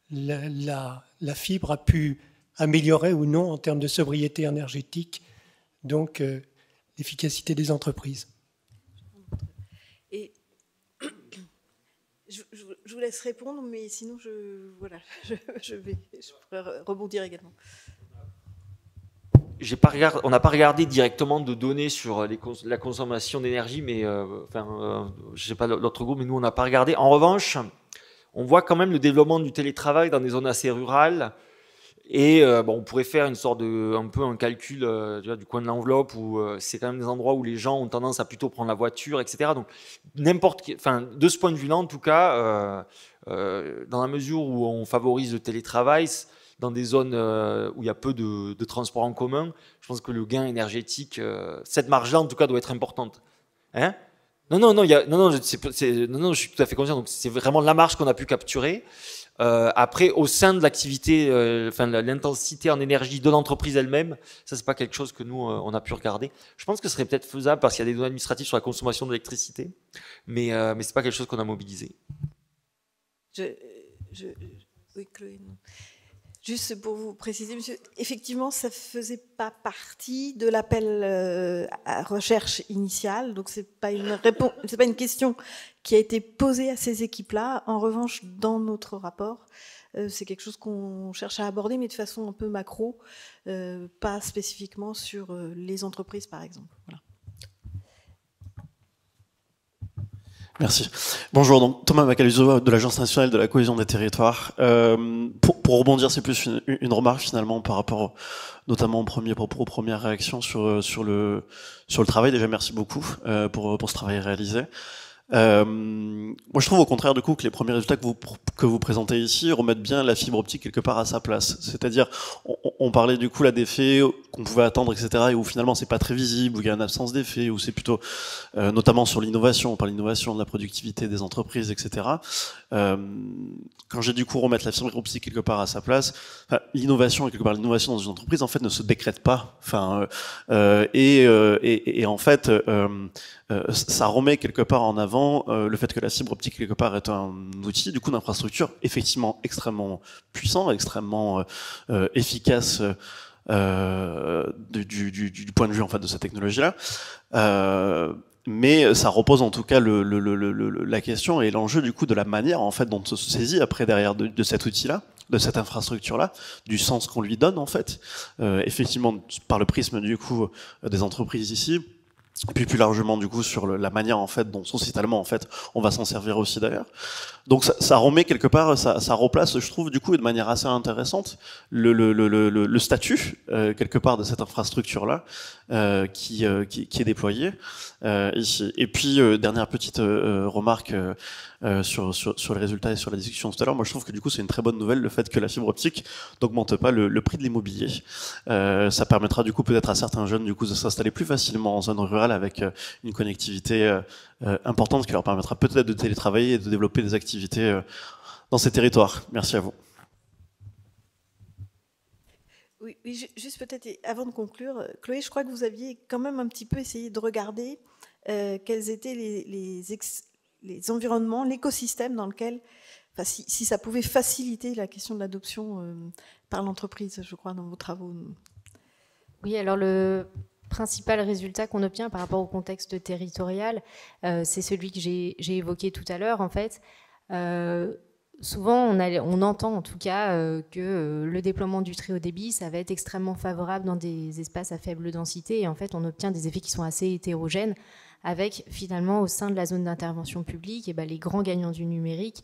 la fibre a pu améliorer ou non en termes de sobriété énergétique, donc l'efficacité des entreprises. Et je vous laisse répondre, mais sinon je pourrais rebondir également. On n'a pas regardé directement de données sur la consommation d'énergie, mais je sais pas l'autre groupe, mais nous on n'a pas regardé. En revanche, on voit quand même le développement du télétravail dans des zones assez rurales, et on pourrait faire un peu un calcul du coin de l'enveloppe où c'est quand même des endroits où les gens ont tendance à plutôt prendre la voiture, etc. Donc de ce point de vue-là, en tout cas, dans la mesure où on favorise le télétravail, dans des zones où il y a peu de transports en commun, je pense que le gain énergétique, cette marge-là, en tout cas, doit être importante. Hein ? Non, je suis tout à fait conscient. Donc, c'est vraiment la marge qu'on a pu capturer. Après, au sein de l'activité, l'intensité en énergie de l'entreprise elle-même, ça, c'est pas quelque chose que nous, on a pu regarder. Je pense que ce serait peut-être faisable parce qu'il y a des données administratives sur la consommation d'électricité, mais c'est pas quelque chose qu'on a mobilisé. Oui, Chloé, non. Juste pour vous préciser, monsieur, effectivement, ça ne faisait pas partie de l'appel à recherche initial, donc ce n'est pas une question qui a été posée à ces équipes-là. En revanche, dans notre rapport, c'est quelque chose qu'on cherche à aborder, mais de façon un peu macro, pas spécifiquement sur les entreprises, par exemple. Voilà. Merci. Bonjour, donc Thomas Macaluso de l'Agence nationale de la cohésion des territoires. Pour rebondir, c'est plus une remarque finalement par rapport notamment aux premières réactions sur le travail. Déjà, merci beaucoup pour ce travail réalisé. Moi, je trouve au contraire du coup que les premiers résultats que vous présentez ici remettent bien la fibre optique quelque part à sa place. C'est-à-dire, on parlait du coup là d'effets qu'on pouvait attendre, etc., et où finalement c'est pas très visible, où il y a une absence d'effet, où c'est plutôt, notamment sur l'innovation, on parle d'innovation, de la productivité des entreprises, etc. Quand j'ai du coup remettre la fibre optique quelque part à sa place, l'innovation et quelque part l'innovation dans une entreprise en fait ne se décrète pas. Enfin, et en fait, ça remet quelque part en avant le fait que la fibre optique quelque part est un outil du coup d'infrastructure effectivement extrêmement puissant, extrêmement efficace du point de vue en fait de cette technologie-là. Mais ça repose en tout cas la question et l'enjeu du coup de la manière en fait dont on se saisit après derrière de cet outil-là, de cette infrastructure-là, du sens qu'on lui donne en fait, effectivement par le prisme du coup des entreprises ici. Et puis plus largement du coup sur la manière en fait dont sociétalement en fait on va s'en servir aussi d'ailleurs. Donc ça remet quelque part, ça replace, je trouve du coup de manière assez intéressante le statut quelque part de cette infrastructure là qui est déployée ici. Et puis dernière petite remarque sur les résultats et sur la discussion tout à l'heure. Moi je trouve que du coup c'est une très bonne nouvelle le fait que la fibre optique n'augmente pas le prix de l'immobilier. Ça permettra du coup peut-être à certains jeunes du coup de s'installer plus facilement en zone rurale avec une connectivité importante qui leur permettra peut-être de télétravailler et de développer des activités dans ces territoires. Merci à vous. Oui, juste peut-être avant de conclure, Chloé, je crois que vous aviez quand même un petit peu essayé de regarder quels étaient les environnements, l'écosystème dans lequel, enfin, si ça pouvait faciliter la question de l'adoption par l'entreprise, je crois, dans vos travaux. Oui, alors le principal résultat qu'on obtient par rapport au contexte territorial, c'est celui que j'ai évoqué tout à l'heure, en fait. Souvent, on entend en tout cas que le déploiement du très haut débit, ça va être extrêmement favorable dans des espaces à faible densité. Et en fait, on obtient des effets qui sont assez hétérogènes, avec finalement au sein de la zone d'intervention publique, les grands gagnants du numérique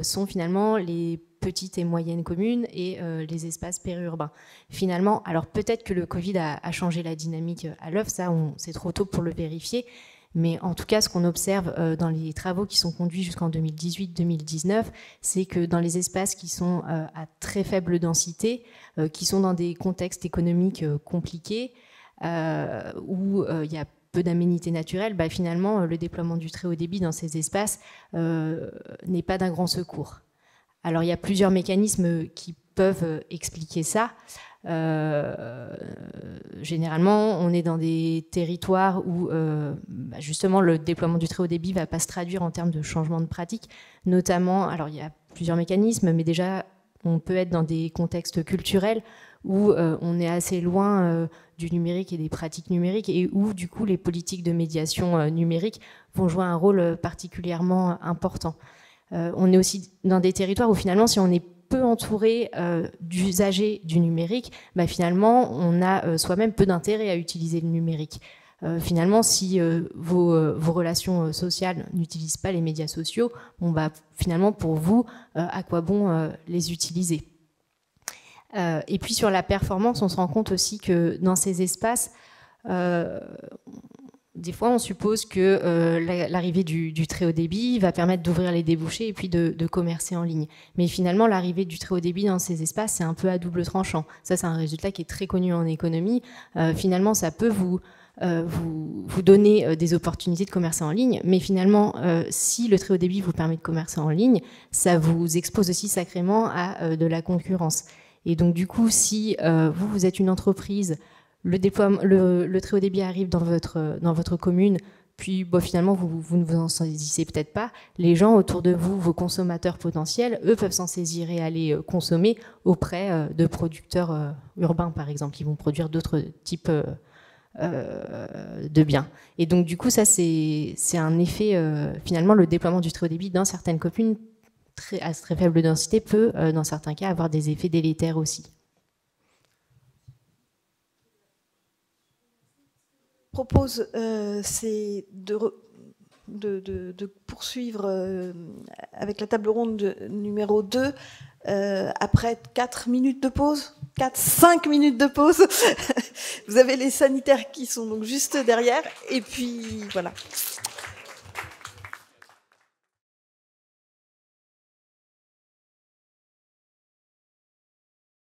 sont finalement les petites et moyennes communes et les espaces périurbains. Finalement, alors peut-être que le Covid a changé la dynamique à l'œuvre, ça c'est trop tôt pour le vérifier, mais en tout cas ce qu'on observe dans les travaux qui sont conduits jusqu'en 2018-2019, c'est que dans les espaces qui sont à très faible densité, qui sont dans des contextes économiques compliqués, où il y a peu d'aménités naturelles, finalement, le déploiement du très haut débit dans ces espaces n'est pas d'un grand secours. Alors, il y a plusieurs mécanismes qui peuvent expliquer ça. Généralement, on est dans des territoires où, justement, le déploiement du très haut débit ne va pas se traduire en termes de changement de pratique. Notamment, alors, il y a plusieurs mécanismes, mais déjà, on peut être dans des contextes culturels où on est assez loin du numérique et des pratiques numériques et où, du coup, les politiques de médiation numérique vont jouer un rôle particulièrement important. On est aussi dans des territoires où, finalement, si on est peu entouré d'usagers du numérique, finalement, on a soi-même peu d'intérêt à utiliser le numérique. Finalement, si vos relations sociales n'utilisent pas les médias sociaux, finalement, pour vous, à quoi bon les utiliser ? Et puis sur la performance, on se rend compte aussi que dans ces espaces, des fois on suppose que l'arrivée du très haut débit va permettre d'ouvrir les débouchés et puis de commercer en ligne. Mais finalement, l'arrivée du très haut débit dans ces espaces, c'est un peu à double tranchant. Ça, c'est un résultat qui est très connu en économie. Finalement, ça peut vous donner des opportunités de commercer en ligne, mais finalement, si le très haut débit vous permet de commercer en ligne, ça vous expose aussi sacrément à de la concurrence. Et donc, du coup, si vous êtes une entreprise, le très haut débit arrive dans votre commune, puis finalement, vous ne vous en saisissez peut-être pas, les gens autour de vous, vos consommateurs potentiels, eux peuvent s'en saisir et aller consommer auprès de producteurs urbains, par exemple, qui vont produire d'autres types de biens. Et donc, du coup, ça, c'est un effet, finalement, le déploiement du très haut débit dans certaines communes à très faible densité peut, dans certains cas, avoir des effets délétères aussi. Je propose, c'est de poursuivre avec la table ronde numéro 2 après 4 minutes de pause, 5 minutes de pause. Vous avez les sanitaires qui sont donc juste derrière, et puis voilà.